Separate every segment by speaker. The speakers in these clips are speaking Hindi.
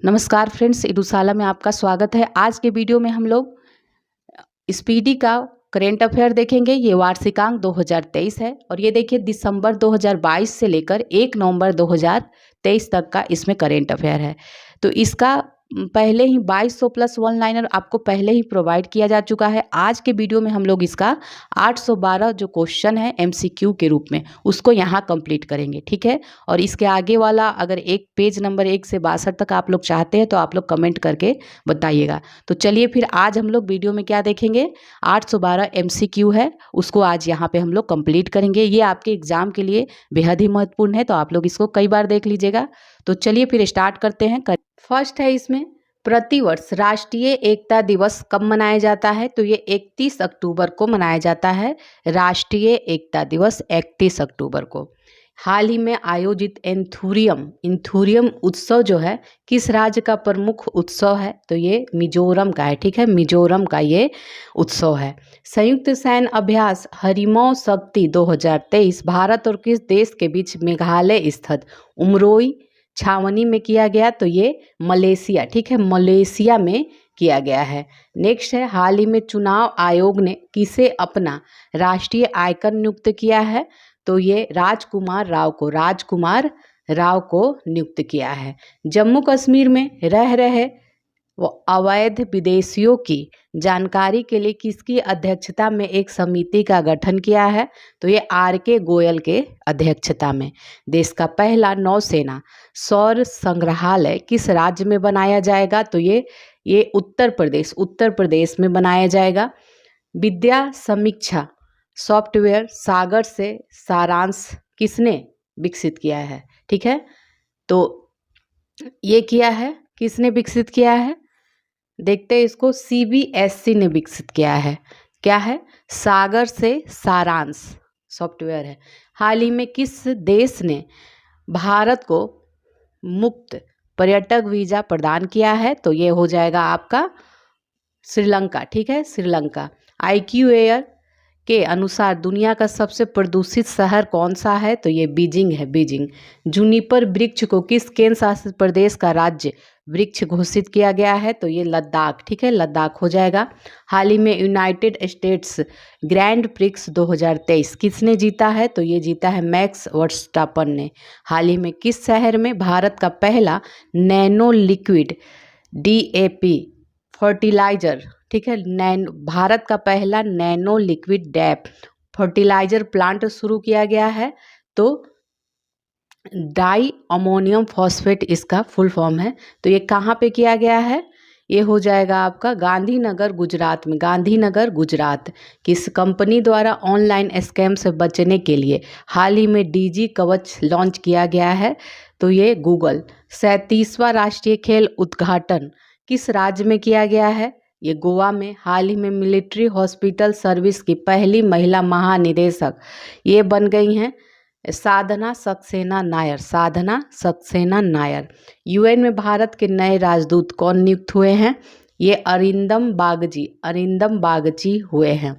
Speaker 1: नमस्कार फ्रेंड्स, इडुसाला में आपका स्वागत है। आज के वीडियो में हम लोग स्पीडी का करेंट अफेयर देखेंगे। ये वार्षिकांक 2023 है और ये देखिए दिसंबर 2022 से लेकर 1 नवंबर 2023 तक का इसमें करेंट अफेयर है। तो इसका पहले ही 2200 प्लस वन लाइनर आपको पहले ही प्रोवाइड किया जा चुका है। आज के वीडियो में हम लोग इसका 812 जो क्वेश्चन है MCQ के रूप में उसको यहाँ कंप्लीट करेंगे, ठीक है। और इसके आगे वाला अगर एक पेज नंबर 1 से 62 तक आप लोग चाहते हैं तो आप लोग कमेंट करके बताइएगा। तो चलिए फिर आज हम लोग वीडियो में क्या देखेंगे, 812 MCQ है, उसको आज यहाँ पे हम लोग कंप्लीट करेंगे। ये आपके एग्जाम के लिए बेहद ही महत्वपूर्ण है, तो आप लोग इसको कई बार देख लीजिएगा। तो चलिए फिर स्टार्ट करते हैं। फर्स्ट है इसमें, प्रतिवर्ष राष्ट्रीय एकता दिवस कब मनाया जाता है? तो ये 31 अक्टूबर को मनाया जाता है। राष्ट्रीय एकता दिवस 31 अक्टूबर को। हाल ही में आयोजित एंथुरियम उत्सव जो है किस राज्य का प्रमुख उत्सव है? तो ये मिजोरम का है, ठीक है। मिजोरम का ये उत्सव है। संयुक्त सैन्य अभ्यास हरिमौ शक्ति 2023 भारत और किस देश के बीच मेघालय स्थित उमरोई छावनी में किया गया? तो ये मलेशिया, ठीक है, मलेशिया में किया गया है। नेक्स्ट है, हाल ही में चुनाव आयोग ने किसे अपना राष्ट्रीय आइकन नियुक्त किया है? तो ये राजकुमार राव को नियुक्त किया है। जम्मू कश्मीर में रह रहे वो अवैध विदेशियों की जानकारी के लिए किसकी अध्यक्षता में एक समिति का गठन किया है? तो ये RK गोयल के अध्यक्षता में। देश का पहला नौसेना सौर संग्रहालय किस राज्य में बनाया जाएगा? तो ये उत्तर प्रदेश में बनाया जाएगा। विद्या समीक्षा सॉफ्टवेयर सागर से सारांश किसने विकसित किया है? ठीक है, तो ये किया है, किसने विकसित किया है? देखते हैं इसको। CBSC ने विकसित किया है। क्या है? सागर से सारांश सॉफ्टवेयर है। हाल ही में किस देश ने भारत को मुक्त पर्यटक वीजा प्रदान किया है? तो ये हो जाएगा आपका श्रीलंका, ठीक है, श्रीलंका। IQ एयर के अनुसार दुनिया का सबसे प्रदूषित शहर कौन सा है? तो ये बीजिंग है, बीजिंग। जूनिपर वृक्ष को किस केंद्र शासित प्रदेश का राज्य वृक्ष घोषित किया गया है? तो ये लद्दाख, ठीक है, लद्दाख हो जाएगा। हाल ही में यूनाइटेड स्टेट्स ग्रैंड प्रिक्स 2023 किसने जीता है? तो ये जीता है मैक्स वर्स्टापन ने। हाल ही में किस शहर में भारत का पहला नैनो लिक्विड DAP फर्टिलाइजर, ठीक है, भारत का पहला nano liquid DAP fertilizer plant शुरू किया गया है? तो डाई अमोनियम फॉस्फेट इसका फुल फॉर्म है। तो ये कहाँ पे किया गया है? ये हो जाएगा आपका गांधीनगर, गुजरात में। गांधीनगर, गुजरात। किस कंपनी द्वारा ऑनलाइन स्कैम से बचने के लिए हाल ही में DG कवच लॉन्च किया गया है? तो ये गूगल। 37वां राष्ट्रीय खेल उद्घाटन किस राज्य में किया गया है? ये गोवा में। हाल ही में मिलिट्री हॉस्पिटल सर्विस की पहली महिला महानिदेशक ये बन गई हैं साधना सक्सेना नायर। UN में भारत के नए राजदूत कौन नियुक्त हुए हैं? ये अरिंदम बागची हुए हैं।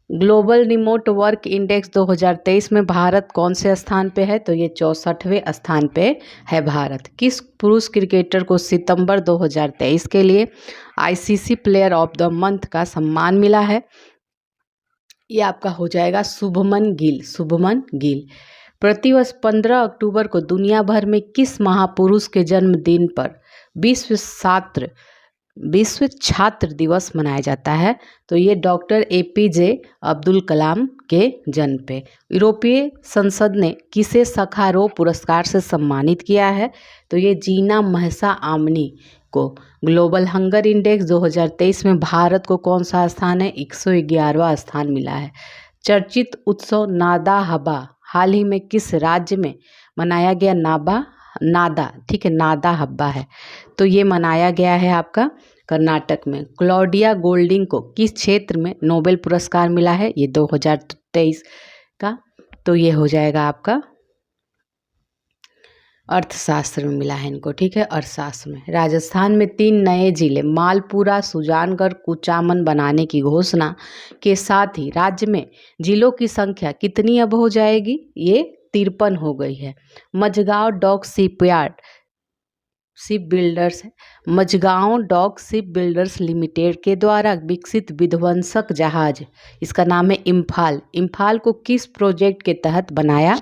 Speaker 1: ग्लोबल रिमोट वर्क इंडेक्स 2023 में भारत कौन से स्थान पे है? तो ये 64वें स्थान पे है भारत। किस पुरुष क्रिकेटर को सितंबर 2023 के लिए ICC player of the month का सम्मान मिला है? ये आपका हो जाएगा शुभमन गिल। प्रतिवर्ष 15 अक्टूबर को दुनिया भर में किस महापुरुष के जन्मदिन पर विश्व छात्र दिवस मनाया जाता है? तो ये डॉक्टर APJ अब्दुल कलाम के जन्म पे। यूरोपीय संसद ने किसे सखारोव पुरस्कार से सम्मानित किया है? तो ये जीना महसा आमनी को। ग्लोबल हंगर इंडेक्स 2023 में भारत को कौन सा स्थान है? 111वां स्थान मिला है। चर्चित उत्सव नादा हब्बा हाल ही में किस राज्य में मनाया गया? नादा, ठीक है, नादा हब्बा है। तो ये मनाया गया है आपका कर्नाटक में। क्लॉडिया गोल्डिंग को किस क्षेत्र में नोबेल पुरस्कार मिला है? ये 2023 का। तो ये हो जाएगा आपका अर्थशास्त्र में मिला है इनको, ठीक है, अर्थशास्त्र में। राजस्थान में 3 नए जिले मालपुरा, सुजानगढ़, कुचामन बनाने की घोषणा के साथ ही राज्य में जिलों की संख्या कितनी अब हो जाएगी? ये 53 हो गई है। Mazagon dock shipyard shipbuilders है। Mazagon dock shipbuilders limited के द्वारा विकसित विध्वंसक जहाज, इसका नाम है इम्फाल। इम्फाल को किस प्रोजेक्ट के तहत बनाया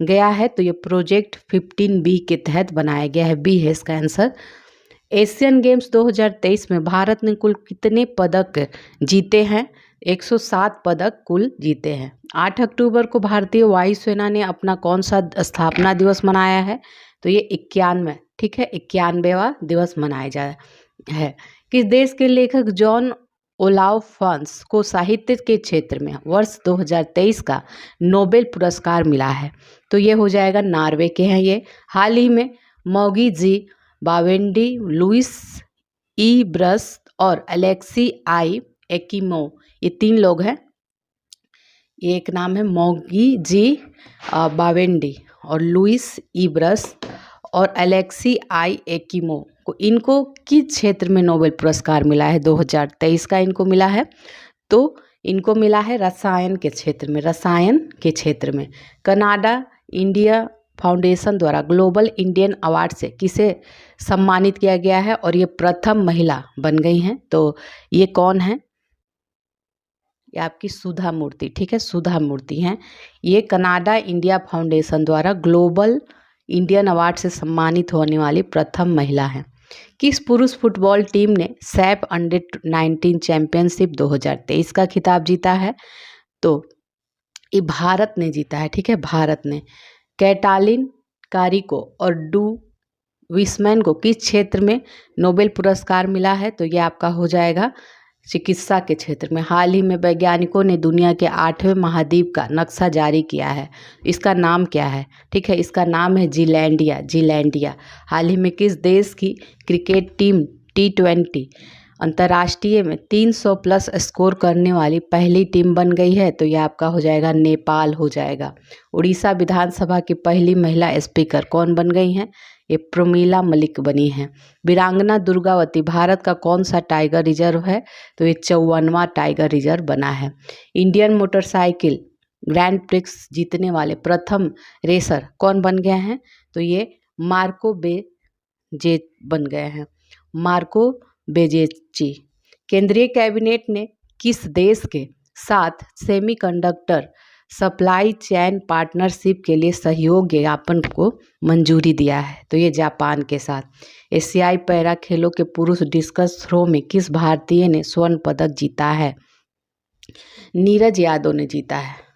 Speaker 1: गया है? तो ये प्रोजेक्ट 15B के तहत बनाया गया है। बी है इसका आंसर। एशियन गेम्स 2023 में भारत ने कुल कितने पदक जीते हैं? 107 पदक कुल जीते हैं। 8 अक्टूबर को भारतीय वायुसेना ने अपना कौन सा स्थापना दिवस मनाया है? तो ये 91, ठीक है, 91वां दिवस मनाया जा है। किस देश के लेखक जॉन ओलाव फंस को साहित्य के क्षेत्र में वर्ष 2023 का नोबेल पुरस्कार मिला है? तो ये हो जाएगा नॉर्वे के हैं ये। हाल ही में मौगी जी बावेंडी, लुइस ई ब्रस और अलेक्सी आई एकिमो, ये 3 लोग हैं। एक नाम है मौगी जी बावेंडी और लुइस ई ब्रस और अलेक्सी आई एकिमो को, इनको किस क्षेत्र में नोबेल पुरस्कार मिला है? 2023 का इनको मिला है। तो इनको मिला है रसायन के क्षेत्र में, रसायन के क्षेत्र में। कनाडा इंडिया फाउंडेशन द्वारा ग्लोबल इंडियन अवार्ड से किसे सम्मानित किया गया है? और ये प्रथम महिला बन गई हैं। तो ये कौन है? ये आपकी सुधा मूर्ति, ठीक है, सुधा मूर्ति हैं। ये कनाडा इंडिया फाउंडेशन द्वारा ग्लोबल इंडियन अवार्ड से सम्मानित होने वाली प्रथम महिला है। किस पुरुष फुटबॉल टीम ने सैफ अंडर-19 चैंपियनशिप 2023 का खिताब जीता है? तो ये भारत ने जीता है, ठीक है, भारत ने। कैटालिन कारिको और डू विस्मैन को किस क्षेत्र में नोबेल पुरस्कार मिला है? तो ये आपका हो जाएगा चिकित्सा के क्षेत्र में। हाल ही में वैज्ञानिकों ने दुनिया के 8वें महाद्वीप का नक्शा जारी किया है। इसका नाम क्या है? ठीक है, इसका नाम है जीलैंडिया, जीलैंडिया। हाल ही में किस देश की क्रिकेट टीम T20 अंतर्राष्ट्रीय में 300 प्लस स्कोर करने वाली पहली टीम बन गई है? तो यह आपका हो जाएगा नेपाल हो जाएगा। उड़ीसा विधानसभा की पहली महिला स्पीकर कौन बन गई हैं? ये प्रमीला मलिक बनी हैं। वीरांगना दुर्गावती भारत का कौन सा टाइगर रिजर्व है? तो ये 54वां टाइगर रिजर्व बना है। इंडियन मोटरसाइकिल ग्रैंड प्रिक्स जीतने वाले प्रथम रेसर कौन बन गए हैं? तो ये मार्को बेजे बन गए हैं, मार्को बेजेची। केंद्रीय कैबिनेट ने किस देश के साथ सेमीकंडक्टर सप्लाई चेन पार्टनरशिप के लिए सहयोग ज्ञापन को मंजूरी दिया है? तो ये जापान के साथ। एशियाई पैरा खेलों के पुरुष डिस्कस थ्रो में किस भारतीय ने स्वर्ण पदक जीता है? नीरज यादव ने जीता है।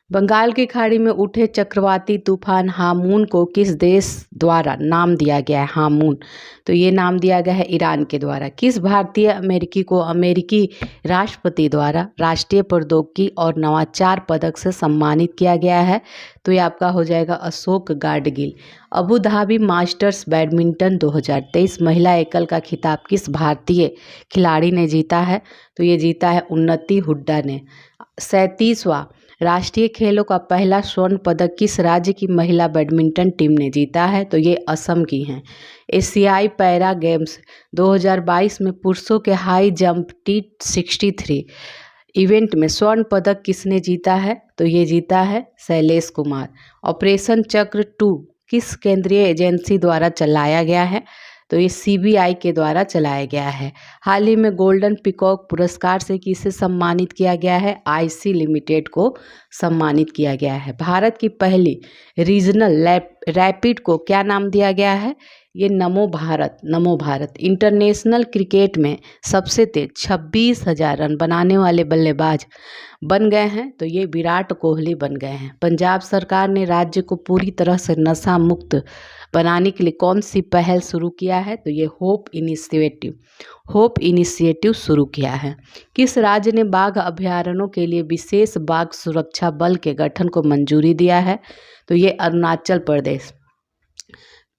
Speaker 1: बंगाल की खाड़ी में उठे चक्रवाती तूफान हामून को किस देश द्वारा नाम दिया गया है? हामून, तो ये नाम दिया गया है ईरान के द्वारा। किस भारतीय अमेरिकी को अमेरिकी राष्ट्रपति द्वारा राष्ट्रीय प्रौद्योगिकी और नवाचार पदक से सम्मानित किया गया है? तो ये आपका हो जाएगा Ashok Gadgil. Abu Dhabi masters badminton 2023 महिला एकल का खिताब किस भारतीय खिलाड़ी ने जीता है? तो ये जीता है उन्नति हुड्डा ने। 37वां राष्ट्रीय खेलों का पहला स्वर्ण पदक किस राज्य की महिला बैडमिंटन टीम ने जीता है? तो ये असम की हैं। एशियाई पैरा गेम्स 2022 में पुरुषों के हाई जंप T63 इवेंट में स्वर्ण पदक किसने जीता है? तो ये जीता है शैलेश कुमार। ऑपरेशन चक्र 2 किस केंद्रीय एजेंसी द्वारा चलाया गया है? तो ये CBI के द्वारा चलाया गया है। हाल ही में गोल्डन पिकॉक पुरस्कार से किसे सम्मानित किया गया है? IC लिमिटेड को सम्मानित किया गया है। भारत की पहली रीजनल रैपिड को क्या नाम दिया गया है? ये नमो भारत, नमो भारत। इंटरनेशनल क्रिकेट में सबसे तेज 26,000 रन बनाने वाले बल्लेबाज बन गए हैं? तो ये विराट कोहली बन गए हैं। पंजाब सरकार ने राज्य को पूरी तरह से नशा मुक्त बनाने के लिए कौन सी पहल शुरू किया है? तो ये होप इनिशिएटिव शुरू किया है। किस राज्य ने बाघ अभयारण्यों के लिए विशेष बाघ सुरक्षा बल के गठन को मंजूरी दिया है? तो ये अरुणाचल प्रदेश।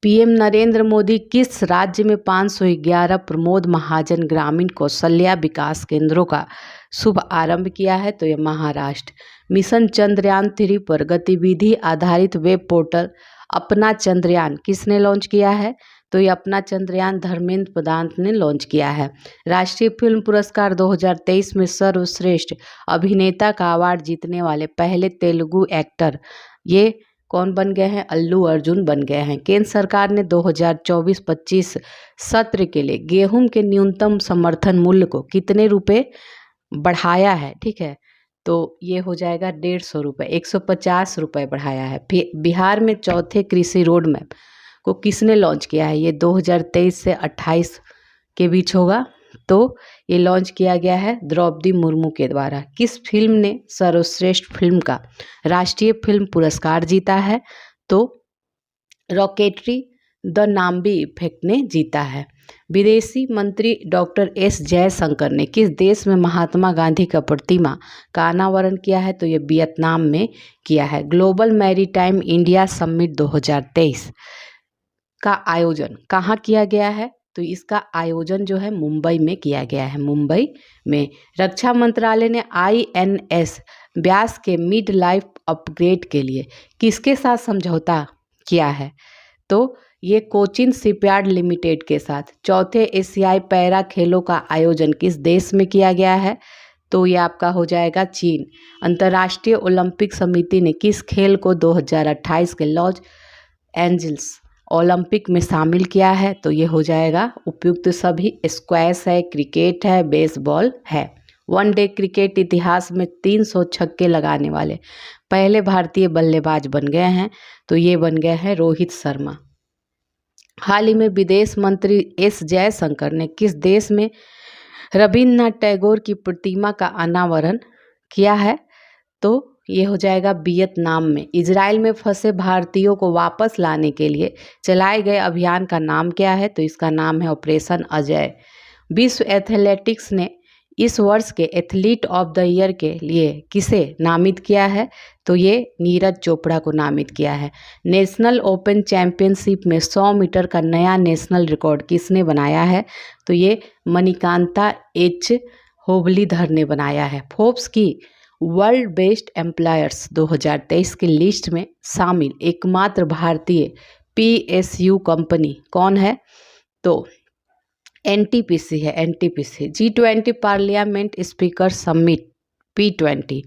Speaker 1: PM नरेंद्र मोदी किस राज्य में 511 प्रमोद महाजन ग्रामीण कौशल्या विकास केंद्रों का शुभ आरंभ किया है? तो ये महाराष्ट्र। मिशन चंद्रयान 3 पर गतिविधि आधारित वेब पोर्टल अपना चंद्रयान किसने लॉन्च किया है? तो ये अपना चंद्रयान धर्मेंद्र प्रधान ने लॉन्च किया है। राष्ट्रीय फिल्म पुरस्कार 2023 में सर्वश्रेष्ठ अभिनेता का अवार्ड जीतने वाले पहले तेलुगु एक्टर ये कौन बन गए हैं? अल्लू अर्जुन बन गए हैं। केंद्र सरकार ने 2024-25 सत्र के लिए गेहूं के न्यूनतम समर्थन मूल्य को कितने रुपए बढ़ाया है? ठीक है, तो ये हो जाएगा 150 रुपये, 150 रुपये बढ़ाया है। बिहार में चौथे कृषि रोड मैप को किसने लॉन्च किया है? ये 2023 से 28 के बीच होगा। तो ये लॉन्च किया गया है द्रौपदी मुर्मू के द्वारा। किस फिल्म ने सर्वश्रेष्ठ फिल्म का राष्ट्रीय फिल्म पुरस्कार जीता है? तो रॉकेटरी द नाम्बी इफेक्ट ने जीता है। विदेशी मंत्री डॉक्टर एस जयशंकर ने किस देश में महात्मा गांधी का प्रतिमा का अनावरण किया है? तो ये वियतनाम में किया है। ग्लोबल मैरीटाइम इंडिया समिट 2023 का आयोजन कहाँ किया गया है? तो इसका आयोजन जो है मुंबई में किया गया है, मुंबई में। रक्षा मंत्रालय ने INS व्यास के मिड लाइफ अपग्रेड के लिए किसके साथ समझौता किया है? तो ये कोचिन शिपयार्ड लिमिटेड के साथ। चौथे एशियाई पैरा खेलों का आयोजन किस देश में किया गया है? तो ये आपका हो जाएगा चीन। अंतर्राष्ट्रीय ओलंपिक समिति ने किस खेल को 2028 के लॉस एंजल्स ओलंपिक में शामिल किया है? तो ये हो जाएगा उपयुक्त सभी। स्क्वैश है, क्रिकेट है, बेसबॉल है। वनडे क्रिकेट इतिहास में 300 छक्के लगाने वाले पहले भारतीय बल्लेबाज बन गए हैं। तो ये बन गए हैं रोहित शर्मा। हाल ही में विदेश मंत्री एस जयशंकर ने किस देश में रविन्द्रनाथ टैगोर की प्रतिमा का अनावरण किया है? तो ये हो जाएगा वियतनाम में। इजराइल में फंसे भारतीयों को वापस लाने के लिए चलाए गए अभियान का नाम क्या है? तो इसका नाम है ऑपरेशन अजय। विश्व एथलेटिक्स ने इस वर्ष के एथलीट ऑफ द ईयर के लिए किसे नामित किया है? तो ये नीरज चोपड़ा को नामित किया है। नेशनल ओपन चैंपियनशिप में 100 मीटर का नया नेशनल रिकॉर्ड किसने बनाया है? तो ये मणिकांता एच होबलीधर ने बनाया है। फोर्ब्स की वर्ल्ड बेस्ट एम्प्लॉयर्स 2023 की लिस्ट में शामिल एकमात्र भारतीय PSU कंपनी कौन है? तो NTPC है, NTPC। G20 parliament speaker summit P20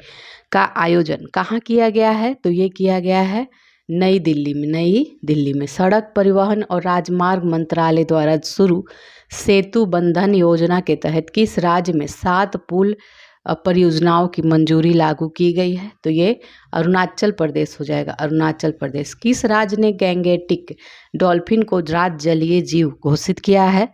Speaker 1: का आयोजन कहाँ किया गया है? तो ये किया गया है नई दिल्ली में। नई दिल्ली में सड़क परिवहन और राजमार्ग मंत्रालय द्वारा शुरू सेतु बंधन योजना के तहत किस राज्य में 7 पुल परियोजनाओं की मंजूरी लागू की गई है? तो ये अरुणाचल प्रदेश हो जाएगा, अरुणाचल प्रदेश। किस राज्य ने गैंगेटिक डॉल्फिन को राज्य जलीय जीव घोषित किया है?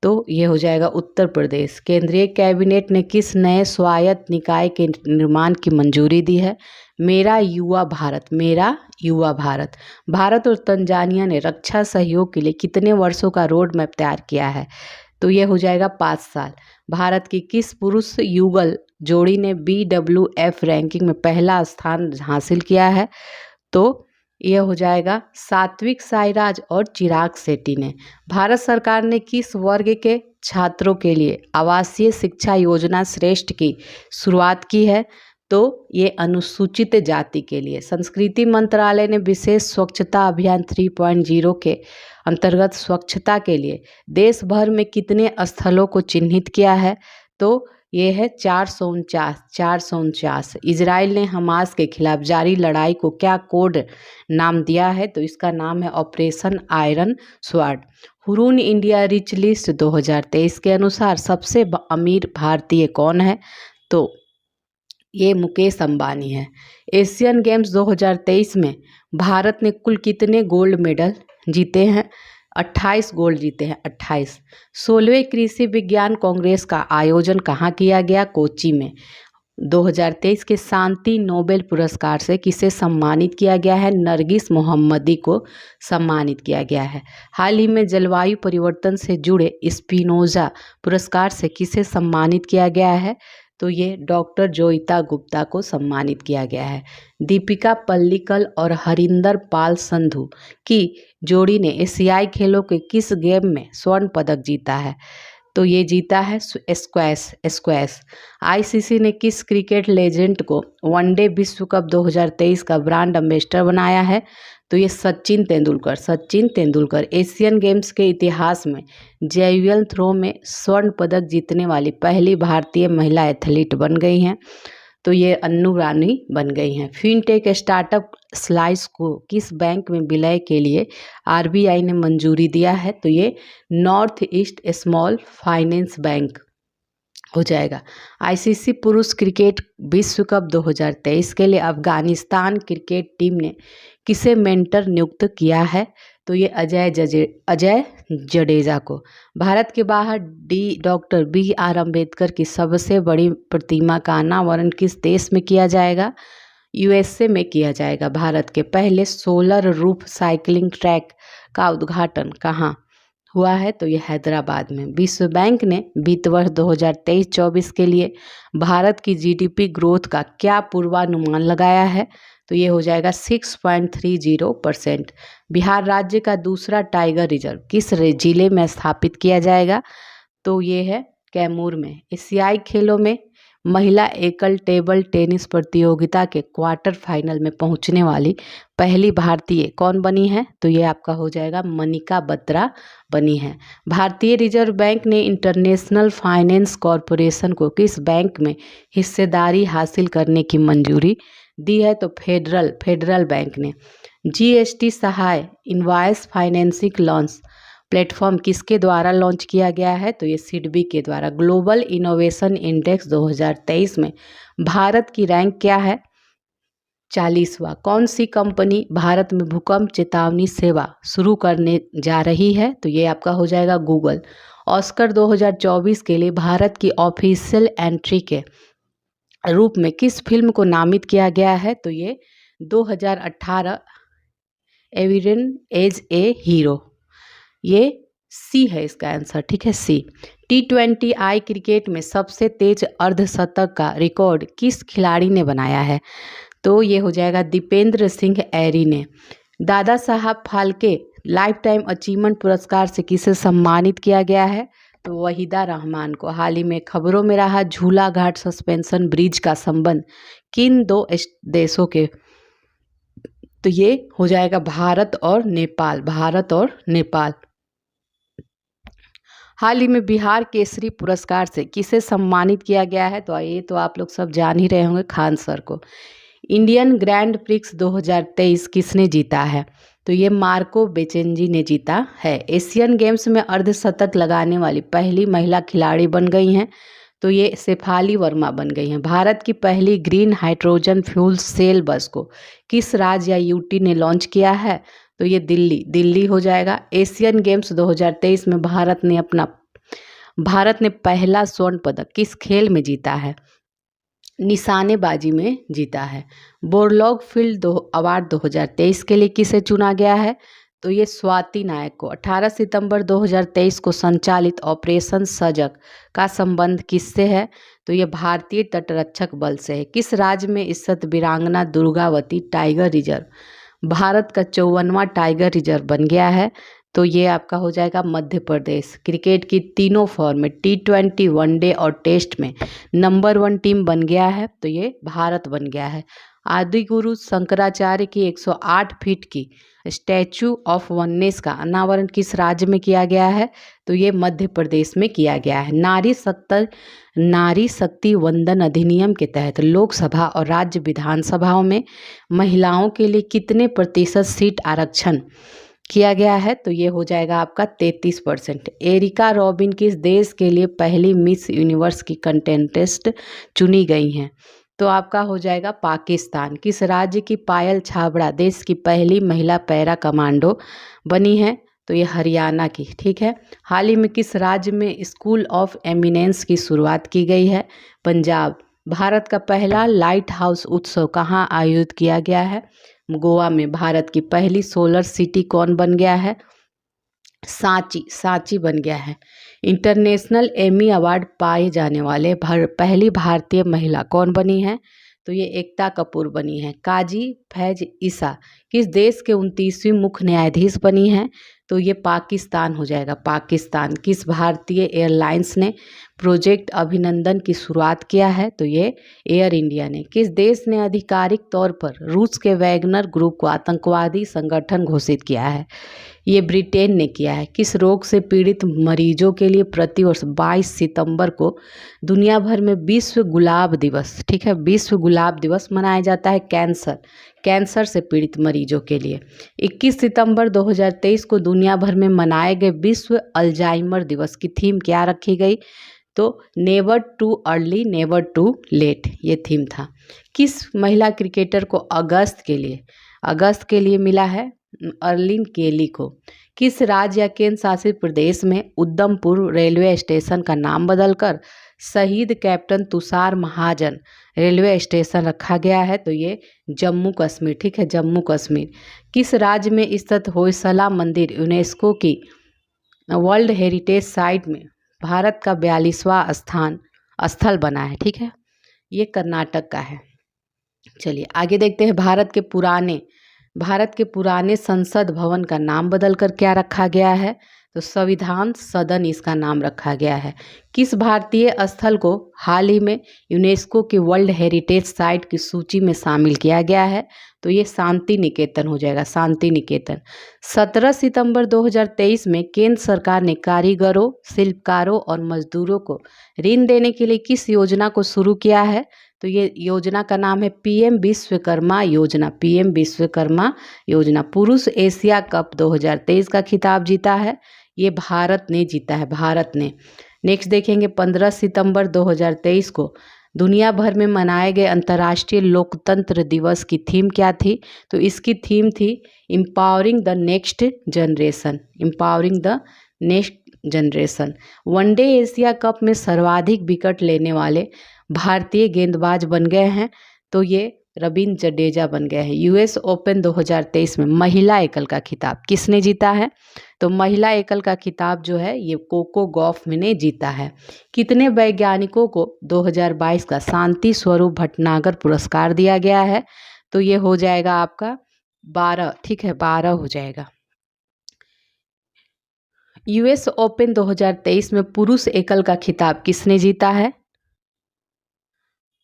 Speaker 1: तो ये हो जाएगा उत्तर प्रदेश। केंद्रीय कैबिनेट ने किस नए स्वायत्त निकाय के निर्माण की मंजूरी दी है? मेरा युवा भारत, मेरा युवा भारत। भारत और तंजानिया ने रक्षा सहयोग के लिए कितने वर्षों का रोड मैप तैयार किया है? तो ये हो जाएगा 5 साल। भारत की किस पुरुष युगल जोड़ी ने BWF रैंकिंग में पहला स्थान हासिल किया है? तो यह हो जाएगा सात्विक साईराज और चिराग शेट्टी ने। भारत सरकार ने किस वर्ग के छात्रों के लिए आवासीय शिक्षा योजना श्रेष्ठ की शुरुआत की है? तो ये अनुसूचित जाति के लिए। संस्कृति मंत्रालय ने विशेष स्वच्छता अभियान 3.0 के अंतर्गत स्वच्छता के लिए देश भर में कितने स्थलों को चिन्हित किया है? तो ये है 449। इजराइल ने हमास के खिलाफ जारी लड़ाई को क्या कोड नाम दिया है? तो इसका नाम है operation iron sword. Hurun India rich list 2023 के अनुसार सबसे अमीर भारतीय कौन है? तो ये मुकेश अंबानी है। एशियन गेम्स 2023 में भारत ने कुल कितने गोल्ड मेडल जीते हैं? 28 गोल्ड जीते हैं, 28। 16वें कृषि विज्ञान कांग्रेस का आयोजन कहाँ किया गया? कोच्चि में। 2023 के शांति नोबेल पुरस्कार से किसे सम्मानित किया गया है? नरगिस मोहम्मदी को सम्मानित किया गया है। हाल ही में जलवायु परिवर्तन से जुड़े स्पिनोजा पुरस्कार से किसे सम्मानित किया गया है? तो ये डॉक्टर जोईता गुप्ता को सम्मानित किया गया है। दीपिका पल्लिकल और हरिंदर पाल संधू की जोड़ी ने एशियाई खेलों के किस गेम में स्वर्ण पदक जीता है? तो ये जीता है स्क्वैश। ICC ने किस क्रिकेट लेजेंड को वनडे विश्व कप 2023 का ब्रांड एम्बेसडर बनाया है? तो ये सचिन तेंदुलकर। एशियन गेम्स के इतिहास में जैवलिन थ्रो में स्वर्ण पदक जीतने वाली पहली भारतीय महिला एथलीट बन गई हैं। तो ये अन्नू रानी बन गई हैं। फिनटेक स्टार्टअप स्लाइस को किस बैंक में विलय के लिए आरबीआई ने मंजूरी दिया है? तो ये north east small finance bank हो जाएगा। आईसीसी पुरुष क्रिकेट विश्व कप 2023 के लिए अफगानिस्तान क्रिकेट टीम ने किसे मेंटर नियुक्त किया है? तो ये अजय जडेजा को। भारत के बाहर डॉक्टर BR अम्बेडकर की सबसे बड़ी प्रतिमा का अनावरण किस देश में किया जाएगा? USA में किया जाएगा। भारत के पहले सोलर रूफ साइकिलिंग ट्रैक का उद्घाटन कहाँ हुआ है? तो ये हैदराबाद में। विश्व बैंक ने वित्त वर्ष 2023-24 के लिए भारत की GDP ग्रोथ का क्या पूर्वानुमान लगाया है? तो ये हो जाएगा 6.30%। बिहार राज्य का दूसरा टाइगर रिजर्व किस जिले में स्थापित किया जाएगा? तो ये है कैमूर में। एशियाई खेलों में महिला एकल टेबल टेनिस प्रतियोगिता के क्वार्टर फाइनल में पहुंचने वाली पहली भारतीय कौन बनी है? तो ये आपका हो जाएगा मनिका बत्रा बनी है। भारतीय रिजर्व बैंक ने इंटरनेशनल फाइनेंस कॉरपोरेशन को किस बैंक में हिस्सेदारी हासिल करने की मंजूरी दी है? तो फेडरल बैंक ने। GST सहाय इनवॉइस फाइनेंसिंग लॉन्च प्लेटफॉर्म किसके द्वारा लॉन्च किया गया है? तो ये सिडबी के द्वारा। ग्लोबल इनोवेशन इंडेक्स 2023 में भारत की रैंक क्या है? 40वां। कौन सी कंपनी भारत में भूकंप चेतावनी सेवा शुरू करने जा रही है? तो ये आपका हो जाएगा गूगल। ऑस्कर 2024 के लिए भारत की ऑफिशियल एंट्री के रूप में किस फिल्म को नामित किया गया है? तो ये 2018 एविडेन एज ए हीरो। ये सी है इसका आंसर, ठीक है, सी। T20I क्रिकेट में सबसे तेज अर्धशतक का रिकॉर्ड किस खिलाड़ी ने बनाया है? तो ये हो जाएगा दीपेंद्र सिंह ऐरी ने। Dada Saheb Phalke life time achievement पुरस्कार से किसे सम्मानित किया गया है? तो वहीदा रहमान को। हाल ही में खबरों में रहा झूला घाट सस्पेंशन ब्रिज का संबंध किन दो देशों के? तो ये हो जाएगा भारत और नेपाल। हाल ही में बिहार केसरी पुरस्कार से किसे सम्मानित किया गया है? तो ये तो आप लोग सब जान ही रहे होंगे, खान सर को। इंडियन ग्रैंड प्रिक्स 2023 किसने जीता है? तो ये मार्को बेचेंजी ने जीता है। एशियन गेम्स में अर्धशतक लगाने वाली पहली महिला खिलाड़ी बन गई हैं, तो ये शेफाली वर्मा बन गई हैं। भारत की पहली ग्रीन हाइड्रोजन फ्यूल सेल बस को किस राज्य या यूटी ने लॉन्च किया है? तो ये दिल्ली हो जाएगा। एशियन गेम्स 2023 में भारत ने पहला स्वर्ण पदक किस खेल में जीता है? निशानेबाजी में जीता है। बोरलॉग फील्ड अवार्ड 2023 के लिए किसे चुना गया है? तो ये स्वाति नायक को। 18 सितंबर 2023 को संचालित ऑपरेशन सजग का संबंध किससे है? तो ये भारतीय तटरक्षक बल से है। किस राज्य में स्थित वीरांगना दुर्गावती टाइगर रिजर्व भारत का 54वां टाइगर रिजर्व बन गया है? तो ये आपका हो जाएगा मध्य प्रदेश। क्रिकेट की तीनों फॉर्मेट T20, वनडे और टेस्ट में नंबर 1 टीम बन गया है, तो ये भारत बन गया है। आदि गुरु शंकराचार्य की 108 फीट की स्टैचू ऑफ वननेस का अनावरण किस राज्य में किया गया है? तो ये मध्य प्रदेश में किया गया है। नारी शक्ति वंदन अधिनियम के तहत लोकसभा और राज्य विधानसभाओं में महिलाओं के लिए कितने प्रतिशत सीट आरक्षण किया गया है? तो ये हो जाएगा आपका 33%। एरिका रॉबिन किस देश के लिए पहली मिस यूनिवर्स की कंटेस्टेंट चुनी गई हैं? तो आपका हो जाएगा पाकिस्तान। किस राज्य की पायल छाबड़ा देश की पहली महिला पैरा कमांडो बनी है? तो ये हरियाणा की, ठीक है। हाल ही में किस राज्य में स्कूल ऑफ एमिनेंस की शुरुआत की गई है? पंजाब। भारत का पहला लाइट हाउस उत्सव कहाँ आयोजित किया गया है? गोवा में। भारत की पहली सोलर सिटी कौन बन गया है? सांची बन गया है। इंटरनेशनल एमी अवार्ड पाए जाने वाले पहली भारतीय महिला कौन बनी है? तो ये एकता कपूर बनी है। काजी फैज ईसा किस देश के 29वीं मुख्य न्यायाधीश बनी है? तो ये पाकिस्तान हो जाएगा, पाकिस्तान। किस भारतीय एयरलाइंस ने प्रोजेक्ट अभिनंदन की शुरुआत किया है? तो ये एयर इंडिया ने। किस देश ने आधिकारिक तौर पर रूस के वैगनर ग्रुप को आतंकवादी संगठन घोषित किया है? ये ब्रिटेन ने किया है। किस रोग से पीड़ित मरीजों के लिए प्रतिवर्ष 22 सितंबर को दुनिया भर में विश्व गुलाब दिवस, ठीक है, विश्व गुलाब दिवस मनाया जाता है? कैंसर से पीड़ित मरीजों के लिए। 21 सितंबर 2023 को दुनिया भर में मनाए गए विश्व अल्जाइमर दिवस की थीम क्या रखी गई? तो never too early never too late, ये थीम था। किस महिला क्रिकेटर को अगस्त के लिए मिला है? अर्लिन केली को। किस राज्य या केंद्र शासित प्रदेश में उधमपुर रेलवे स्टेशन का नाम बदलकर शहीद कैप्टन तुषार महाजन रेलवे स्टेशन रखा गया है? तो ये जम्मू कश्मीर, ठीक है, जम्मू कश्मीर। किस राज्य में स्थित होयसला मंदिर यूनेस्को की वर्ल्ड हेरिटेज साइट में भारत का 42वां स्थल बना है? ठीक है, ये कर्नाटक का है। चलिए आगे देखते हैं। भारत के पुराने संसद भवन का नाम बदलकर क्या रखा गया है? तो संविधान सदन इसका नाम रखा गया है। किस भारतीय स्थल को हाल ही में यूनेस्को की वर्ल्ड हेरिटेज साइट की सूची में शामिल किया गया है? तो ये शांति निकेतन हो जाएगा, शांति निकेतन। 17 सितंबर 2023 में केंद्र सरकार ने कारीगरों, शिल्पकारों और मजदूरों को ऋण देने के लिए किस योजना को शुरू किया है? तो ये योजना का नाम है पीएम विश्वकर्मा योजना, पीएम विश्वकर्मा योजना। पुरुष एशिया कप 2023 का खिताब जीता है? ये भारत ने जीता है, भारत ने। नेक्स्ट देखेंगे, 15 सितंबर 2023 को दुनिया भर में मनाए गए अंतर्राष्ट्रीय लोकतंत्र दिवस की थीम क्या थी? तो इसकी थीम थी empowering the next generation, empowering the next generation. One day Asia cup में सर्वाधिक विकेट लेने वाले भारतीय गेंदबाज बन गए हैं? तो ये रविंद्र जडेजा बन गए हैं। यूएस ओपन 2023 में महिला एकल का खिताब किसने जीता है? तो महिला एकल का खिताब जो है ये कोको गॉफ ने जीता है। कितने वैज्ञानिकों को 2022 का शांति स्वरूप भटनागर पुरस्कार दिया गया है? तो ये हो जाएगा आपका 12, ठीक है, 12 हो जाएगा। यूएस ओपन 2023 में पुरुष एकल का खिताब किसने जीता है?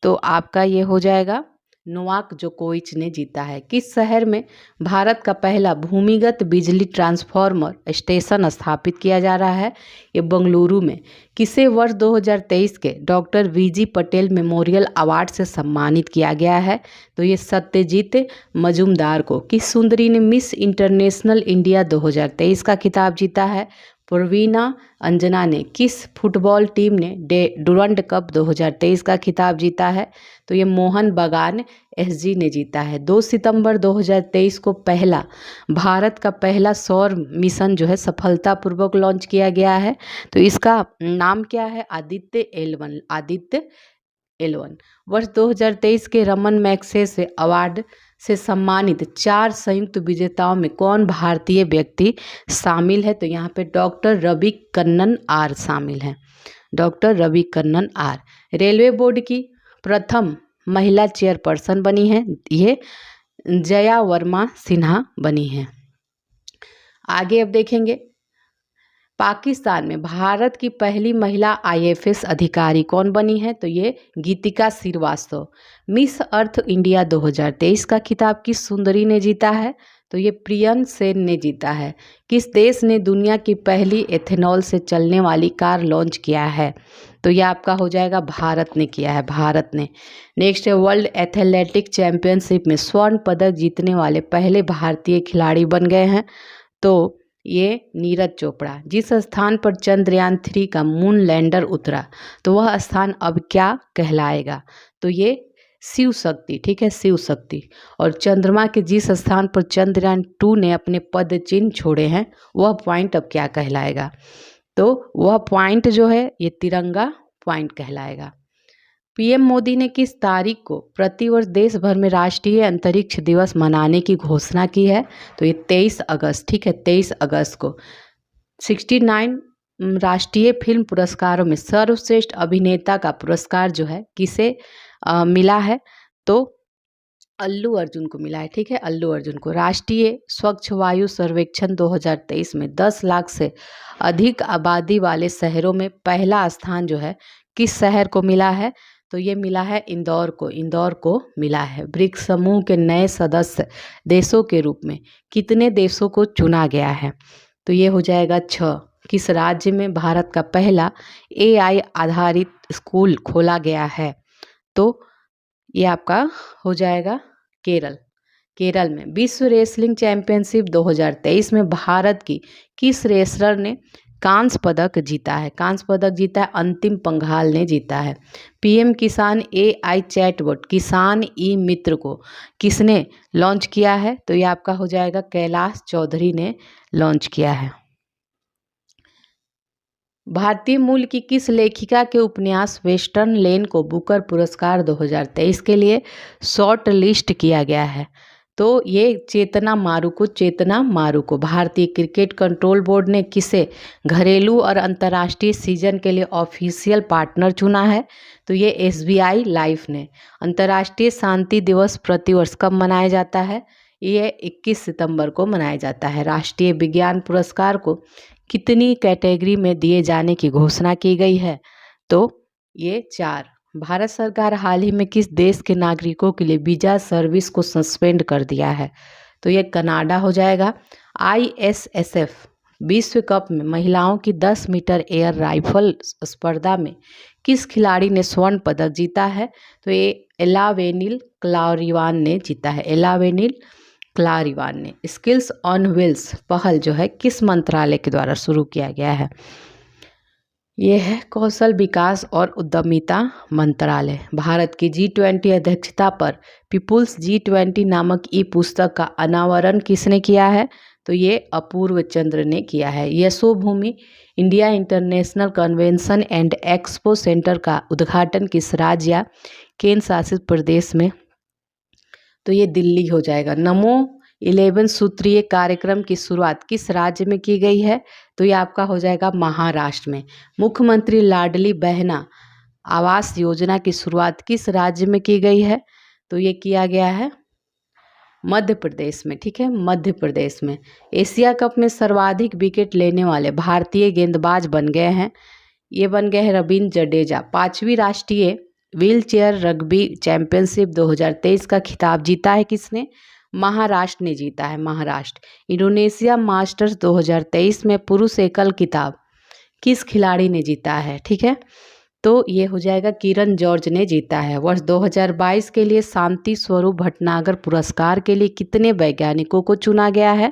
Speaker 1: तो आपका ये हो जाएगा नोवाक जोकोविच ने जीता है। किस शहर में भारत का पहला भूमिगत बिजली ट्रांसफार्मर स्टेशन स्थापित किया जा रहा है? ये बेंगलुरु में। किसे वर्ष 2023 के doctor VG Patel memorial award से सम्मानित किया गया है? तो ये सत्यजीत मजूमदार को। किस सुंदरी ने मिस इंटरनेशनल इंडिया 2023 का खिताब जीता है? प्रवीणा अंजना ने। किस फुटबॉल टीम ने डुरंड कप 2023 का खिताब जीता है? तो ये मोहन बगान एसजी ने जीता है। 2 सितंबर 2023 को भारत का पहला सौर मिशन जो है सफलतापूर्वक लॉन्च किया गया है। तो इसका नाम क्या है? Aditya L1, Aditya L1। वर्ष 2023 के रमन मैग्सेसे अवार्ड से सम्मानित 4 संयुक्त विजेताओं में कौन भारतीय व्यक्ति शामिल है? तो यहाँ पे डॉक्टर रवि कन्नन आर शामिल हैं, doctor Ravi Kannan R. Railway board की प्रथम महिला चेयरपर्सन बनी है, ये जया वर्मा सिन्हा बनी है। आगे अब देखेंगे, पाकिस्तान में भारत की पहली महिला आईएफएस अधिकारी कौन बनी है? तो ये गीतिका श्रीवास्तव। मिस अर्थ इंडिया 2023 का खिताब किस सुंदरी ने जीता है? तो ये प्रियन सेन ने जीता है। किस देश ने दुनिया की पहली एथेनॉल से चलने वाली कार लॉन्च किया है? तो ये आपका हो जाएगा भारत ने किया है, भारत ने। नेक्स्ट है, वर्ल्ड एथलेटिक चैंपियनशिप में स्वर्ण पदक जीतने वाले पहले भारतीय खिलाड़ी बन गए हैं? तो ये नीरज चोपड़ा। जिस स्थान पर चंद्रयान 3 का मून लैंडर उतरा तो वह स्थान अब क्या कहलाएगा? तो ये शिव शक्ति, ठीक है, शिव शक्ति। और चंद्रमा के जिस स्थान पर चंद्रयान 2 ने अपने पद चिन्ह छोड़े हैं वह पॉइंट अब क्या कहलाएगा? तो वह पॉइंट जो है ये तिरंगा पॉइंट कहलाएगा। पीएम मोदी ने किस तारीख को प्रतिवर्ष देश भर में राष्ट्रीय अंतरिक्ष दिवस मनाने की घोषणा की है? तो ये 23 अगस्त, ठीक है, 23 अगस्त को। 69 राष्ट्रीय फिल्म पुरस्कारों में सर्वश्रेष्ठ अभिनेता का पुरस्कार जो है किसे मिला है? तो अल्लू अर्जुन को मिला है, ठीक है, अल्लू अर्जुन को। राष्ट्रीय स्वच्छ वायु सर्वेक्षण 2023 में 10 लाख से अधिक आबादी वाले शहरों में पहला स्थान जो है किस शहर को मिला है? तो ये मिला है इंदौर को, इंदौर को मिला है। ब्रिक्स समूह के नए सदस्य देशों के रूप में कितने देशों को चुना गया है? तो ये हो जाएगा 6। किस राज्य में भारत का पहला AI आधारित स्कूल खोला गया है? तो ये आपका हो जाएगा केरल, केरल में। विश्व रेसलिंग चैंपियनशिप 2023 में भारत की किस रेसलर ने कांस्य पदक जीता है? कांस्य पदक जीता है अंतिम पंघाल ने जीता है। PM किसान AI चैटबॉट किसान ई मित्र को किसने लॉन्च किया है? तो ये आपका हो जाएगा कैलाश चौधरी ने लॉन्च किया है। भारतीय मूल की किस लेखिका के उपन्यास वेस्टर्न लेन को बुकर पुरस्कार 2023 के लिए शॉर्ट लिस्ट किया गया है? तो ये चेतना मारू को भारतीय क्रिकेट कंट्रोल बोर्ड ने किसे घरेलू और अंतर्राष्ट्रीय सीजन के लिए ऑफिशियल पार्टनर चुना है? तो ये SBI लाइफ ने। अंतर्राष्ट्रीय शांति दिवस प्रतिवर्ष कब मनाया जाता है? ये 21 सितंबर को मनाया जाता है। राष्ट्रीय विज्ञान पुरस्कार को कितनी कैटेगरी में दिए जाने की घोषणा की गई है? तो ये 4। भारत सरकार हाल ही में किस देश के नागरिकों के लिए वीजा सर्विस को सस्पेंड कर दिया है? तो ये कनाडा हो जाएगा। ISSF विश्व कप में महिलाओं की 10 मीटर एयर राइफल स्पर्धा में किस खिलाड़ी ने स्वर्ण पदक जीता है? तो ये एलावेनिल क्लारीवान ने जीता है, एलावेनिल क्लारीवान ने। स्किल्स ऑन व्हील्स पहल जो है किस मंत्रालय के द्वारा शुरू किया गया है? ये है कौशल विकास और उद्यमिता मंत्रालय। भारत की G20 अध्यक्षता पर पीपुल्स G20 नामक पुस्तक का अनावरण किसने किया है? तो ये अपूर्व चंद्र ने किया है। Yashobhoomi India international convention and expo centre का उद्घाटन किस राज्य या केंद्र शासित प्रदेश में? तो ये दिल्ली हो जाएगा। नमो 11 सूत्रीय कार्यक्रम की शुरुआत किस राज्य में की गई है? तो ये आपका हो जाएगा महाराष्ट्र में। मुख्यमंत्री लाडली बहना आवास योजना की शुरुआत किस राज्य में की गई है? तो ये किया गया है मध्य प्रदेश में, ठीक है, मध्य प्रदेश में। एशिया कप में सर्वाधिक विकेट लेने वाले भारतीय गेंदबाज बन गए हैं, ये बन गए हैं रविंद्र जडेजा। 5वीं राष्ट्रीय व्हील चेयर रग्बी चैंपियनशिप 2023 का खिताब जीता है किसने? महाराष्ट्र ने जीता है, महाराष्ट्र। इंडोनेशिया मास्टर्स 2023 में पुरुष एकल खिताब किस खिलाड़ी ने जीता है? ठीक है, तो ये हो जाएगा किरण जॉर्ज ने जीता है। वर्ष 2022 के लिए शांति स्वरूप भटनागर पुरस्कार के लिए कितने वैज्ञानिकों को चुना गया है?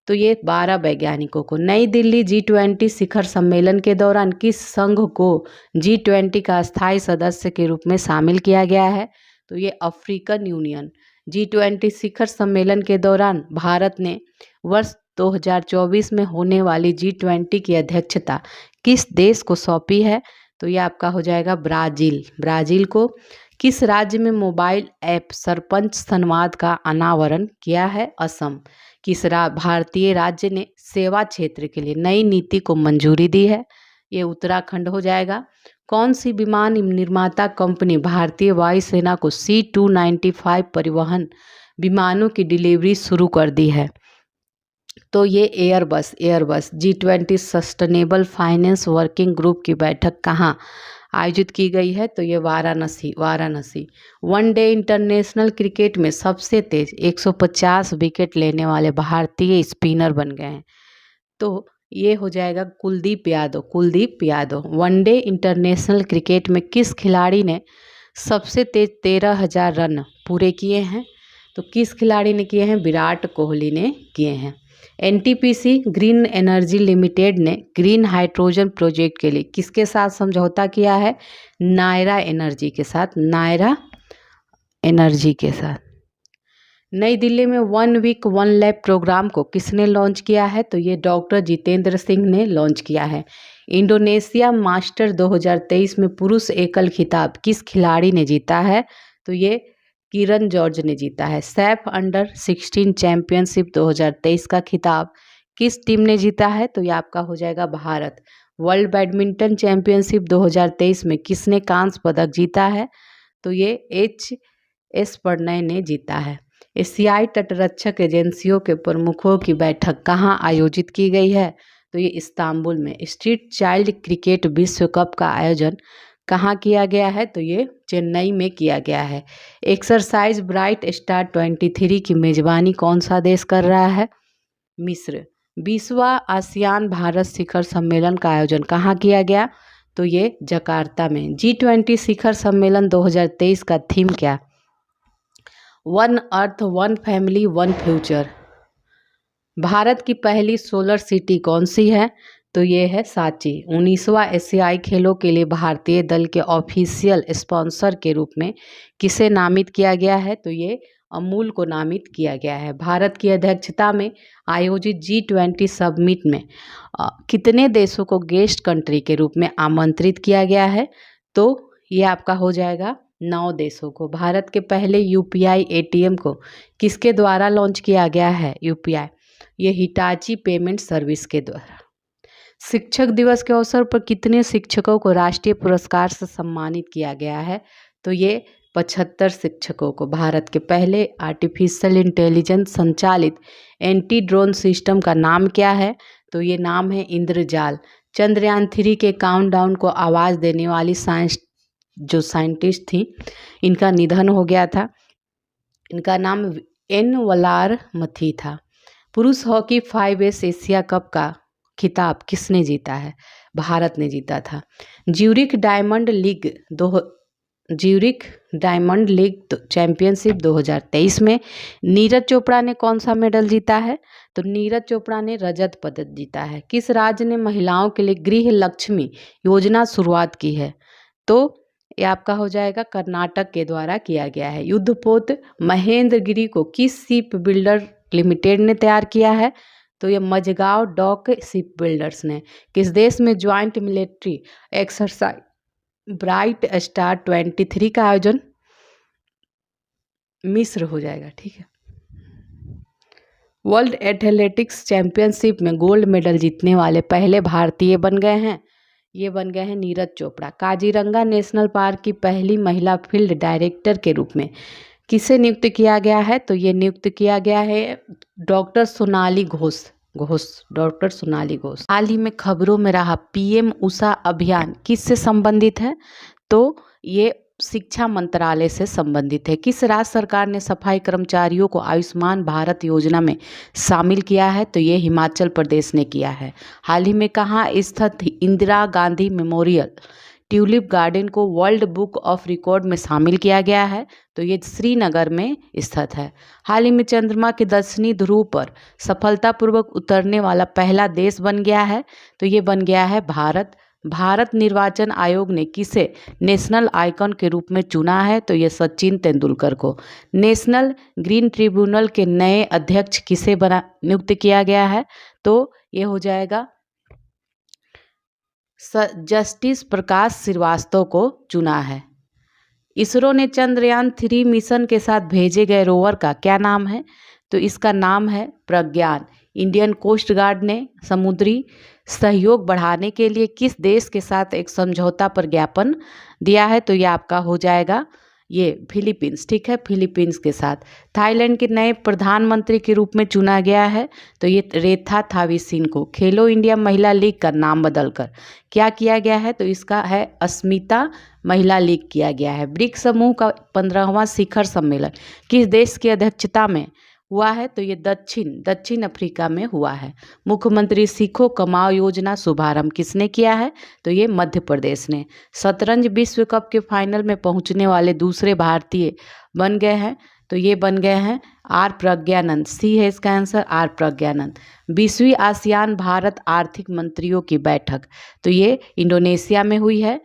Speaker 1: तो ये 12 वैज्ञानिकों को। नई दिल्ली G20 शिखर सम्मेलन के दौरान किस संघ को G20 का स्थायी सदस्य के रूप में शामिल किया गया है? तो ये अफ्रीकन यूनियन। G20 शिखर सम्मेलन के दौरान भारत ने वर्ष 2024 में होने वाली G20 की अध्यक्षता किस देश को सौंपी है? तो ये आपका हो जाएगा ब्राज़ील, ब्राज़ील को। किस राज्य में मोबाइल ऐप सरपंच संवाद का अनावरण किया है? असम। किस भारतीय राज्य ने सेवा क्षेत्र के लिए नई नीति को मंजूरी दी है? ये उत्तराखंड हो जाएगा। कौन सी विमान निर्माता कंपनी भारतीय वायुसेना को C295 परिवहन विमानों की डिलीवरी शुरू कर दी है? तो ये Airbus. G20 sustainable finance working group की बैठक कहाँ आयोजित की गई है? तो ये वाराणसी। वनडे इंटरनेशनल क्रिकेट में सबसे तेज 150 विकेट लेने वाले भारतीय स्पिनर बन गए हैं, तो ये हो जाएगा Kuldeep Yadav. One day international cricket में किस खिलाड़ी ने सबसे तेज 13,000 रन पूरे किए हैं? तो किस खिलाड़ी ने किए हैं? विराट कोहली ने किए हैं। NTPC ग्रीन एनर्जी लिमिटेड ने ग्रीन हाइड्रोजन प्रोजेक्ट के लिए किसके साथ समझौता किया है? नायरा एनर्जी के साथ, नायरा एनर्जी के साथ। नई दिल्ली में 1 वीक 1 लैब प्रोग्राम को किसने लॉन्च किया है? तो ये डॉक्टर जितेंद्र सिंह ने लॉन्च किया है। इंडोनेशिया मास्टर 2023 में पुरुष एकल खिताब किस खिलाड़ी ने जीता है? तो ये किरण जॉर्ज ने जीता है। सैफ अंडर 16 चैंपियनशिप 2023 का खिताब किस टीम ने जीता है? तो ये आपका हो जाएगा भारत। वर्ल्ड बैडमिंटन चैंपियनशिप 2023 में किसने कांस्य पदक जीता है? तो ये एस प्रणय ने जीता है। एशियाई तटरक्षक एजेंसियों के प्रमुखों की बैठक कहाँ आयोजित की गई है? तो ये इस्तांबुल में। स्ट्रीट चाइल्ड क्रिकेट विश्व कप का आयोजन कहाँ किया गया है? तो ये चेन्नई में किया गया है। एक्सरसाइज ब्राइट स्टार 23 की मेजबानी कौन सा देश कर रहा है? मिस्र। 20वां आसियान भारत शिखर सम्मेलन का आयोजन कहाँ किया गया? तो ये जकार्ता में। G20 शिखर सम्मेलन 2023 का थीम क्या? One earth one family one future. Bharat की पहली सोलर सिटी कौन सी है? तो ये है सांची। 19वां एशियाई खेलों के लिए भारतीय दल के ऑफिशियल स्पॉन्सर के रूप में किसे नामित किया गया है? तो ये अमूल को नामित किया गया है। भारत की अध्यक्षता में आयोजित G20 समिट में कितने देशों को गेस्ट कंट्री के रूप में आमंत्रित किया गया है? तो ये आपका हो जाएगा 9 देशों को। भारत के पहले UPI ATM को किसके द्वारा लॉन्च किया गया है? UPI ये हिटाची पेमेंट सर्विस के द्वारा। शिक्षक दिवस के अवसर पर कितने शिक्षकों को राष्ट्रीय पुरस्कार से सम्मानित किया गया है? तो ये 75 शिक्षकों को। भारत के पहले आर्टिफिशियल इंटेलिजेंस संचालित एंटी ड्रोन सिस्टम का नाम क्या है? तो ये नाम है इंद्रजाल। चंद्रयान 3 के काउंटडाउन को आवाज़ देने वाली साइंटिस्ट थी, इनका निधन हो गया था। इनका नाम एन वलार मथी था। पुरुष हॉकी 5S एशिया कप का खिताब किसने जीता है? भारत ने जीता था। ज्यूरिख डायमंड लीग चैंपियनशिप 2023 में नीरज चोपड़ा ने कौन सा मेडल जीता है? तो नीरज चोपड़ा ने रजत पदक जीता है। किस राज्य ने महिलाओं के लिए गृह लक्ष्मी योजना शुरुआत की है? तो ये आपका हो जाएगा कर्नाटक के द्वारा किया गया है। युद्धपोत महेंद्रगिरी को किस शिप बिल्डर लिमिटेड ने तैयार किया है? तो ये मझगांव डॉक शिप बिल्डर्स ने। किस देश में joint military exercise bright star 23 का आयोजन? मिस्र हो जाएगा। ठीक है। वर्ल्ड एथलेटिक्स चैंपियनशिप में गोल्ड मेडल जीतने वाले पहले भारतीय बन गए हैं। ये बन गए हैं नीरज चोपड़ा। काजीरंगा नेशनल पार्क की पहली महिला फील्ड डायरेक्टर के रूप में किसे नियुक्त किया गया है? तो ये नियुक्त किया गया है डॉक्टर सोनाली घोष। डॉक्टर सोनाली घोष। हाल ही में खबरों में रहा PM उषा अभियान किससे संबंधित है? तो ये शिक्षा मंत्रालय से संबंधित है। किस राज्य सरकार ने सफाई कर्मचारियों को आयुष्मान भारत योजना में शामिल किया है? तो ये हिमाचल प्रदेश ने किया है। हाल ही में कहाँ स्थित Indira Gandhi memorial tulip garden को वर्ल्ड बुक ऑफ रिकॉर्ड में शामिल किया गया है? तो ये श्रीनगर में स्थित है। हाल ही में चंद्रमा के दक्षिणी ध्रुव पर सफलतापूर्वक उतरने वाला पहला देश बन गया है? तो ये बन गया है भारत। भारत निर्वाचन आयोग ने किसे नेशनल आइकॉन के रूप में चुना है? तो ये सचिन तेंदुलकर को। नेशनल ग्रीन ट्रिब्यूनल के नए अध्यक्ष किसे नियुक्त किया गया है? तो ये हो जाएगा जस्टिस प्रकाश श्रीवास्तव को चुना है। इसरो ने चंद्रयान 3 मिशन के साथ भेजे गए रोवर का क्या नाम है? तो इसका नाम है प्रज्ञान। इंडियन कोस्ट गार्ड ने समुद्री सहयोग बढ़ाने के लिए किस देश के साथ एक समझौता पर ज्ञापन दिया है? तो ये आपका हो जाएगा ये फिलीपींस। ठीक है, फिलीपींस के साथ। थाईलैंड के नए प्रधानमंत्री के रूप में चुना गया है? तो ये रेखा थाविसिन को। खेलो इंडिया महिला लीग का नाम बदलकर क्या किया गया है? तो इसका है अस्मिता महिला लीग किया गया है। ब्रिक्स समूह का 15वां शिखर सम्मेलन किस देश की अध्यक्षता में हुआ है? तो ये दक्षिण अफ्रीका में हुआ है। मुख्यमंत्री सीखो कमाओ योजना शुभारंभ किसने किया है? तो ये मध्य प्रदेश ने। शतरंज विश्व कप के फाइनल में पहुंचने वाले दूसरे भारतीय बन गए हैं? तो ये बन गए हैं आर प्रज्ञानंद। सी है इसका आंसर, आर प्रज्ञानंद। 20वीं आसियान भारत आर्थिक मंत्रियों की बैठक तो ये इंडोनेशिया में हुई है।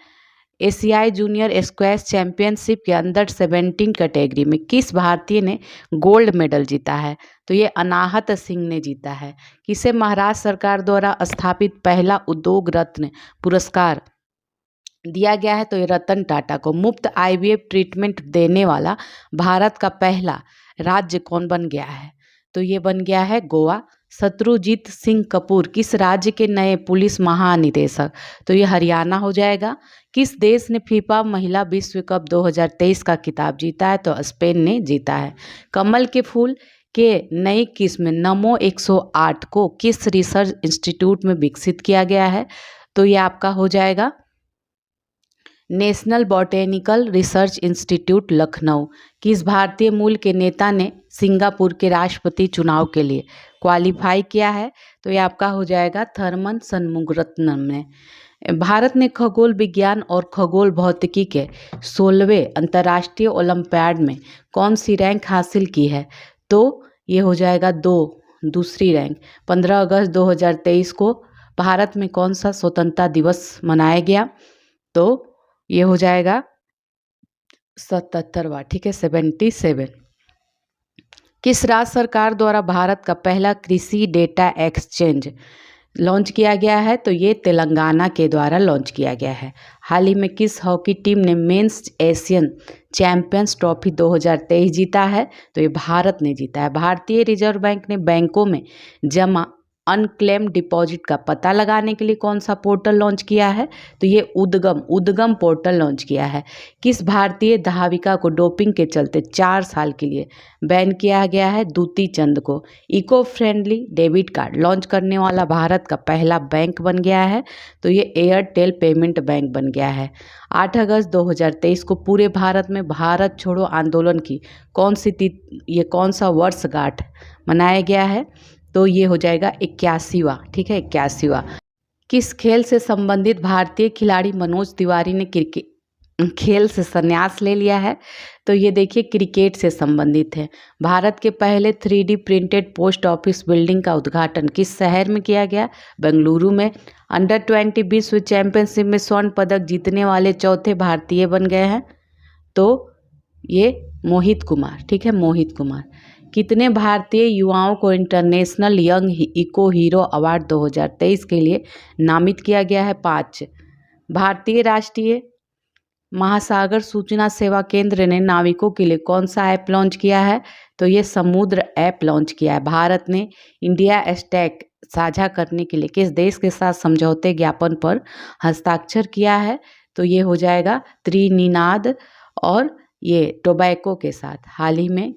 Speaker 1: एशियाई जूनियर स्क्वैश चैंपियनशिप के अंडर 17 कैटेगरी में किस भारतीय ने गोल्ड मेडल जीता है? तो ये अनाहत सिंह ने जीता है। किसे महाराष्ट्र सरकार द्वारा स्थापित पहला उद्योग रत्न पुरस्कार दिया गया है? तो ये रतन टाटा को। मुफ्त IVF ट्रीटमेंट देने वाला भारत का पहला राज्य कौन बन गया है? तो ये बन गया है गोवा। शत्रुजीत सिंह कपूर किस राज्य के नए पुलिस महानिदेशक? तो ये हरियाणा हो जाएगा। किस देश ने फीफा महिला विश्व कप 2023 का खिताब जीता है? तो स्पेन ने जीता है। कमल के फूल के नई किस्म नमो 108 को किस रिसर्च इंस्टीट्यूट में विकसित किया गया है? तो ये आपका हो जाएगा national botanical research institute Lucknow. किस भारतीय मूल के नेता ने सिंगापुर के राष्ट्रपति चुनाव के लिए क्वालिफाई किया है? तो ये आपका हो जाएगा थर्मन शनमुगरत्नम ने। भारत ने खगोल विज्ञान और खगोल भौतिकी के 16वें अंतर्राष्ट्रीय ओलंपियाड में कौन सी रैंक हासिल की है? तो ये हो जाएगा दूसरी रैंक। 15 अगस्त 2023 को भारत में कौन सा स्वतंत्रता दिवस मनाया गया? तो ये हो जाएगा 77वां, ठीक है, 77। किस राज्य सरकार द्वारा भारत का पहला कृषि डेटा एक्सचेंज लॉन्च किया गया है? तो ये तेलंगाना के द्वारा लॉन्च किया गया है। हाल ही में किस हॉकी टीम ने मेंस एशियन चैंपियंस ट्रॉफी 2023 जीता है? तो ये भारत ने जीता है। भारतीय रिजर्व बैंक ने बैंकों में जमा अनक्लेम डिपॉजिट का पता लगाने के लिए कौन सा पोर्टल लॉन्च किया है? तो ये उद्गम पोर्टल लॉन्च किया है। किस भारतीय धाविका को डोपिंग के चलते 4 साल के लिए बैन किया गया है? दूती चंद को। Eco friendly debit card launch करने वाला भारत का पहला बैंक बन गया है? तो ये एयरटेल पेमेंट बैंक बन गया है। 8 अगस्त 2023 को पूरे भारत में भारत छोड़ो आंदोलन की कौन सा वर्षगांठ मनाया गया है? तो ये हो जाएगा 81वां, ठीक है, 81वां। किस खेल से संबंधित भारतीय खिलाड़ी मनोज तिवारी ने खेल से संन्यास ले लिया है? तो ये देखिए क्रिकेट से संबंधित है। भारत के पहले 3D printed post office building का उद्घाटन किस शहर में किया गया? बेंगलुरु में। अंडर 20 विश्व चैंपियनशिप में स्वर्ण पदक जीतने वाले चौथे भारतीय बन गए हैं? तो ये मोहित कुमार, ठीक है, मोहित कुमार। कितने भारतीय युवाओं को international young eco hero award 2023 के लिए नामित किया गया है? 5। भारतीय राष्ट्रीय महासागर सूचना सेवा केंद्र ने नाविकों के लिए कौन सा ऐप लॉन्च किया है? तो ये समुद्र ऐप लॉन्च किया है। भारत ने इंडिया स्टैक साझा करने के लिए किस देश के साथ समझौते ज्ञापन पर हस्ताक्षर किया है? तो ये हो जाएगा त्रिनिदाद और ये टोबैको के साथ। हाल ही में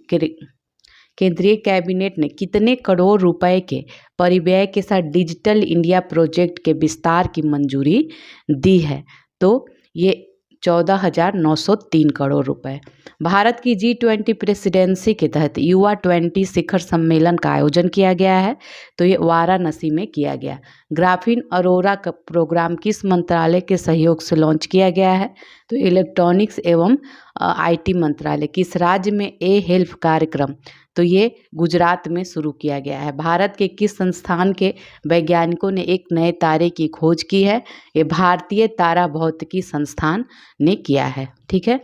Speaker 1: केंद्रीय कैबिनेट ने कितने करोड़ रुपए के परिव्यय के साथ डिजिटल इंडिया प्रोजेक्ट के विस्तार की मंजूरी दी है? तो ये 14,903 करोड़ रुपए। भारत की G20 प्रेसिडेंसी के तहत युवा 20 शिखर सम्मेलन का आयोजन किया गया है? तो ये वाराणसी में किया गया। ग्राफीन अरोरा का प्रोग्राम किस मंत्रालय के सहयोग से लॉन्च किया गया है? तो इलेक्ट्रॉनिक्स एवं IT मंत्रालय। किस राज्य में हेल्थ कार्यक्रम? तो ये गुजरात में शुरू किया गया है। भारत के किस संस्थान के वैज्ञानिकों ने एक नए तारे की खोज की है? ये भारतीय तारा भौतिकी संस्थान ने किया है, ठीक है,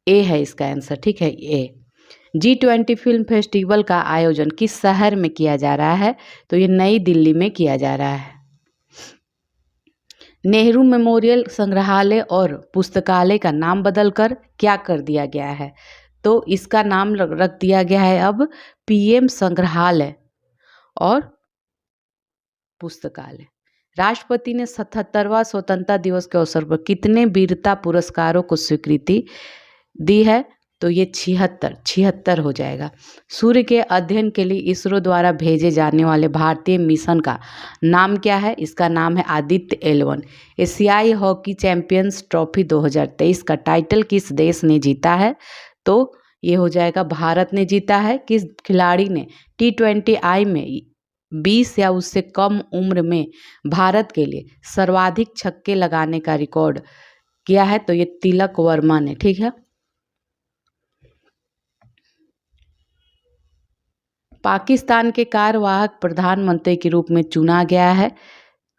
Speaker 1: ए है इसका आंसर, ठीक है, ए। G20 फिल्म फेस्टिवल का आयोजन किस शहर में किया जा रहा है? तो ये नई दिल्ली में किया जा रहा है। नेहरू मेमोरियल संग्रहालय और पुस्तकालय का नाम बदलकर क्या कर दिया गया है? तो इसका नाम रख दिया गया है अब PM संग्रहालय और पुस्तकालय। राष्ट्रपति ने 77वां स्वतंत्रता दिवस के अवसर पर कितने वीरता पुरस्कारों को स्वीकृति दी है? तो ये 76 हो जाएगा। सूर्य के अध्ययन के लिए इसरो द्वारा भेजे जाने वाले भारतीय मिशन का नाम क्या है? इसका नाम है आदित्य L1। एशियाई हॉकी चैंपियंस ट्रॉफी 2023 का टाइटल किस देश ने जीता है? तो ये हो जाएगा भारत ने जीता है। किस खिलाड़ी ने T20I में 20 या उससे कम उम्र में भारत के लिए सर्वाधिक छक्के लगाने का रिकॉर्ड किया है? तो ये तिलक वर्मा ने, ठीक है। पाकिस्तान के कार्यवाहक प्रधानमंत्री के रूप में चुना गया है?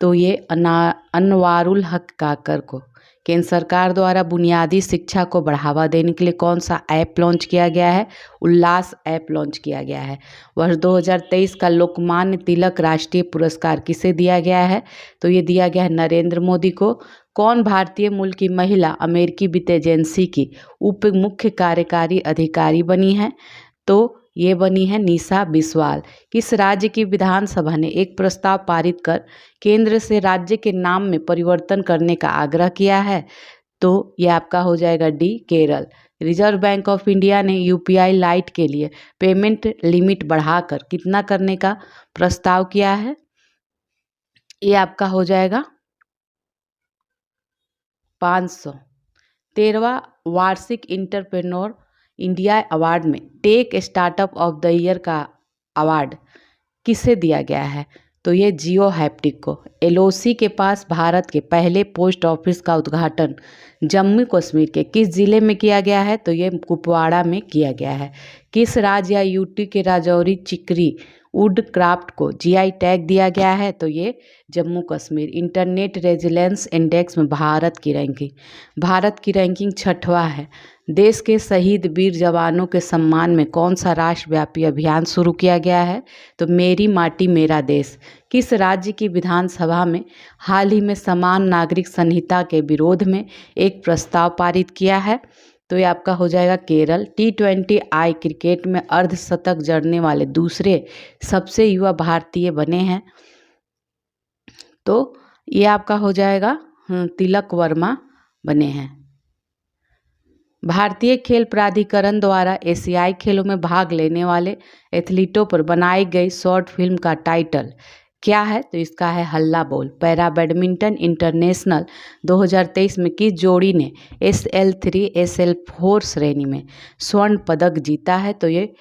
Speaker 1: तो ये अनवारुल हक काकर को। केंद्र सरकार द्वारा बुनियादी शिक्षा को बढ़ावा देने के लिए कौन सा ऐप लॉन्च किया गया है? उल्लास ऐप लॉन्च किया गया है। वर्ष 2023 का लोकमान्य तिलक राष्ट्रीय पुरस्कार किसे दिया गया है? तो ये दिया गया है नरेंद्र मोदी को। कौन भारतीय मूल की महिला अमेरिकी वित्त एजेंसी की उप मुख्य कार्यकारी अधिकारी बनी है? तो ये बनी है निशा बिस्वाल। किस राज्य की विधानसभा ने एक प्रस्ताव पारित कर केंद्र से राज्य के नाम में परिवर्तन करने का आग्रह किया है? तो ये आपका हो जाएगा D Kerala. Reserve bank of India ने यूपीआई लाइट के लिए पेमेंट लिमिट बढ़ाकर कितना करने का प्रस्ताव किया है? ये आपका हो जाएगा 500। 13वां वार्षिक इंटरप्रेन्योर इंडिया अवार्ड में tech startup of the year का अवार्ड किसे दिया गया है? तो ये जियो हैप्टिक को। एलओसी के पास भारत के पहले पोस्ट ऑफिस का उद्घाटन जम्मू कश्मीर के किस जिले में किया गया है? तो ये कुपवाड़ा में किया गया है। किस राज्य या यूटी के राजौरी चिकरी वुड क्राफ्ट को जीआई टैग दिया गया है? तो ये Jammu Kashmir. Internet resilience index में भारत की रैंकिंग 6वां है। देश के शहीद वीर जवानों के सम्मान में कौन सा राष्ट्रव्यापी अभियान शुरू किया गया है? तो मेरी माटी मेरा देश। किस राज्य की विधानसभा में हाल ही में समान नागरिक संहिता के विरोध में एक प्रस्ताव पारित किया है? तो ये आपका हो जाएगा केरल। T20I क्रिकेट में अर्धशतक जड़ने वाले दूसरे सबसे युवा भारतीय बने हैं। तो ये आपका हो जाएगा तिलक वर्मा बने हैं। भारतीय खेल प्राधिकरण द्वारा एशियाई खेलों में भाग लेने वाले एथलीटों पर बनाई गई शॉर्ट फिल्म का टाइटल क्या है? तो इसका है हल्ला बोल। पैरा बैडमिंटन इंटरनेशनल 2023 में किस जोड़ी ने SL3 SL4 श्रेणी में स्वर्ण पदक जीता है? तो ये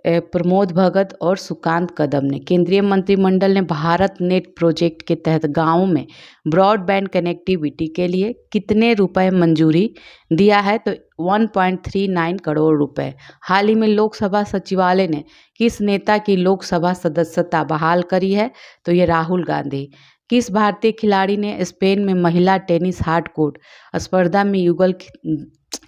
Speaker 1: प्रमोद भगत और सुकांत कदम ने। केंद्रीय मंत्रिमंडल ने भारत नेट प्रोजेक्ट के तहत गांवों में ब्रॉडबैंड कनेक्टिविटी के लिए कितने रुपए मंजूरी दिया है? तो 1.39 करोड़ रुपए। हाल ही में लोकसभा सचिवालय ने किस नेता की लोकसभा सदस्यता बहाल करी है? तो ये राहुल गांधी। किस भारतीय खिलाड़ी ने स्पेन में महिला टेनिस हार्डकोर्ट स्पर्धा में युगल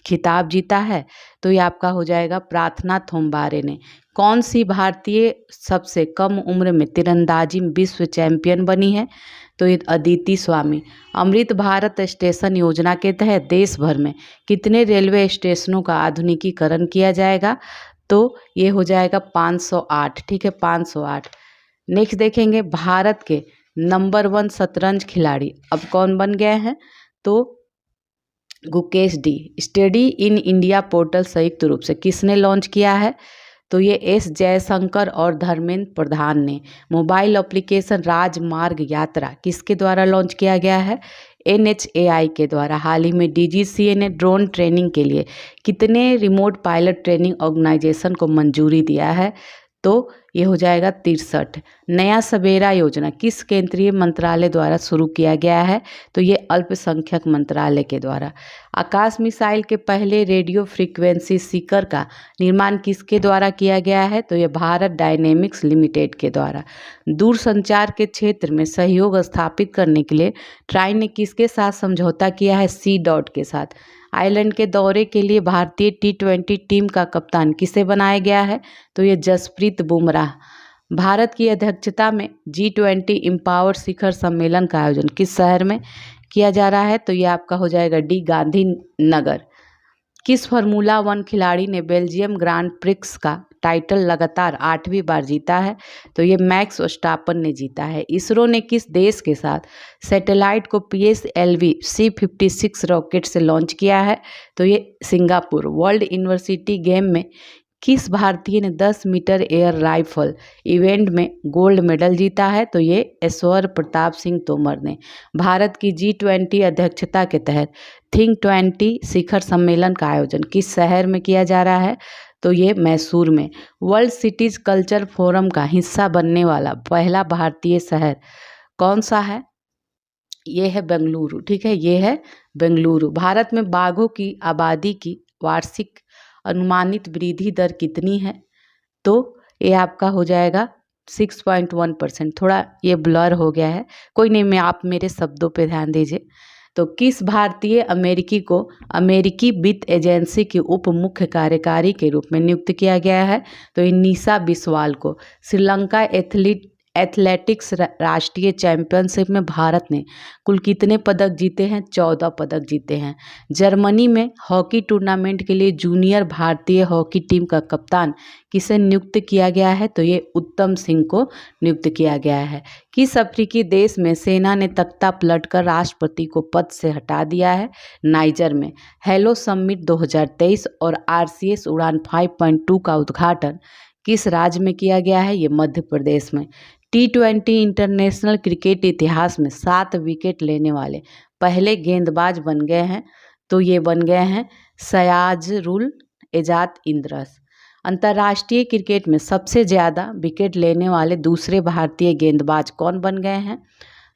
Speaker 1: खिताब जीता है? तो ये आपका हो जाएगा प्रार्थना थोम्बारे ने। कौन सी भारतीय सबसे कम उम्र में तीरंदाजी में विश्व चैंपियन बनी है? तो ये अदिति स्वामी। अमृत भारत स्टेशन योजना के तहत देश भर में कितने रेलवे स्टेशनों का आधुनिकीकरण किया जाएगा? तो ये हो जाएगा 508। ठीक है, 508। नेक्स्ट देखेंगे भारत के नंबर 1 शतरंज खिलाड़ी अब कौन बन गए हैं? तो Gukesh D. Study in India portal संयुक्त रूप से किसने लॉन्च किया है? तो ये एस जयशंकर और धर्मेंद्र प्रधान ने। मोबाइल एप्लीकेशन राजमार्ग यात्रा किसके द्वारा लॉन्च किया गया है? NHAI के द्वारा। हाल ही में DGCA ने ड्रोन ट्रेनिंग के लिए कितने रिमोट पायलट ट्रेनिंग ऑर्गेनाइजेशन को मंजूरी दिया है? तो ये हो जाएगा 63। नया सवेरा योजना किस केंद्रीय मंत्रालय द्वारा शुरू किया गया है? तो ये अल्पसंख्यक मंत्रालय के द्वारा। आकाश मिसाइल के पहले रेडियो फ्रीक्वेंसी सीकर का निर्माण किसके द्वारा किया गया है? तो ये भारत डायनेमिक्स लिमिटेड के द्वारा। दूरसंचार के क्षेत्र में सहयोग स्थापित करने के लिए ट्राई ने किसके साथ समझौता किया है? C.DOT के साथ। आयरलैंड के दौरे के लिए भारतीय T20 टीम का कप्तान किसे बनाया गया है? तो ये जसप्रीत बुमराह। भारत की अध्यक्षता में G20 एम्पावर शिखर सम्मेलन का आयोजन किस शहर में किया जा रहा है? तो ये आपका हो जाएगा डी गांधीनगर। किस फार्मूला 1 खिलाड़ी ने बेल्जियम ग्रांड प्रिक्स का टाइटल लगातार 8वीं बार जीता है? तो ये मैक्स वर्स्टापन ने जीता है। इसरो ने किस देश के साथ सैटेलाइट को PSLV C56 रॉकेट से लॉन्च किया है? तो ये सिंगापुर। वर्ल्ड यूनिवर्सिटी गेम में किस भारतीय ने 10 मीटर एयर राइफल इवेंट में गोल्ड मेडल जीता है? तो ये ऐश्वर्य प्रताप सिंह तोमर ने। भारत की G20 अध्यक्षता के तहत थिंक 20 शिखर सम्मेलन का आयोजन किस शहर में किया जा रहा है? तो ये मैसूर में। वर्ल्ड सिटीज कल्चर फोरम का हिस्सा बनने वाला पहला भारतीय शहर कौन सा है? ये है बेंगलुरु। ठीक है, ये है बेंगलुरु। भारत में बाघों की आबादी की वार्षिक अनुमानित वृद्धि दर कितनी है? तो ये आपका हो जाएगा 6.1%। थोड़ा ये ब्लर हो गया है, कोई नहीं, मैं आप मेरे शब्दों पे ध्यान दीजिए। तो किस भारतीय अमेरिकी को अमेरिकी वित्त एजेंसी की उप मुख्य कार्यकारी के रूप में नियुक्त किया गया है? तो ये निशा बिस्वाल को। श्रीलंका एथलेटिक्स राष्ट्रीय चैंपियनशिप में भारत ने कुल कितने पदक जीते हैं? 14 पदक जीते हैं। जर्मनी में हॉकी टूर्नामेंट के लिए जूनियर भारतीय हॉकी टीम का कप्तान किसे नियुक्त किया गया है? तो ये उत्तम सिंह को नियुक्त किया गया है। किस अफ्रीकी देश में सेना ने तख्ता पलटकर राष्ट्रपति को पद से हटा दिया है? नाइजर में। हेलो समिट 2023 और RCS उड़ान 5.2 का उद्घाटन किस राज्य में किया गया है? ये मध्य प्रदेश में। T20 इंटरनेशनल क्रिकेट इतिहास में 7 विकेट लेने वाले पहले गेंदबाज बन गए हैं, तो ये बन गए हैं सयाजुल एजाज इंद्रस। अंतर्राष्ट्रीय क्रिकेट में सबसे ज़्यादा विकेट लेने वाले दूसरे भारतीय गेंदबाज कौन बन गए हैं?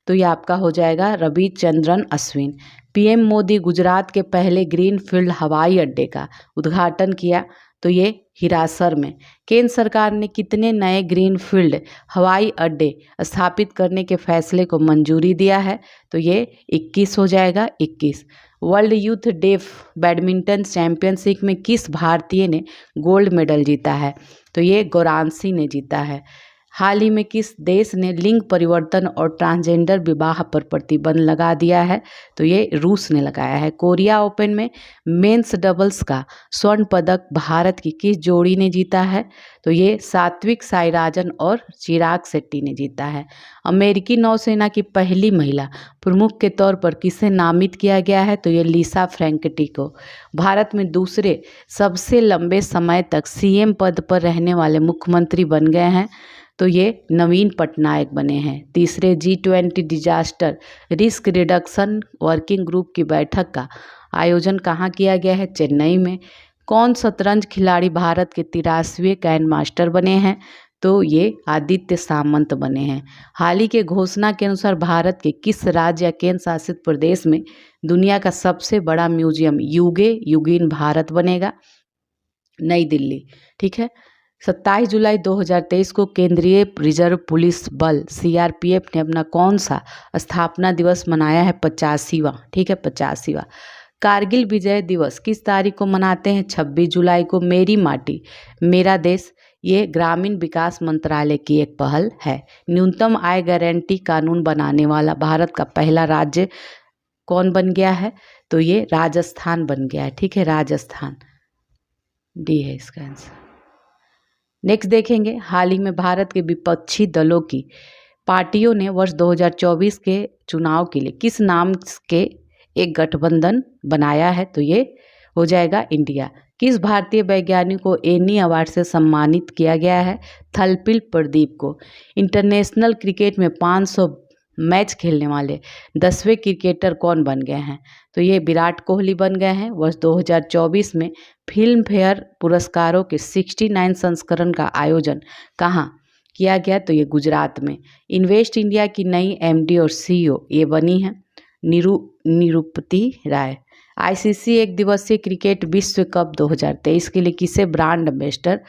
Speaker 1: तो ये आपका हो जाएगा रविचंद्रन अश्विन। PM मोदी गुजरात के पहले ग्रीनफील्ड हवाई अड्डे का उद्घाटन किया, तो ये हिरासर में। केंद्र सरकार ने कितने नए ग्रीनफील्ड हवाई अड्डे स्थापित करने के फैसले को मंजूरी दिया है? तो ये 21 हो जाएगा, 21। World youth deaf badminton championship में किस भारतीय ने गोल्ड मेडल जीता है? तो ये गौरांशी ने जीता है। हाल ही में किस देश ने लिंग परिवर्तन और ट्रांसजेंडर विवाह पर प्रतिबंध लगा दिया है? तो ये रूस ने लगाया है। कोरिया ओपन में मेंस डबल्स का स्वर्ण पदक भारत की किस जोड़ी ने जीता है? तो ये सात्विक साईराजन और चिराग शेट्टी ने जीता है। अमेरिकी नौसेना की पहली महिला प्रमुख के तौर पर किसे नामित किया गया है? तो ये लिसा फ्रैंकटी को। भारत में दूसरे सबसे लंबे समय तक CM पद पर रहने वाले मुख्यमंत्री बन गए हैं, तो ये नवीन पटनायक बने हैं। तीसरे G20 disaster risk reduction working group की बैठक का आयोजन कहाँ किया गया है? चेन्नई में। कौन शतरंज खिलाड़ी भारत के 83वें ग्रैंड मास्टर बने हैं? तो ये आदित्य सामंत बने हैं। हाल ही के घोषणा के अनुसार भारत के किस राज्य या केंद्र शासित प्रदेश में दुनिया का सबसे बड़ा म्यूजियम युगीन भारत बनेगा? नई दिल्ली। ठीक है। 27 जुलाई 2023 को केंद्रीय रिजर्व पुलिस बल CRPF ने अपना कौन सा स्थापना दिवस मनाया है? 85वां। ठीक है, 85वां। कारगिल विजय दिवस किस तारीख को मनाते हैं? 26 जुलाई को। मेरी माटी मेरा देश ये ग्रामीण विकास मंत्रालय की एक पहल है। न्यूनतम आय गारंटी कानून बनाने वाला भारत का पहला राज्य कौन बन गया है? तो ये राजस्थान बन गया है। ठीक है, राजस्थान। डी है इसका आंसर। नेक्स्ट देखेंगे, हाल ही में भारत के विपक्षी दलों की पार्टियों ने वर्ष 2024 के चुनाव के लिए किस नाम के एक गठबंधन बनाया है? तो ये हो जाएगा इंडिया। किस भारतीय वैज्ञानिक को एनी अवार्ड से सम्मानित किया गया है? थलपिल प्रदीप को। इंटरनेशनल क्रिकेट में 500 मैच खेलने वाले 10वें क्रिकेटर कौन बन गए हैं? तो ये विराट कोहली बन गए हैं। वर्ष 2024 में फिल्म फेयर पुरस्कारों के 69 संस्करण का आयोजन कहाँ किया गया? तो ये गुजरात में। इन्वेस्ट इंडिया की नई MD और CEO ये बनी हैं निरुपति राय। ICC एक दिवसीय क्रिकेट विश्व कप 2023 के लिए किसे ब्रांड एम्बेसडर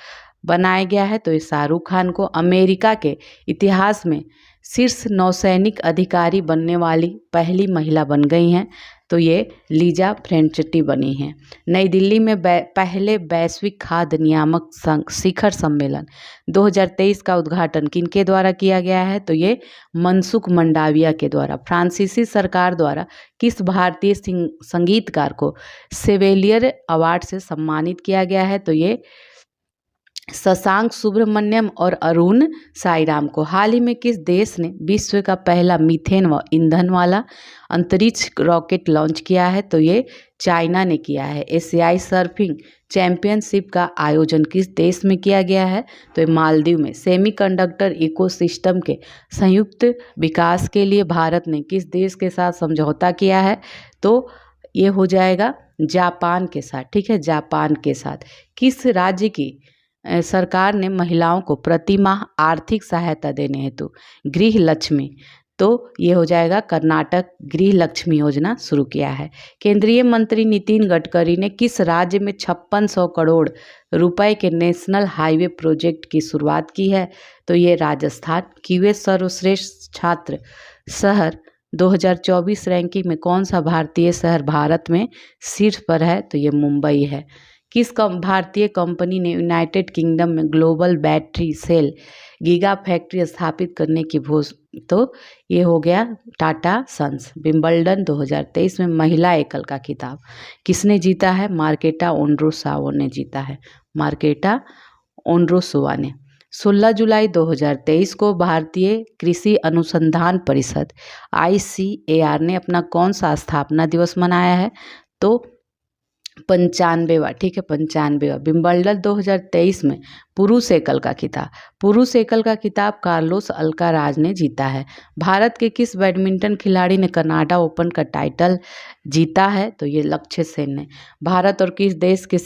Speaker 1: बनाया गया है? तो ये शाहरुख खान को। अमेरिका के इतिहास में शीर्ष नौसैनिक अधिकारी बनने वाली पहली महिला बन गई हैं, तो ये लीजा फ्रेंचटी बनी हैं। नई दिल्ली में पहले वैश्विक खाद्य नियामक शिखर सम्मेलन 2023 का उद्घाटन किनके द्वारा किया गया है? तो ये मनसुख मंडाविया के द्वारा। फ्रांसीसी सरकार द्वारा किस भारतीय संगीतकार को सेवेलियर अवार्ड से सम्मानित किया गया है? तो ये शशांक सुब्रमण्यम और अरुण साईराम को। हाल ही में किस देश ने विश्व का पहला मीथेन व ईंधन वाला अंतरिक्ष रॉकेट लॉन्च किया है? तो ये चाइना ने किया है। एशियाई सर्फिंग चैंपियनशिप का आयोजन किस देश में किया गया है? तो ये मालदीव में। सेमीकंडक्टर इकोसिस्टम के संयुक्त विकास के लिए भारत ने किस देश के साथ समझौता किया है? तो ये हो जाएगा जापान के साथ। ठीक है, जापान के साथ। किस राज्य की सरकार ने महिलाओं को प्रति माह आर्थिक सहायता देने हेतु गृह लक्ष्मी, तो ये हो जाएगा कर्नाटक गृह लक्ष्मी योजना शुरू किया है। केंद्रीय मंत्री नितिन गडकरी ने किस राज्य में 5600 करोड़ रुपए के नेशनल हाईवे प्रोजेक्ट की शुरुआत की है? तो ये राजस्थान। QS सर्वश्रेष्ठ छात्र शहर 2024 रैंकिंग में कौन सा भारतीय शहर भारत में शीर्ष पर है? तो ये मुंबई है। भारतीय कंपनी ने यूनाइटेड किंगडम में global battery cell giga factory स्थापित करने की तो ये हो गया टाटा सन्स। विंबलडन 2023 में महिला एकल का खिताब किसने जीता है? मार्केटा वोंड्रोसोवा ने जीता है। मार्केटा वोंड्रोसोवा ने। 16 जुलाई 2023 को भारतीय कृषि अनुसंधान परिषद ICAR ने अपना कौन सा स्थापना दिवस मनाया है? तो 95वां, ठीक है, 95वां। विंबलडन 2023 में पुरुष एकल का खिताब कार्लोस अल्काराज ने जीता है। भारत के किस बैडमिंटन खिलाड़ी ने कनाडा ओपन का टाइटल जीता है? तो ये लक्ष्य सेन ने। भारत और किस देश के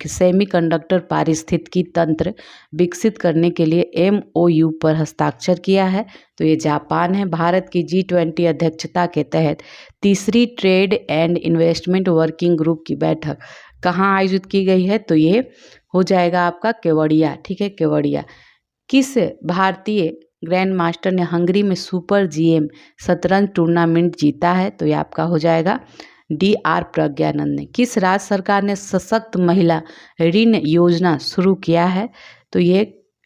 Speaker 1: सेमीकंडक्टर पारिस्थितिकी तंत्र विकसित करने के लिए MOU पर हस्ताक्षर किया है? तो ये जापान है। भारत की G20 अध्यक्षता के तहत तीसरी trade and investment working group की बैठक कहाँ आयोजित की गई है? तो ये हो जाएगा आपका केवड़िया, ठीक है, केवड़िया। किस भारतीय ग्रैंड मास्टर ने हंगरी में सुपर GM शतरंज टूर्नामेंट जीता है? तो ये आपका हो जाएगा DR प्रज्ञानंद ने। किस राज्य सरकार ने सशक्त महिला ऋण योजना शुरू किया है? तो ये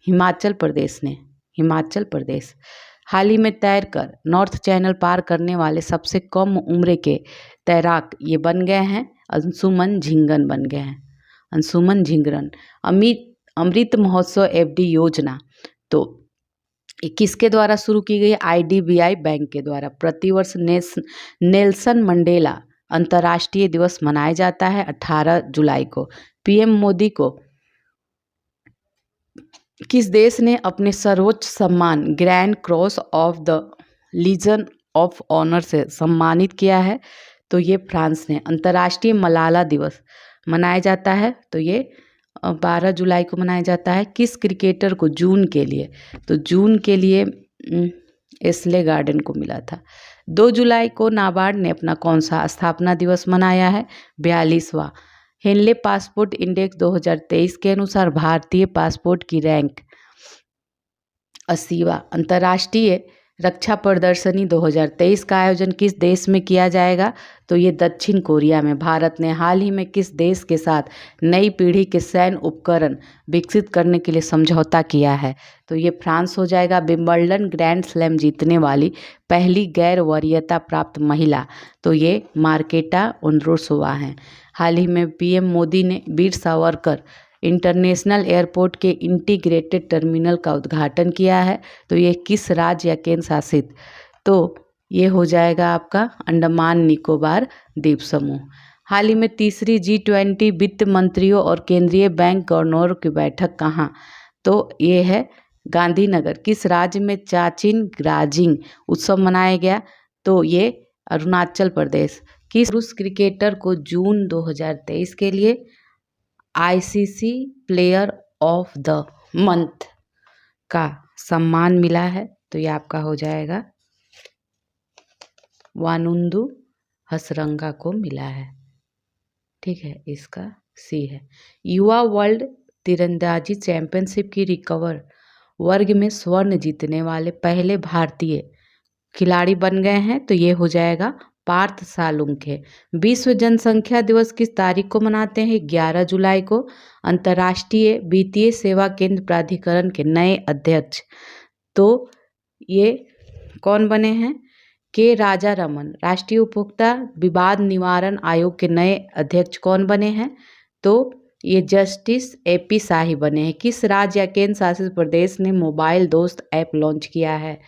Speaker 1: हिमाचल प्रदेश ने। हिमाचल प्रदेश। हाल ही में तैरकर नॉर्थ चैनल पार करने वाले सबसे कम उम्र के तैराक ये बन गए हैं, अंशुमन झिंगन बन गए हैं, अंशुमन झिंगरन। अमृत महोत्सव FD योजना तो किसके द्वारा शुरू की गई? IDBI बैंक के द्वारा। प्रतिवर्ष नेल्सन मंडेला अंतर्राष्ट्रीय दिवस मनाया जाता है 18 जुलाई को। PM मोदी को किस देश ने अपने सर्वोच्च सम्मान grand cross of the legion of honour से सम्मानित किया है? तो ये फ्रांस ने। अंतर्राष्ट्रीय मलाला दिवस मनाया जाता है, तो ये 12 जुलाई को मनाया जाता है। किस क्रिकेटर को जून के लिए? तो जून के लिए एस्ले गार्डन को मिला था। 2 जुलाई को नाबार्ड ने अपना कौन सा स्थापना दिवस मनाया है? 42वां। हेनले पासपोर्ट इंडेक्स 2023 के अनुसार भारतीय पासपोर्ट की रैंक 80वां। अंतर्राष्ट्रीय रक्षा प्रदर्शनी 2023 का आयोजन किस देश में किया जाएगा? तो ये दक्षिण कोरिया में। भारत ने हाल ही में किस देश के साथ नई पीढ़ी के सैन्य उपकरण विकसित करने के लिए समझौता किया है? तो ये फ्रांस हो जाएगा। विंबलडन ग्रैंड स्लैम जीतने वाली पहली गैर वरीयता प्राप्त महिला तो ये मार्केटा वोंड्रोसोवा हैं। हाल ही में PM मोदी ने वीर सावरकर इंटरनेशनल एयरपोर्ट के इंटीग्रेटेड टर्मिनल का उद्घाटन किया है, तो ये किस राज्य या केंद्र शासित? तो ये हो जाएगा आपका अंडमान निकोबार द्वीप समूह। हाल ही में तीसरी G20 वित्त मंत्रियों और केंद्रीय बैंक गवर्नरों की बैठक कहाँ? तो ये है गांधीनगर। किस राज्य में चाचिन ग्राजिंग उत्सव मनाया गया? तो ये अरुणाचल प्रदेश। किस पुरुष क्रिकेटर को जून 2023 के लिए ICC player of the month का सम्मान मिला है? तो ये आपका हो जाएगा वानुंदु हसरंगा को मिला है, ठीक है, इसका C है। युवा वर्ल्ड तीरंदाजी चैंपियनशिप की रिकवर वर्ग में स्वर्ण जीतने वाले पहले भारतीय खिलाड़ी बन गए हैं, तो ये हो जाएगा पार्थ सालुंखे। विश्व जनसंख्या दिवस किस तारीख को मनाते हैं? 11 जुलाई को। अंतर्राष्ट्रीय वित्तीय सेवा केंद्र प्राधिकरण के नए अध्यक्ष तो ये कौन बने हैं? के राजा रमन। राष्ट्रीय उपभोक्ता विवाद निवारण आयोग के नए अध्यक्ष कौन बने हैं? तो ये जस्टिस AP शाही बने हैं। किस राज्य या केंद्र शासित प्रदेश ने मोबाइल दोस्त ऐप लॉन्च किया है?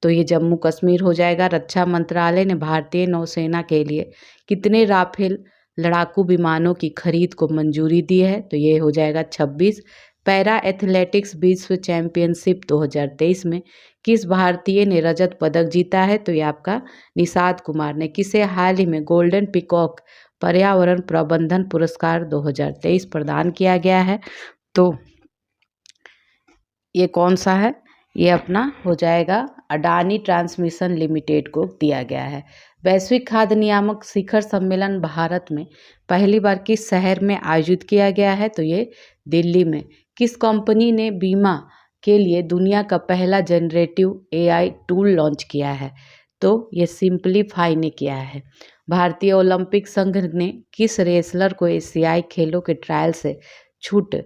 Speaker 1: तो ये जम्मू कश्मीर हो जाएगा। रक्षा मंत्रालय ने भारतीय नौसेना के लिए कितने राफेल लड़ाकू विमानों की खरीद को मंजूरी दी है? तो ये हो जाएगा 26। पैरा एथलेटिक्स विश्व चैंपियनशिप 2023 में किस भारतीय ने रजत पदक जीता है? तो ये आपका निषाद कुमार ने। किसे हाल ही में गोल्डन पीकॉक पर्यावरण प्रबंधन पुरस्कार 2023 प्रदान किया गया है? तो ये कौन सा है? ये अपना हो जाएगा अडानी ट्रांसमिशन लिमिटेड को दिया गया है। वैश्विक खाद्य नियामक शिखर सम्मेलन भारत में पहली बार किस शहर में आयोजित किया गया है? तो ये दिल्ली में। किस कंपनी ने बीमा के लिए दुनिया का पहला जनरेटिव AI टूल लॉन्च किया है? तो ये सिंपलीफाई ने किया है। भारतीय ओलंपिक संघ ने किस रेसलर को एशियाई खेलों के ट्रायल से छूट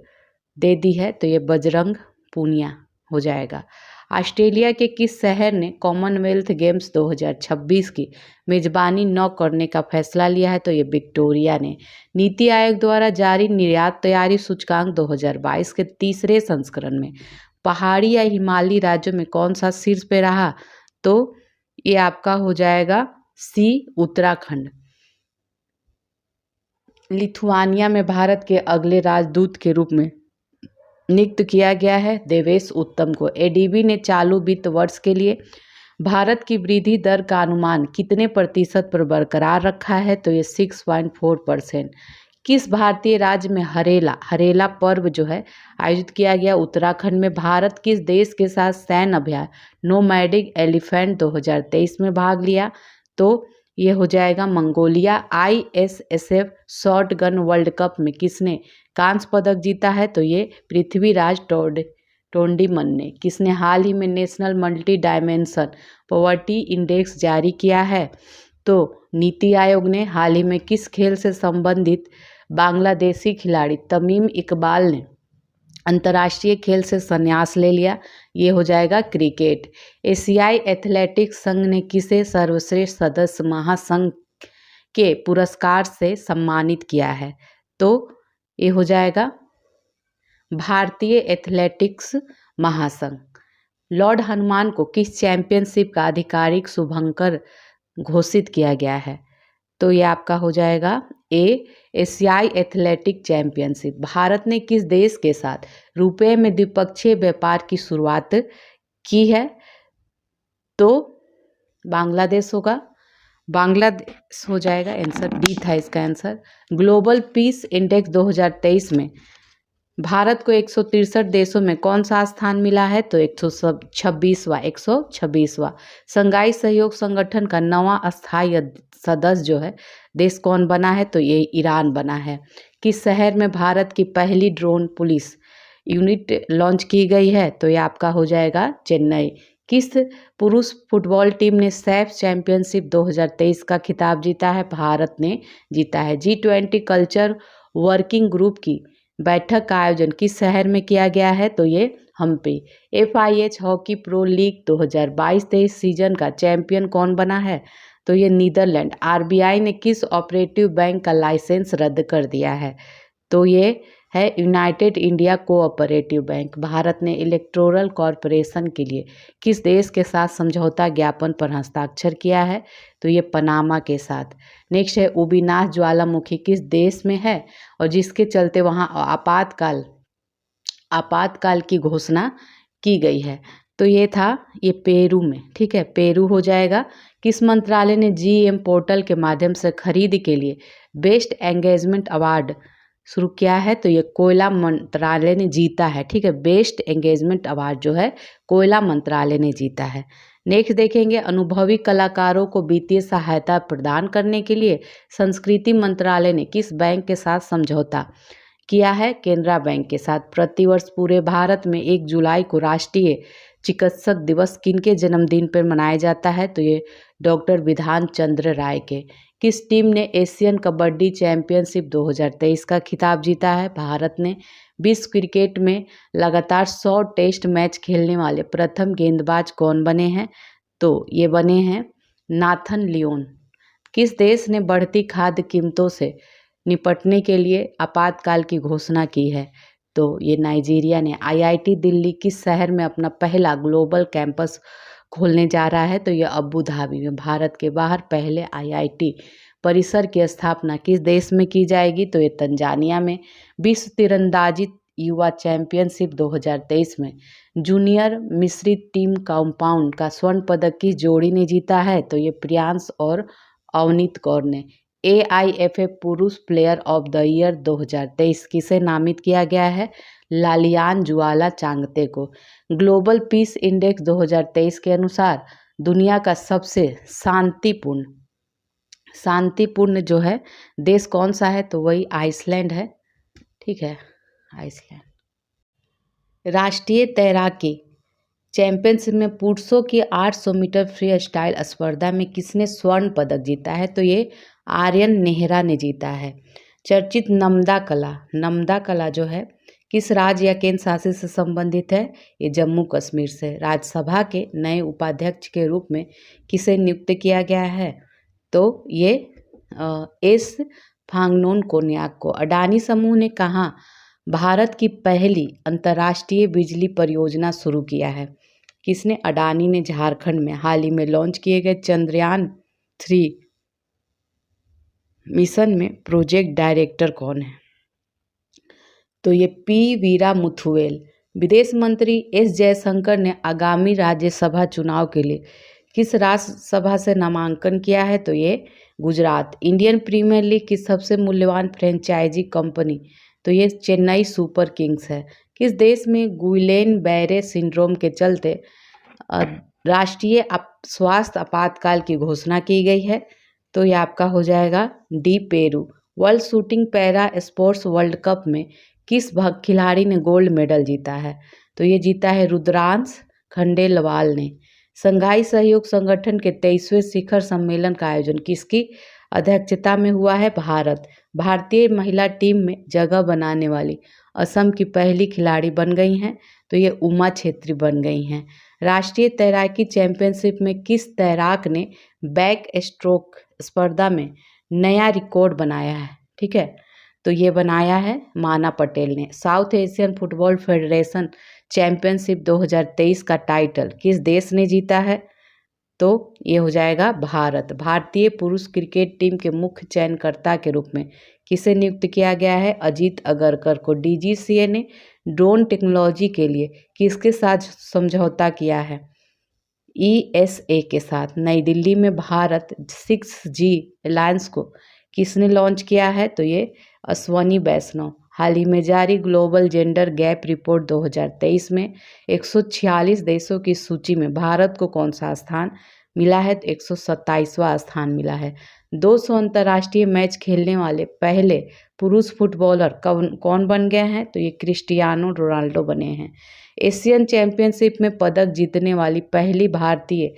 Speaker 1: दे दी है? तो ये बजरंग पूनिया हो जाएगा। ऑस्ट्रेलिया के किस शहर ने कॉमनवेल्थ गेम्स 2026 की मेजबानी न करने का फैसला लिया है? तो ये विक्टोरिया ने। नीति आयोग द्वारा जारी निर्यात तैयारी सूचकांक 2022 के तीसरे संस्करण में पहाड़ी या हिमालयी राज्यों में कौन सा शीर्ष पे रहा? तो ये आपका हो जाएगा सी, उत्तराखंड। लिथुआनिया में भारत के अगले राजदूत के रूप में नियुक्त किया गया है देवेश उत्तम को। एडीबी ने चालू वित्त वर्ष के लिए भारत की वृद्धि दर का अनुमान कितने प्रतिशत पर बरकरार रखा है? तो ये 6.4%। किस भारतीय राज्य में हरेला पर्व जो है आयोजित किया गया? उत्तराखंड में। भारत किस देश के साथ सैन्य अभियान नोमैडिक एलिफेंट 2023 में भाग लिया? तो ये हो जाएगा Mongolia. ISSF short gun world cup में किसने कांस्य पदक जीता है? तो ये पृथ्वीराज टोंडीमन ने। किसने हाल ही में national multi dimension poverty index जारी किया है? तो नीति आयोग ने। हाल ही में किस खेल से संबंधित बांग्लादेशी खिलाड़ी तमीम इकबाल ने अंतर्राष्ट्रीय खेल से संन्यास ले लिया? ये हो जाएगा क्रिकेट। एशियाई एथलेटिक्स संघ ने किसे सर्वश्रेष्ठ सदस्य महासंघ के पुरस्कार से सम्मानित किया है? तो ये हो जाएगा भारतीय एथलेटिक्स महासंघ। लॉर्ड हनुमान को किस चैंपियनशिप का आधिकारिक शुभंकर घोषित किया गया है? तो ये आपका हो जाएगा ए, एशियाई एथलेटिक चैंपियनशिप। भारत ने किस देश के साथ रुपये में द्विपक्षीय व्यापार की शुरुआत की है? तो बांग्लादेश होगा। बांग्लादेश हो जाएगा, आंसर डी था इसका आंसर। ग्लोबल पीस इंडेक्स 2023 में भारत को 163 देशों में कौन सा स्थान मिला है? तो 126वां। शंघाई सहयोग संगठन का 9वां अस्थायी सदस्य जो है देश कौन बना है? तो ये ईरान बना है। किस शहर में भारत की पहली ड्रोन पुलिस यूनिट लॉन्च की गई है? तो ये आपका हो जाएगा चेन्नई। किस पुरुष फुटबॉल टीम ने सैफ चैंपियनशिप 2023 का खिताब जीता है? भारत ने जीता है। G20 कल्चर वर्किंग ग्रुप की बैठक का आयोजन किस शहर में किया गया है? तो ये Hampi. FIH hockey pro league 2022-23 season का चैंपियन कौन बना है? तो ये नीदरलैंड। RBI ने किस ऑपरेटिव बैंक का लाइसेंस रद्द कर दिया है? तो ये है United India cooperative bank. Bharat ने इलेक्टोरल कॉरपोरेशन के लिए किस देश के साथ समझौता ज्ञापन पर हस्ताक्षर किया है? तो ये पनामा के साथ। नेक्स्ट है उबीनाथ ज्वालामुखी किस देश में है और जिसके चलते वहाँ आपातकाल की घोषणा की गई है? तो ये था ये पेरू में। ठीक है, पेरू हो जाएगा। किस मंत्रालय ने GM पोर्टल के माध्यम से खरीद के लिए बेस्ट एंगेजमेंट अवार्ड शुरू किया है? तो ये कोयला मंत्रालय ने जीता है। ठीक है, बेस्ट एंगेजमेंट अवार्ड जो है कोयला मंत्रालय ने जीता है। नेक्स्ट देखेंगे अनुभवी कलाकारों को वित्तीय सहायता प्रदान करने के लिए संस्कृति मंत्रालय ने किस बैंक के साथ समझौता किया है? केनरा बैंक के साथ। प्रतिवर्ष पूरे भारत में 1 जुलाई को राष्ट्रीय चिकित्सक दिवस किनके जन्मदिन पर मनाया जाता है? तो ये डॉक्टर विधान चंद्र राय के। किस टीम ने एशियन कबड्डी चैंपियनशिप 2023 का खिताब जीता है? भारत ने। विश्व क्रिकेट में लगातार 100 टेस्ट मैच खेलने वाले प्रथम गेंदबाज कौन बने हैं? तो ये बने हैं नाथन लियोन। किस देश ने बढ़ती खाद्य कीमतों से निपटने के लिए आपातकाल की घोषणा की है? तो ये नाइजीरिया ने। IIT दिल्ली किस शहर में अपना पहला ग्लोबल कैंपस खोलने जा रहा है? तो ये अबू धाबी में। भारत के बाहर पहले IIT परिसर की स्थापना किस देश में की जाएगी? तो ये तंजानिया में। विश्व तीरंदाजी युवा चैंपियनशिप 2023 में जूनियर मिश्रित टीम कंपाउंड का स्वर्ण पदक किस जोड़ी ने जीता है? तो ये प्रियांश और अवनीत कौर ने। AIFF पुरुष प्लेयर ऑफ द ईयर 2023 किसे नामित किया गया है? लालियान जुआला चांगते को। ग्लोबल पीस इंडेक्स 2023 के अनुसार दुनिया का सबसे शांतिपूर्ण जो है देश कौन सा है? तो वही आइसलैंड है। ठीक है, आइसलैंड। राष्ट्रीय तैराकी चैंपियनशिप में पुरुषों की 800 मीटर फ्री स्टाइल स्पर्धा में किसने स्वर्ण पदक जीता है? तो ये आर्यन नेहरा ने जीता है। चर्चित नम्दा कला जो है किस राज्य या केंद्र शासित से संबंधित है? ये जम्मू कश्मीर से। राज्यसभा के नए उपाध्यक्ष के रूप में किसे नियुक्त किया गया है? तो ये एस फांगनोन कोन्याक को। अडानी समूह ने कहाँ भारत की पहली अंतर्राष्ट्रीय बिजली परियोजना शुरू किया है? किसने? अडानी ने झारखंड में। हाल ही में लॉन्च किए गए चंद्रयान 3 मिशन में प्रोजेक्ट डायरेक्टर कौन है? तो ये पी वीरा मुथुवेल। विदेश मंत्री एस जयशंकर ने आगामी राज्यसभा चुनाव के लिए किस राज्यसभा से नामांकन किया है? तो ये गुजरात। इंडियन प्रीमियर लीग की सबसे मूल्यवान फ्रेंचाइजी कंपनी? तो ये चेन्नई सुपर किंग्स है। किस देश में गुइलेन बैरे सिंड्रोम के चलते राष्ट्रीय स्वास्थ्य आपातकाल की घोषणा की गई है? तो ये आपका हो जाएगा D Peru. World shooting para sports world cup में किस खिलाड़ी ने गोल्ड मेडल जीता है? तो ये जीता है रुद्रांश खंडेलवाल ने। संघाई सहयोग संगठन के 23वें शिखर सम्मेलन का आयोजन किसकी अध्यक्षता में हुआ है? भारत। भारतीय महिला टीम में जगह बनाने वाली असम की पहली खिलाड़ी बन गई हैं? तो ये उमा छेत्री बन गई हैं। राष्ट्रीय तैराकी चैंपियनशिप में किस तैराक ने बैक स्ट्रोक स्पर्धा में नया रिकॉर्ड बनाया है? ठीक है, तो ये बनाया है माना पटेल ने। South Asian football federation championship 2023 का टाइटल किस देश ने जीता है? तो ये हो जाएगा भारत। भारतीय पुरुष क्रिकेट टीम के मुख्य चयनकर्ता के रूप में किसे नियुक्त किया गया है? अजीत अगरकर को। डीजीसीए ने ड्रोन टेक्नोलॉजी के लिए किसके साथ समझौता किया है? ईएसए के साथ। नई दिल्ली में भारत 6G अलायंस को किसने लॉन्च किया है? तो ये अश्वनी वैष्णव। हाल ही में जारी ग्लोबल जेंडर गैप रिपोर्ट 2023 में 146 देशों की सूची में भारत को कौन सा स्थान मिला है? तो 127वां स्थान मिला है। 200 अंतर्राष्ट्रीय मैच खेलने वाले पहले पुरुष फुटबॉलर कौन बन गए हैं? तो ये क्रिस्टियानो रोनाल्डो बने हैं। एशियन चैंपियनशिप में पदक जीतने वाली पहली भारतीय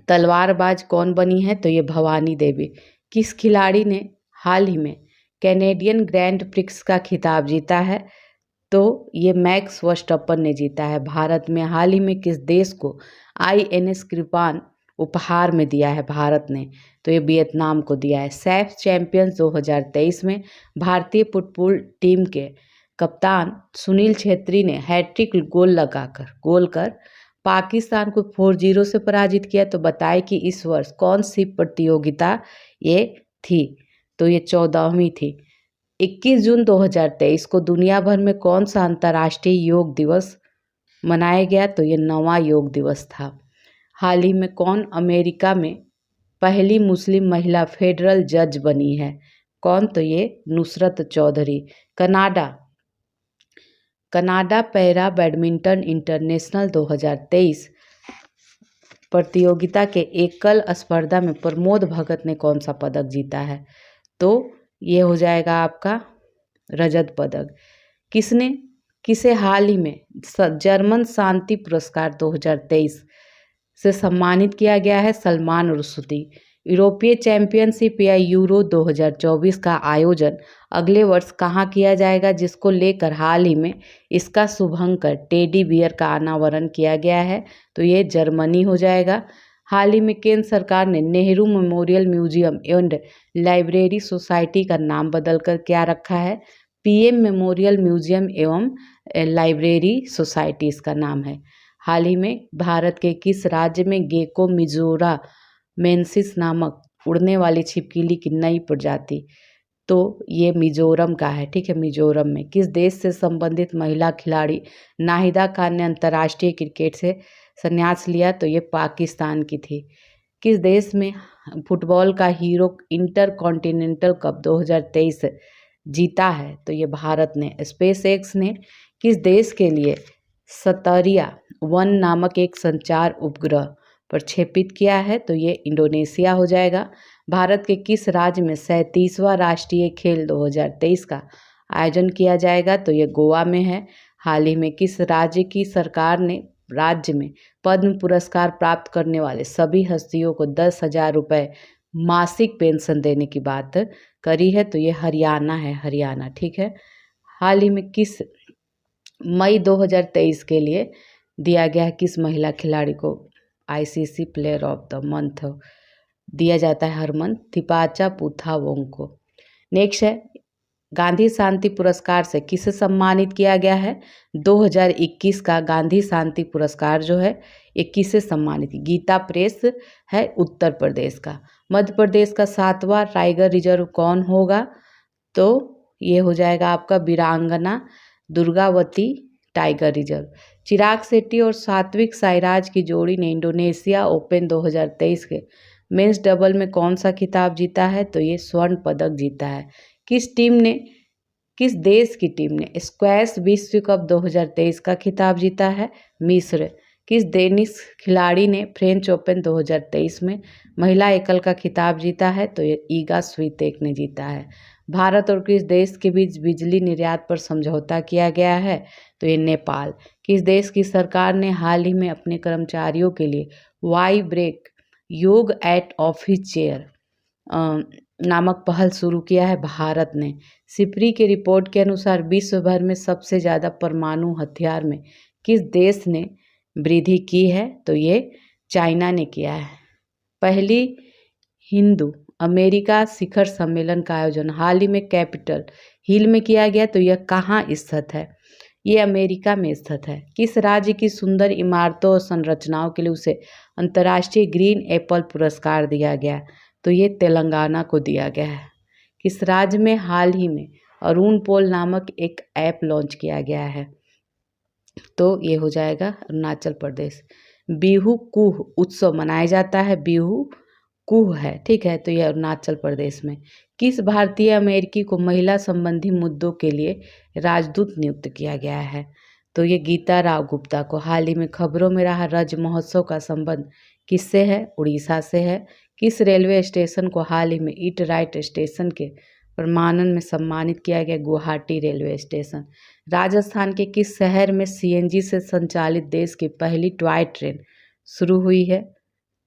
Speaker 1: तलवारबाज कौन बनी है? तो ये भवानी देवी। किस खिलाड़ी ने हाल ही में कैनेडियन ग्रैंड प्रिक्स का खिताब जीता है? तो ये मैक्स वर्स्टप्पन ने जीता है। भारत में हाल ही में किस देश को INS कृपान उपहार में दिया है? भारत ने। तो ये वियतनाम को दिया है। सैफ चैंपियंस 2023 में भारतीय फुटबॉल टीम के कप्तान सुनील छेत्री ने हैट्रिक गोल कर पाकिस्तान को 4-0 से पराजित किया। तो बताए कि इस वर्ष कौन सी प्रतियोगिता ये थी? तो ये 14वीं थी। 21 जून 2023 को दुनिया भर में कौन सा अंतर्राष्ट्रीय योग दिवस मनाया गया? तो ये 9वां योग दिवस था। हाल ही में कौन अमेरिका में पहली मुस्लिम महिला फेडरल जज बनी है? कौन? तो ये Nusrat Chaudhary. Canada para badminton international 2023 प्रतियोगिता के एकल स्पर्धा में प्रमोद भगत ने कौन सा पदक जीता है? तो ये हो जाएगा आपका रजत पदक। किसे हाल ही में जर्मन शांति पुरस्कार 2023 से सम्मानित किया गया है? सलमान रुश्दी। यूरोपीय चैंपियनशिप या यूरो 2024 का आयोजन अगले वर्ष कहाँ किया जाएगा, जिसको लेकर हाल ही में इसका शुभंकर टेडी बियर का अनावरण किया गया है? तो ये जर्मनी हो जाएगा। हाल ही में केंद्र सरकार ने Nehru memorial museum and library society का नाम बदलकर क्या रखा है? PM मेमोरियल म्यूजियम एवं लाइब्रेरी सोसाइटी इसका नाम है। हाल ही में भारत के किस राज्य में गेको मिजोरा मेंसिस नामक उड़ने वाली छिपकली की नई प्रजाति? तो ये मिजोरम का है। ठीक है, मिजोरम में। किस देश से संबंधित महिला खिलाड़ी नाहिदा खान ने अंतर्राष्ट्रीय क्रिकेट से संन्यास लिया? तो ये पाकिस्तान की थी। किस देश में फुटबॉल का हीरो इंटर कॉन्टिनेंटल कप 2023 जीता है? तो ये भारत ने। SpaceX ने किस देश के लिए सतरिया 1 नामक एक संचार उपग्रह प्रक्षेपित किया है? तो ये इंडोनेशिया हो जाएगा। भारत के किस राज्य में 37वां राष्ट्रीय खेल 2023 का आयोजन किया जाएगा? तो ये गोवा में है। हाल ही में किस राज्य की सरकार ने राज्य में पद्म पुरस्कार प्राप्त करने वाले सभी हस्तियों को 10,000 रुपये मासिक पेंशन देने की बात करी है। तो ये हरियाणा है, हरियाणा, ठीक है। हाल ही में किस मई 2023 के लिए दिया गया है, किस महिला खिलाड़ी को ICC player of the month दिया जाता है हर मंथ? थिपाचा पुथावोंग को। नेक्स्ट है, गांधी शांति पुरस्कार से किसे सम्मानित किया गया है? 2021 का गांधी शांति पुरस्कार जो है ये किसे सम्मानित? गीता प्रेस है उत्तर प्रदेश का। मध्य प्रदेश का 7वां टाइगर रिजर्व कौन होगा? तो ये हो जाएगा आपका वीरांगना दुर्गावती टाइगर रिजर्व। चिराग शेट्टी और सात्विक साईराज की जोड़ी ने इंडोनेशिया ओपन 2023 के मेंस डबल में कौन सा खिताब जीता है? तो ये स्वर्ण पदक जीता है। किस देश की टीम ने स्क्वैश विश्व कप 2023 का खिताब जीता है? मिस्र। किस डेनिश खिलाड़ी ने फ्रेंच ओपन 2023 में महिला एकल का खिताब जीता है? तो ये ईगा स्वीतेक ने जीता है। भारत और किस देश के बीच बिजली निर्यात पर समझौता किया गया है? तो ये नेपाल। किस देश की सरकार ने हाल ही में अपने कर्मचारियों के लिए वाई ब्रेक योग एट ऑफिस चेयर नामक पहल शुरू किया है? भारत ने। सिप्री के रिपोर्ट के अनुसार विश्व भर में सबसे ज़्यादा परमाणु हथियार में किस देश ने वृद्धि की है? तो ये चाइना ने किया है। पहली हिंदू अमेरिका शिखर सम्मेलन का आयोजन हाल ही में कैपिटल हिल में किया गया, तो यह कहाँ स्थित है? ये अमेरिका में स्थित है। किस राज्य की सुंदर इमारतों और संरचनाओं के लिए उसे अंतर्राष्ट्रीय ग्रीन एप्पल पुरस्कार दिया गया? तो ये तेलंगाना को दिया गया है। किस राज्य में हाल ही में अरुण पोल नामक एक ऐप लॉन्च किया गया है? तो ये हो जाएगा अरुणाचल प्रदेश। बिहू कुह उत्सव मनाया जाता है, बिहू कुह है, ठीक है। तो ये अरुणाचल प्रदेश में। किस भारतीय अमेरिकी को महिला संबंधी मुद्दों के लिए राजदूत नियुक्त किया गया है? तो ये गीता राव गुप्ता को। हाल ही में खबरों में रहा रज महोत्सव का संबंध किससे है? उड़ीसा से है। किस रेलवे स्टेशन को हाल ही में ईट राइट स्टेशन के प्रमाणन में सम्मानित किया गया? Guwahati railway station. राजस्थान के किस शहर में सीएनजी से संचालित देश की पहली टॉय ट्रेन शुरू हुई है?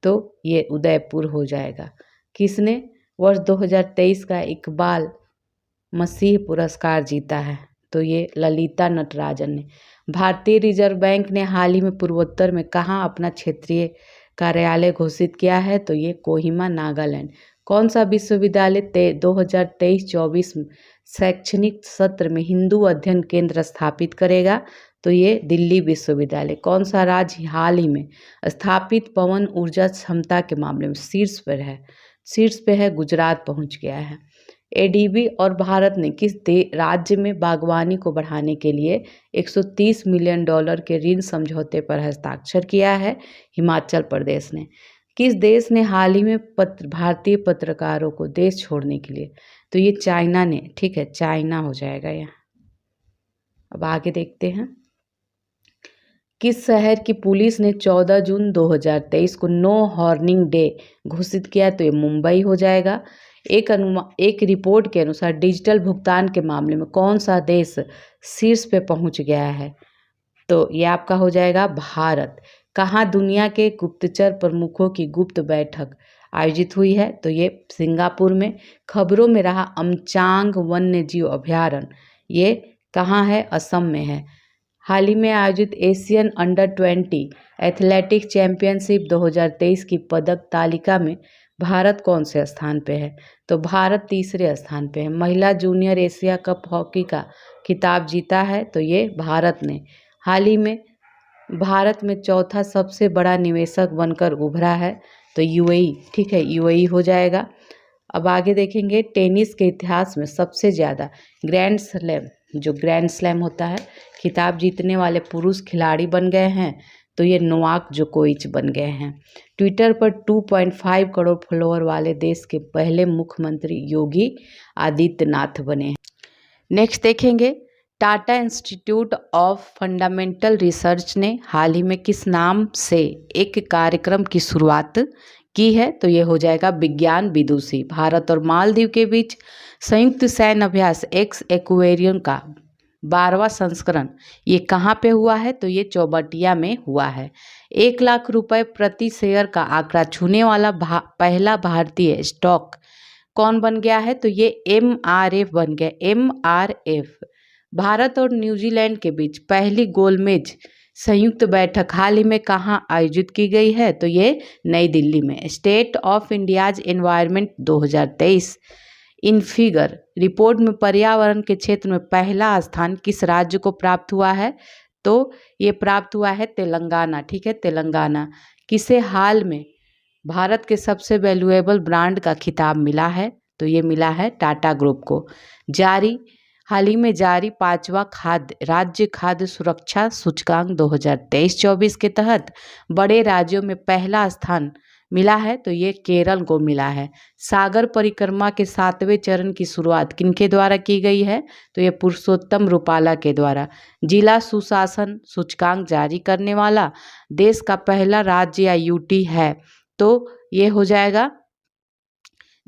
Speaker 1: तो ये उदयपुर हो जाएगा। किसने वर्ष 2023 का इकबाल मसीह पुरस्कार जीता है? तो ये ललिता नटराजन ने। भारतीय रिजर्व बैंक ने हाल ही में पूर्वोत्तर में कहाँ अपना क्षेत्रीय कार्यालय घोषित किया है? तो ये कोहिमा नागालैंड। कौन सा विश्वविद्यालय 2023-24 शैक्षणिक सत्र में हिंदू अध्ययन केंद्र स्थापित करेगा? तो ये दिल्ली विश्वविद्यालय। कौन सा राज्य हाल ही में स्थापित पवन ऊर्जा क्षमता के मामले में शीर्ष पर है? शीर्ष पे है, गुजरात पहुंच गया है। एडीबी और भारत ने किस राज्य में बागवानी को बढ़ाने के लिए $130 मिलियन के ऋण समझौते पर हस्ताक्षर किया है? हिमाचल प्रदेश ने। किस देश ने हाल ही में भारतीय पत्रकारों को देश छोड़ने के लिए? तो ये चाइना ने, ठीक है, चाइना हो जाएगा यहाँ। अब आगे देखते हैं। किस शहर की पुलिस ने 14 जून 2023 को नो हॉर्निंग डे घोषित किया? तो ये मुंबई हो जाएगा। एक रिपोर्ट के अनुसार डिजिटल भुगतान के मामले में कौन सा देश शीर्ष पे पहुंच गया है? तो ये आपका हो जाएगा भारत। कहाँ दुनिया के गुप्तचर प्रमुखों की गुप्त बैठक आयोजित हुई है? तो ये सिंगापुर में। खबरों में रहा अमचांग वन्यजीव अभयारण्य, ये कहाँ है? असम में है। हाल ही में आयोजित एशियन अंडर 20 एथलेटिक्स चैंपियनशिप 2023 की पदक तालिका में भारत कौन से स्थान पे है? तो भारत तीसरे स्थान पे है। महिला जूनियर एशिया कप हॉकी का खिताब जीता है? तो ये भारत ने। हाल ही में भारत में चौथा सबसे बड़ा निवेशक बनकर उभरा है? तो यूएई, ठीक है, यूएई हो जाएगा। अब आगे देखेंगे। टेनिस के इतिहास में सबसे ज़्यादा ग्रैंड स्लैम, जो ग्रैंड स्लैम होता है, खिताब जीतने वाले पुरुष खिलाड़ी बन गए हैं? तो ये नोवाक जोकोविच बन गए हैं। ट्विटर पर 2.5 करोड़ फॉलोअर वाले देश के पहले मुख्यमंत्री योगी आदित्यनाथ बने हैं। नेक्स्ट देखेंगे। Tata institute of fundamental research ने हाल ही में किस नाम से एक कार्यक्रम की शुरुआत की है? तो ये हो जाएगा विज्ञान विदुषी। भारत और मालदीव के बीच संयुक्त सैन्य अभ्यास एक्स एक्वेरियम का 12वां संस्करण ये कहाँ पे हुआ है? तो ये चौबटिया में हुआ है। 1 लाख रुपए प्रति शेयर का आंकड़ा छूने वाला पहला भारतीय स्टॉक कौन बन गया है? तो ये MRF बन गया, MRF। भारत और न्यूजीलैंड के बीच पहली गोलमेज संयुक्त बैठक हाल ही में कहाँ आयोजित की गई है? तो ये नई दिल्ली में। State of India's environment 2023 in figure report में पर्यावरण के क्षेत्र में पहला स्थान किस राज्य को प्राप्त हुआ है? तो ये प्राप्त हुआ है तेलंगाना। ठीक है, तेलंगाना। किसे हाल में भारत के सबसे वैल्यूएबल ब्रांड का खिताब मिला है? तो ये मिला है टाटा ग्रुप को। हाल ही में जारी 5वां राज्य खाद्य सुरक्षा सूचकांक 2023-24 के तहत बड़े राज्यों में पहला स्थान मिला है, तो ये केरल को मिला है। सागर परिक्रमा के 7वें चरण की शुरुआत किनके द्वारा की गई है? तो ये पुरुषोत्तम रूपाला के द्वारा। जिला सुशासन सूचकांक जारी करने वाला देश का पहला राज्य या यूटी है, तो ये हो जाएगा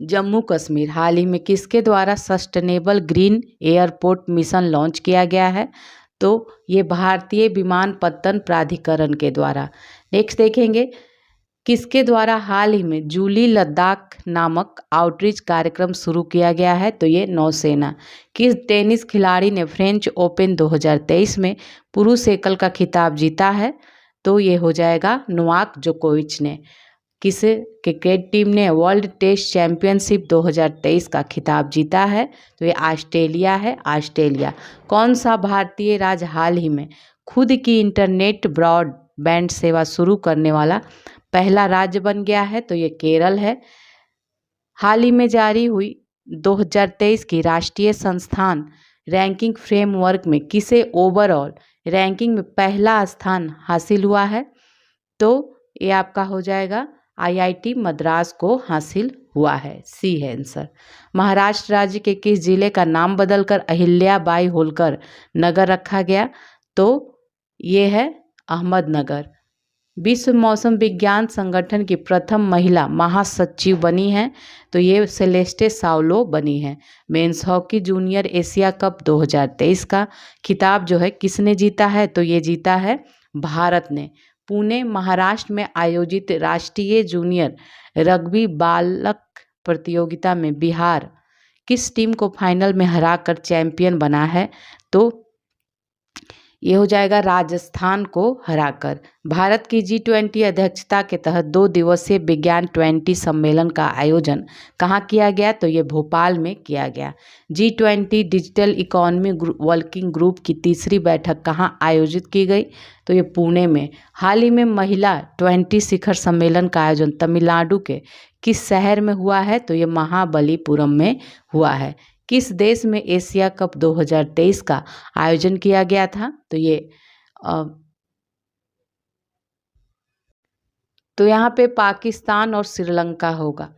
Speaker 1: जम्मू कश्मीर। हाल ही में किसके द्वारा sustainable green airport mission launch किया गया है? तो ये भारतीय विमानपत्तन प्राधिकरण के द्वारा। नेक्स्ट देखेंगे, किसके द्वारा हाल ही में जूली लद्दाख नामक आउटरीच कार्यक्रम शुरू किया गया है? तो ये नौसेना। किस टेनिस खिलाड़ी ने फ्रेंच ओपन 2023 में पुरुष एकल का खिताब जीता है? तो ये हो जाएगा नोवाक जोकोविच ने। किस क्रिकेट टीम ने वर्ल्ड टेस्ट चैंपियनशिप 2023 का खिताब जीता है? तो ये ऑस्ट्रेलिया है, ऑस्ट्रेलिया। कौन सा भारतीय राज्य हाल ही में खुद की इंटरनेट ब्रॉडबैंड सेवा शुरू करने वाला पहला राज्य बन गया है? तो ये केरल है। हाल ही में जारी हुई 2023 की राष्ट्रीय संस्थान रैंकिंग फ्रेमवर्क में किसे ओवरऑल रैंकिंग में पहला स्थान हासिल हुआ है? तो ये आपका हो जाएगा IIT मद्रास को हासिल हुआ है। सी है आंसर। महाराष्ट्र राज्य के किस जिले का नाम बदलकर अहिल्याबाई होलकर नगर रखा गया? तो ये है अहमदनगर। विश्व मौसम विज्ञान संगठन की प्रथम महिला महासचिव बनी है, तो ये सेलेस्टे सावलो बनी है। Men's hockey junior Asia cup 2023 का खिताब जो है किसने जीता है? तो ये जीता है भारत ने। पुणे महाराष्ट्र में आयोजित राष्ट्रीय जूनियर रग्बी बालक प्रतियोगिता में बिहार किस टीम को फाइनल में हराकर चैंपियन बना है? तो ये हो जाएगा राजस्थान को हराकर। भारत की G20 अध्यक्षता के तहत 2 दिवसीय विज्ञान 20 सम्मेलन का आयोजन कहाँ किया गया? तो ये भोपाल में किया गया। G20 digital economy working group की तीसरी बैठक कहाँ आयोजित की गई? तो ये पुणे में। हाल ही में महिला 20 शिखर सम्मेलन का आयोजन तमिलनाडु के किस शहर में हुआ है? तो ये महाबलीपुरम में हुआ है। किस देश में एशिया कप 2023 का आयोजन किया गया था? तो ये तो यहाँ पे पाकिस्तान और श्रीलंका होगा।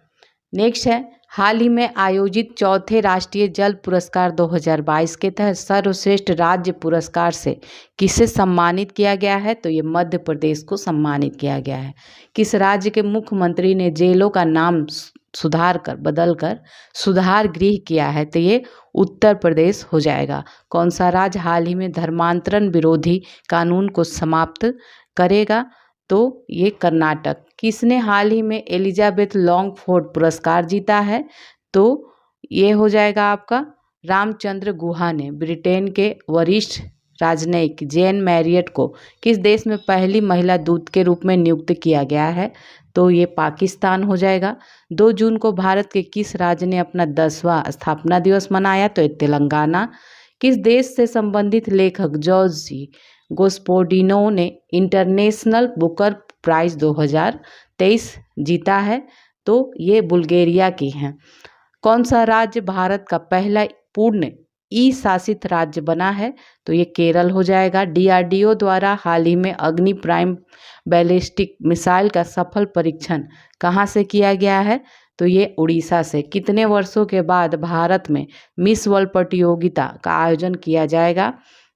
Speaker 1: नेक्स्ट है, हाल ही में आयोजित चौथे राष्ट्रीय जल पुरस्कार 2022 के तहत सर्वश्रेष्ठ राज्य पुरस्कार से किसे सम्मानित किया गया है? तो ये मध्य प्रदेश को सम्मानित किया गया है। किस राज्य के मुख्यमंत्री ने जेलों का नाम बदलकर सुधार गृह किया है? तो ये उत्तर प्रदेश हो जाएगा। कौन सा राज्य हाल ही में धर्मांतरण विरोधी कानून को समाप्त करेगा? तो ये कर्नाटक। किसने हाल ही में एलिजाबेथ लॉन्गफोर्ड पुरस्कार जीता है? तो ये हो जाएगा आपका रामचंद्र गुहा ने। ब्रिटेन के वरिष्ठ राजनयिक जेन मैरियट को किस देश में पहली महिला दूत के रूप में नियुक्त किया गया है? तो ये पाकिस्तान हो जाएगा। 2 जून को भारत के किस राज्य ने अपना 10वां स्थापना दिवस मनाया? तो ये तेलंगाना। किस देश से संबंधित लेखक जॉर्ज गोस्पोडिनो ने इंटरनेशनल बुकर प्राइज 2023 जीता है? तो ये बुल्गारिया की हैं। कौन सा राज्य भारत का पहला पूर्ण शासित राज्य बना है? तो ये केरल हो जाएगा। DRDO द्वारा हाल ही में अग्नि प्राइम बैलिस्टिक मिसाइल का सफल परीक्षण कहाँ से किया गया है? तो ये उड़ीसा से। कितने वर्षों के बाद भारत में मिस वर्ल्ड प्रतियोगिता का आयोजन किया जाएगा?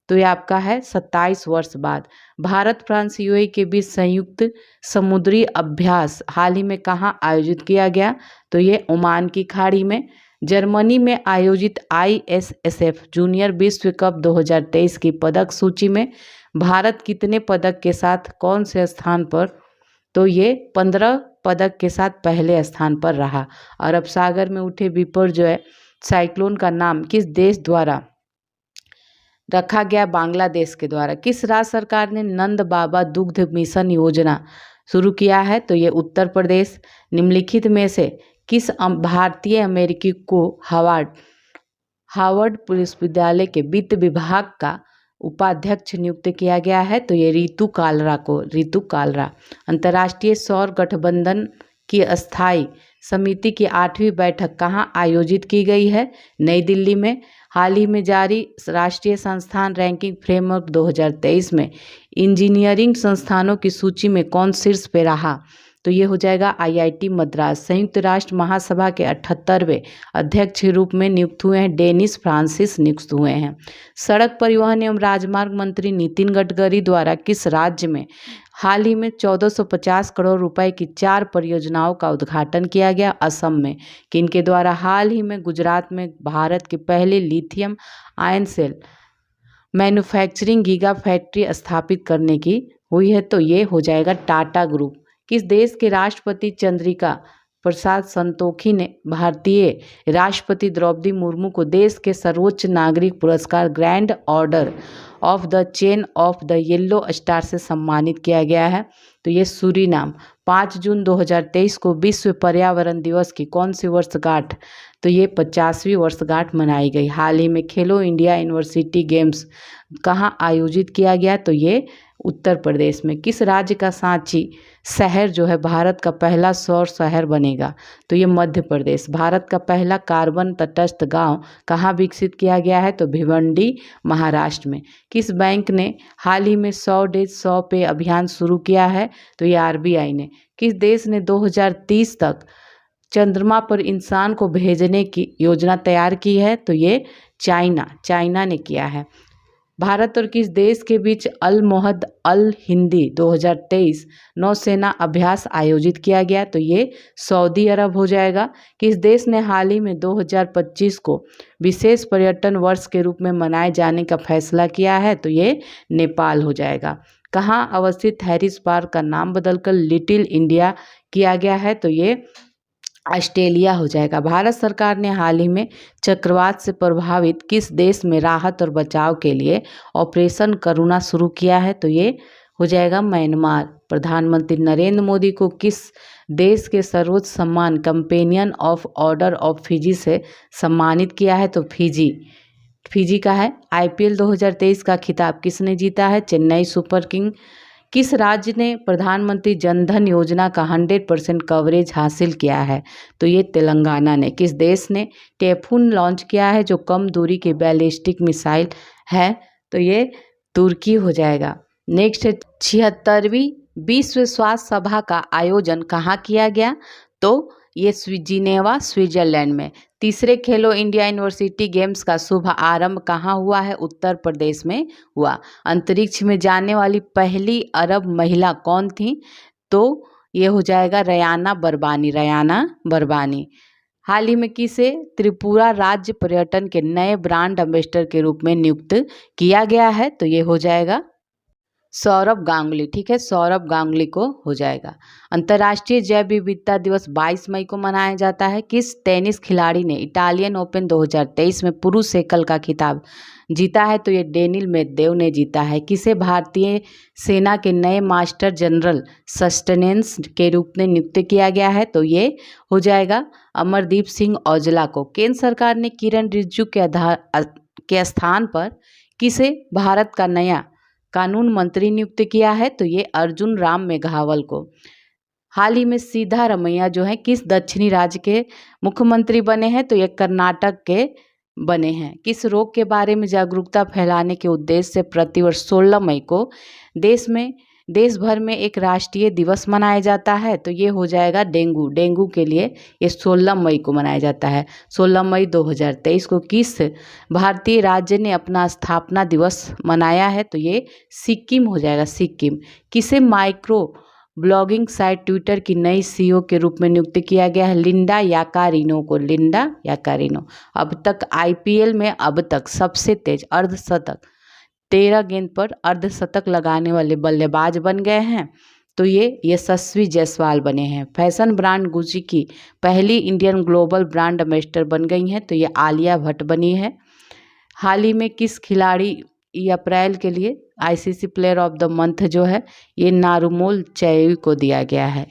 Speaker 1: तो ये आपका है 27 वर्ष बाद। भारत फ्रांस UAE के बीच संयुक्त समुद्री अभ्यास हाल ही में कहाँ आयोजित किया गया? तो ये ओमान की खाड़ी में। जर्मनी में आयोजित ISSF जूनियर विश्व कप 2023 की पदक सूची में भारत कितने पदक के साथ कौन से स्थान पर? तो ये 15 पदक के साथ पहले स्थान पर रहा। अरब सागर में उठे बिपरजॉय साइक्लोन का नाम किस देश द्वारा रखा गया? बांग्लादेश के द्वारा। किस राज्य सरकार ने नंद बाबा दुग्ध मिशन योजना शुरू किया है? तो ये उत्तर प्रदेश। निम्नलिखित में से किस भारतीय अमेरिकी को हार्वर्ड विश्वविद्यालय के वित्त विभाग का उपाध्यक्ष नियुक्त किया गया है? तो ये रितु कालरा। अंतर्राष्ट्रीय सौर गठबंधन की अस्थायी समिति की 8वीं बैठक कहाँ आयोजित की गई है? नई दिल्ली में। हाल ही में जारी राष्ट्रीय संस्थान रैंकिंग फ्रेमवर्क 2023 में इंजीनियरिंग संस्थानों की सूची में कौन शीर्ष पे रहा? तो ये हो जाएगा IIT मद्रास। संयुक्त राष्ट्र महासभा के 78वें अध्यक्ष के रूप में नियुक्त हुए हैं डेनिस फ्रांसिस नियुक्त हुए हैं। सड़क परिवहन एवं राजमार्ग मंत्री नितिन गडकरी द्वारा किस राज्य में हाल ही में 1450 करोड़ रुपए की 4 परियोजनाओं का उद्घाटन किया गया? असम में। किनके द्वारा हाल ही में गुजरात में भारत के पहले lithium ion cell manufacturing giga factory स्थापित करने की हुई है? तो ये हो जाएगा टाटा ग्रुप। किस देश के राष्ट्रपति चंद्रिका प्रसाद संतोखी ने भारतीय राष्ट्रपति द्रौपदी मुर्मू को देश के सर्वोच्च नागरिक पुरस्कार grand order of the chain of the yellow star से सम्मानित किया गया है? तो ये सूरीनाम। 5 जून 2023 को विश्व पर्यावरण दिवस की कौन सी वर्षगांठ? तो ये 50वीं वर्षगांठ मनाई गई। हाल ही में खेलो इंडिया यूनिवर्सिटी गेम्स कहाँ आयोजित किया गया? तो ये उत्तर प्रदेश में। किस राज्य का सांची शहर जो है भारत का पहला सौर शहर बनेगा? तो ये मध्य प्रदेश। भारत का पहला कार्बन तटस्थ गांव कहाँ विकसित किया गया है? तो भिवंडी महाराष्ट्र में। किस बैंक ने हाल ही में 100 डेज 100 पे अभियान शुरू किया है? तो ये RBI ने। किस देश ने 2030 तक चंद्रमा पर इंसान को भेजने की योजना तैयार की है? तो ये चाइना ने किया है। भारत और किस देश के बीच अल मोहद अल हिंदी 2023 नौसेना अभ्यास आयोजित किया गया? तो ये सऊदी अरब हो जाएगा। किस देश ने हाल ही में 2025 को विशेष पर्यटन वर्ष के रूप में मनाए जाने का फैसला किया है? तो ये नेपाल हो जाएगा। कहाँ अवस्थित हैरिस पार्क का नाम बदलकर लिटिल इंडिया किया गया है? तो ये ऑस्ट्रेलिया हो जाएगा। भारत सरकार ने हाल ही में चक्रवात से प्रभावित किस देश में राहत और बचाव के लिए ऑपरेशन करुणा शुरू किया है? तो ये हो जाएगा म्यांमार। प्रधानमंत्री नरेंद्र मोदी को किस देश के सर्वोच्च सम्मान companion of order of Fiji से सम्मानित किया है? तो फिजी का है। IPL 2023 का खिताब किसने जीता है? Chennai super king. किस राज्य ने प्रधानमंत्री जनधन योजना का 100% कवरेज हासिल किया है? तो ये तेलंगाना ने। किस देश ने टाइफून लॉन्च किया है जो कम दूरी की बैलिस्टिक मिसाइल है? तो ये तुर्की हो जाएगा। नेक्स्ट है 76वीं विश्व स्वास्थ्य सभा का आयोजन कहाँ किया गया? तो ये जिनेवा स्विट्जरलैंड में। तीसरे खेलो इंडिया यूनिवर्सिटी गेम्स का शुभ आरंभ कहाँ हुआ है? उत्तर प्रदेश में हुआ। अंतरिक्ष में जाने वाली पहली अरब महिला कौन थी? तो ये हो जाएगा रयाना बरबानी। हाल ही में किसे त्रिपुरा राज्य पर्यटन के नए ब्रांड एम्बेसडर के रूप में नियुक्त किया गया है? तो ये हो जाएगा सौरभ गांगुली। ठीक है, सौरभ गांगुली को हो जाएगा। अंतर्राष्ट्रीय जैव विविधता दिवस 22 मई को मनाया जाता है। किस टेनिस खिलाड़ी ने इटालियन ओपन 2023 में पुरुष एकल का खिताब जीता है? तो ये डेनिल मेदवेदेव ने जीता है। किसे भारतीय सेना के नए मास्टर जनरल सस्टेनेंस के रूप में नियुक्त किया गया है? तो ये हो जाएगा अमरदीप सिंह औजला को। केंद्र सरकार ने किरण रिजिजू के स्थान पर किसे भारत का नया कानून मंत्री नियुक्त किया है? तो ये अर्जुन राम मेघवाल को। हाल ही में सिद्धारमैया जो है किस दक्षिणी राज्य के मुख्यमंत्री बने हैं? तो ये कर्नाटक के बने हैं। किस रोग के बारे में जागरूकता फैलाने के उद्देश्य से प्रतिवर्ष 16 मई को देश भर में एक राष्ट्रीय दिवस मनाया जाता है? तो ये हो जाएगा डेंगू के लिए ये 16 मई को मनाया जाता है। 16 मई 2023 को किस भारतीय राज्य ने अपना स्थापना दिवस मनाया है? तो ये सिक्किम हो जाएगा, सिक्किम। किसे माइक्रो ब्लॉगिंग साइट ट्विटर की नई सीईओ के रूप में नियुक्त किया गया है लिंडा याकारिनो को। लिंडा याकारिनो अब तक आईपीएल में अब तक सबसे तेज अर्धशतक 13 गेंद पर अर्धशतक लगाने वाले बल्लेबाज बन गए हैं। तो ये यशस्वी जायसवाल बने हैं। फैशन ब्रांड गुची की पहली इंडियन ग्लोबल ब्रांड एम्बेसडर बन गई हैं, तो ये आलिया भट्ट बनी है। हाल ही में किस खिलाड़ी ये अप्रैल के लिए ICC player of the month जो है ये नारुमोल चैवी को दिया गया है।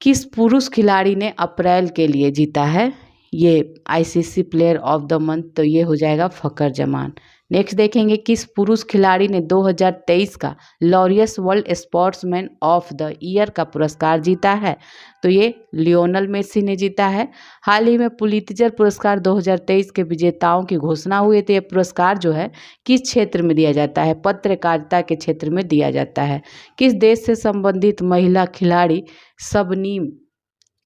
Speaker 1: किस पुरुष खिलाड़ी ने अप्रैल के लिए जीता है ये ICC player of the month, तो ये हो जाएगा फ़खर जमान। नेक्स्ट देखेंगे किस पुरुष खिलाड़ी ने 2023 का Laureus world sportsman of the year का पुरस्कार जीता है, तो ये लियोनल मेसी ने जीता है। हाल ही में पुलित्जर पुरस्कार 2023 के विजेताओं की घोषणा हुई, तो ये पुरस्कार जो है किस क्षेत्र में दिया जाता है, पत्रकारिता के क्षेत्र में दिया जाता है। किस देश से संबंधित महिला खिलाड़ी शबनीम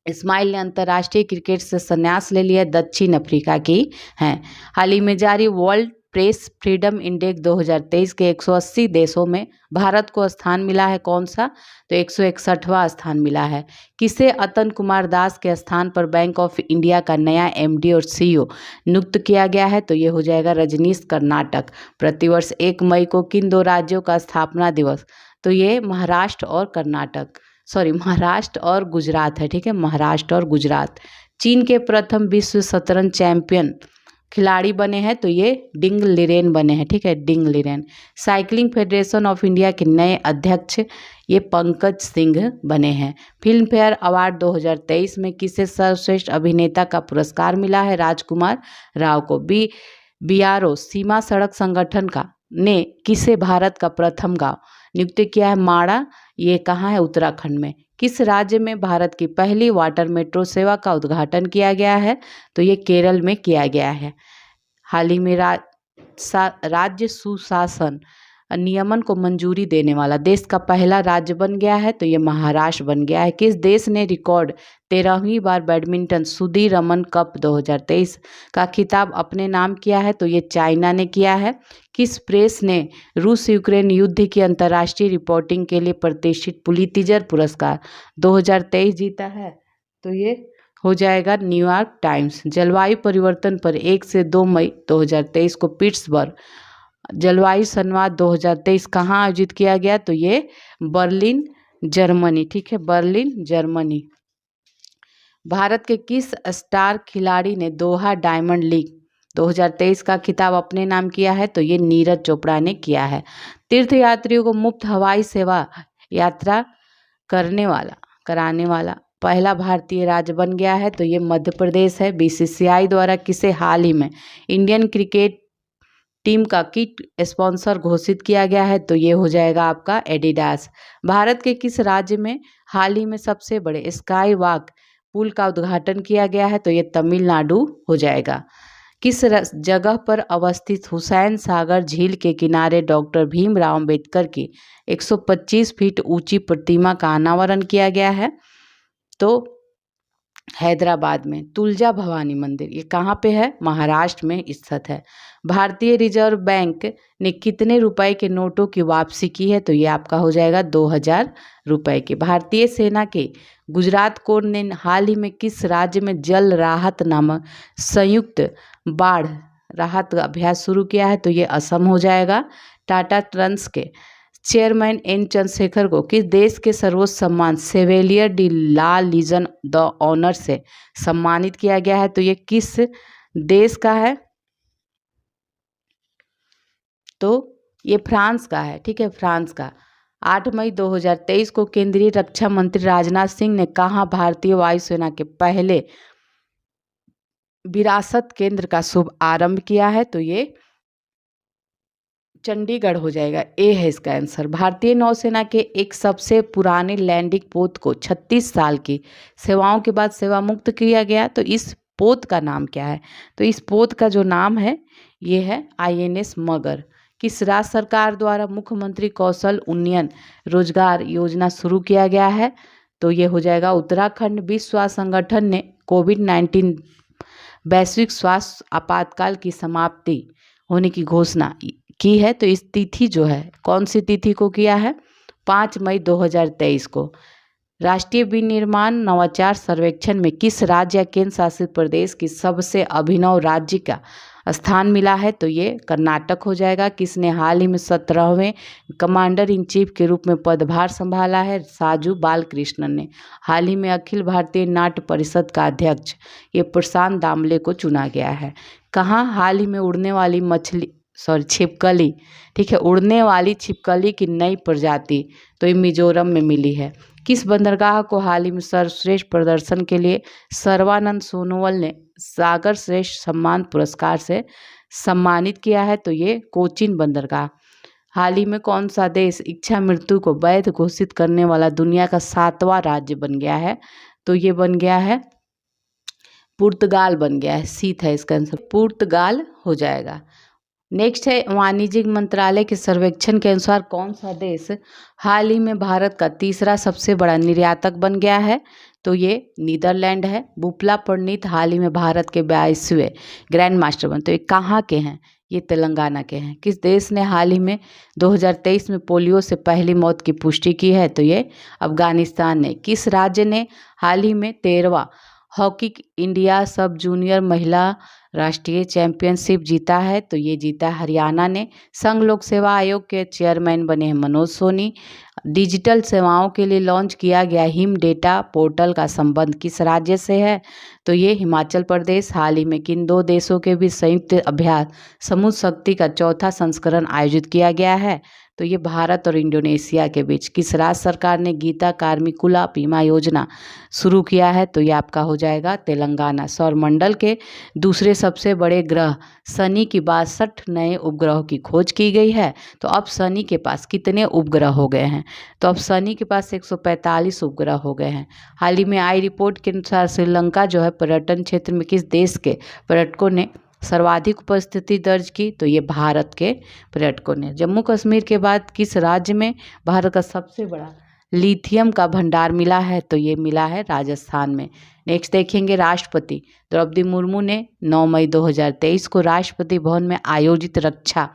Speaker 1: इस्माइल ने अंतर्राष्ट्रीय क्रिकेट से संन्यास ले लिया, दक्षिण अफ्रीका की हैं। हाल ही में जारी वर्ल्ड प्रेस फ्रीडम इंडेक्स 2023 के 180 देशों में भारत को स्थान मिला है, कौन सा, तो 161वां स्थान मिला है। किसे अतन कुमार दास के स्थान पर बैंक ऑफ इंडिया का नया एमडी और सीईओ नियुक्त किया गया है, तो ये हो जाएगा रजनीश कर्नाटक। प्रतिवर्ष 1 मई को किन दो राज्यों का स्थापना दिवस, तो ये महाराष्ट्र और गुजरात है, ठीक है, महाराष्ट्र और गुजरात। चीन के प्रथम विश्व शतरंज चैंपियन खिलाड़ी बने हैं, तो ये डिंग लिरेन बने हैं, ठीक है, Ding Liren. Cycling federation of India के नए अध्यक्ष ये पंकज सिंह बने हैं। फिल्म फेयर अवार्ड 2023 में किसे सर्वश्रेष्ठ अभिनेता का पुरस्कार मिला है, राजकुमार राव को। बीआरओ सीमा सड़क संगठन का ने किसे भारत का प्रथम गांव नियुक्त किया है, माड़ा, ये कहाँ है, उत्तराखंड में। किस राज्य में भारत की पहली वाटर मेट्रो सेवा का उद्घाटन किया गया है, तो ये केरल में किया गया है। हाल ही में राज्य सुशासन नियमन को मंजूरी देने वाला देश का पहला राज्य बन गया है, तो ये महाराष्ट्र बन गया है। किस देश ने रिकॉर्ड 13वीं बार बैडमिंटन सुधीर रमन कप 2023 का खिताब अपने नाम किया है, तो ये चाइना ने किया है। किस प्रेस ने रूस यूक्रेन युद्ध की अंतर्राष्ट्रीय रिपोर्टिंग के लिए प्रतिष्ठित पुलित्जर पुरस्कार 2023 जीता है, तो ये हो जाएगा न्यूयॉर्क टाइम्स। जलवायु परिवर्तन पर 1 से 2 मई 2023 को पिट्सबर्ग जलवायु संवाद 2023 कहाँ आयोजित किया गया, तो ये बर्लिन जर्मनी, ठीक है, बर्लिन जर्मनी। भारत के किस स्टार खिलाड़ी ने दोहा डायमंड लीग 2023 का खिताब अपने नाम किया है, तो ये नीरज चोपड़ा ने किया है। तीर्थयात्रियों को मुफ्त हवाई सेवा यात्रा कराने वाला पहला भारतीय राज्य बन गया है, तो ये मध्य प्रदेश है। बीसीसीआई द्वारा किसे हाल ही में इंडियन क्रिकेट टीम का किट स्पॉन्सर घोषित किया गया है, तो ये हो जाएगा आपका एडिडास। भारत के किस राज्य में हाल ही में सबसे बड़े स्काई वॉक पुल का उद्घाटन किया गया है, तो ये तमिलनाडु हो जाएगा। किस जगह पर अवस्थित हुसैन सागर झील के किनारे डॉक्टर भीमराव अंबेडकर की 125 फीट ऊंची प्रतिमा का अनावरण किया गया है, तो हैदराबाद में। तुलजा भवानी मंदिर ये कहाँ पे है, महाराष्ट्र में स्थित है। भारतीय रिजर्व बैंक ने कितने रुपए के नोटों की वापसी की है, तो ये आपका हो जाएगा 2000 रुपए के। भारतीय सेना के गुजरात कोर ने हाल ही में किस राज्य में जल राहत नामक संयुक्त बाढ़ राहत अभ्यास शुरू किया है, तो ये असम हो जाएगा। टाटा ट्रस्ट के चेयरमैन एन चंद्रशेखर को किस देश के सर्वोच्च सम्मान chevalier de la Legion the honour से सम्मानित किया गया है, तो ये किस देश का है, तो ये फ्रांस का है, ठीक है, फ्रांस का। 8 मई 2023 को केंद्रीय रक्षा मंत्री राजनाथ सिंह ने कहाँ भारतीय वायुसेना के पहले विरासत केंद्र का शुभ आरंभ किया है, तो ये चंडीगढ़ हो जाएगा, ए है इसका आंसर। भारतीय नौसेना के एक सबसे पुराने लैंडिंग पोत को 36 साल की सेवाओं के बाद सेवा मुक्त किया गया, तो इस पोत का नाम क्या है, तो इस पोत का जो नाम है ये है INS मगर। किस राज्य सरकार द्वारा मुख्यमंत्री कौशल उन्नयन रोजगार योजना शुरू किया गया है, तो ये हो जाएगा उत्तराखंड। विश्व स्वास्थ्य संगठन ने कोविड-19 वैश्विक स्वास्थ्य आपातकाल की समाप्ति होने की घोषणा की है, तो इस तिथि जो है कौन सी तिथि को किया है, 5 मई 2023 को। राष्ट्रीय विनिर्माण नवाचार सर्वेक्षण में किस राज्य या केंद्र शासित प्रदेश की सबसे अभिनव राज्य का स्थान मिला है? तो ये कर्नाटक हो जाएगा। किसने हाल ही में 17वें कमांडर इन चीफ के रूप में पदभार संभाला है? साजू बालकृष्णन ने। हाल ही में अखिल भारतीय नाट्य परिषद का अध्यक्ष ये प्रशांत दामले को चुना गया है। कहाँ? हाल ही में उड़ने वाली छिपकली, ठीक है, उड़ने वाली छिपकली की नई प्रजाति तो ये मिजोरम में मिली है। किस बंदरगाह को हाल ही में सर्वश्रेष्ठ प्रदर्शन के लिए सर्बानंद सोनोवाल ने सागर श्रेष्ठ सम्मान पुरस्कार से सम्मानित किया है? तो ये कोचीन बंदरगाह। हाल ही में कौन सा देश इच्छा मृत्यु को वैध घोषित करने वाला दुनिया का 7वां राज्य बन गया है? तो ये बन गया है पुर्तगाल बन गया है। सीट है इसका आंसर, पुर्तगाल हो जाएगा। नेक्स्ट है वाणिज्य मंत्रालय के सर्वेक्षण के अनुसार कौन सा देश हाल ही में भारत का तीसरा सबसे बड़ा निर्यातक बन गया है? तो ये नीदरलैंड है। बुपला परिणीत हाल ही में भारत के 22वें ग्रैंड मास्टर बने। तो ये कहाँ के हैं? ये तेलंगाना के हैं। किस देश ने हाल ही में 2023 में पोलियो से पहली मौत की पुष्टि की है? तो ये अफगानिस्तान ने। किस राज्य ने हाल ही में 13वां हॉकी इंडिया सब जूनियर महिला राष्ट्रीय चैंपियनशिप जीता है? तो ये जीता हरियाणा ने। संघ लोक सेवा आयोग के चेयरमैन बने हैं मनोज सोनी। डिजिटल सेवाओं के लिए लॉन्च किया गया हिम डेटा पोर्टल का संबंध किस राज्य से है? तो ये हिमाचल प्रदेश। हाल ही में किन दो देशों के बीच संयुक्त अभ्यास समुद्र शक्ति का चौथा संस्करण आयोजित किया गया है? तो ये भारत और इंडोनेशिया के बीच। किस राज्य सरकार ने गीता कार्मिकुला बीमा योजना शुरू किया है? तो ये आपका हो जाएगा तेलंगाना। सौरमंडल के दूसरे सबसे बड़े ग्रह शनि की 62 नए उपग्रहों की खोज की गई है। तो अब शनि के पास कितने उपग्रह हो गए हैं? तो अब शनि के पास 145 उपग्रह हो गए हैं। हाल ही में आई रिपोर्ट के अनुसार श्रीलंका जो है पर्यटन क्षेत्र में किस देश के पर्यटकों ने सर्वाधिक उपस्थिति दर्ज की? तो ये भारत के पर्यटकों ने। जम्मू कश्मीर के बाद किस राज्य में भारत का सबसे बड़ा लिथियम का भंडार मिला है? तो ये मिला है राजस्थान में। नेक्स्ट देखेंगे राष्ट्रपति द्रौपदी मुर्मू ने 9 मई 2023 को राष्ट्रपति भवन में आयोजित रक्षा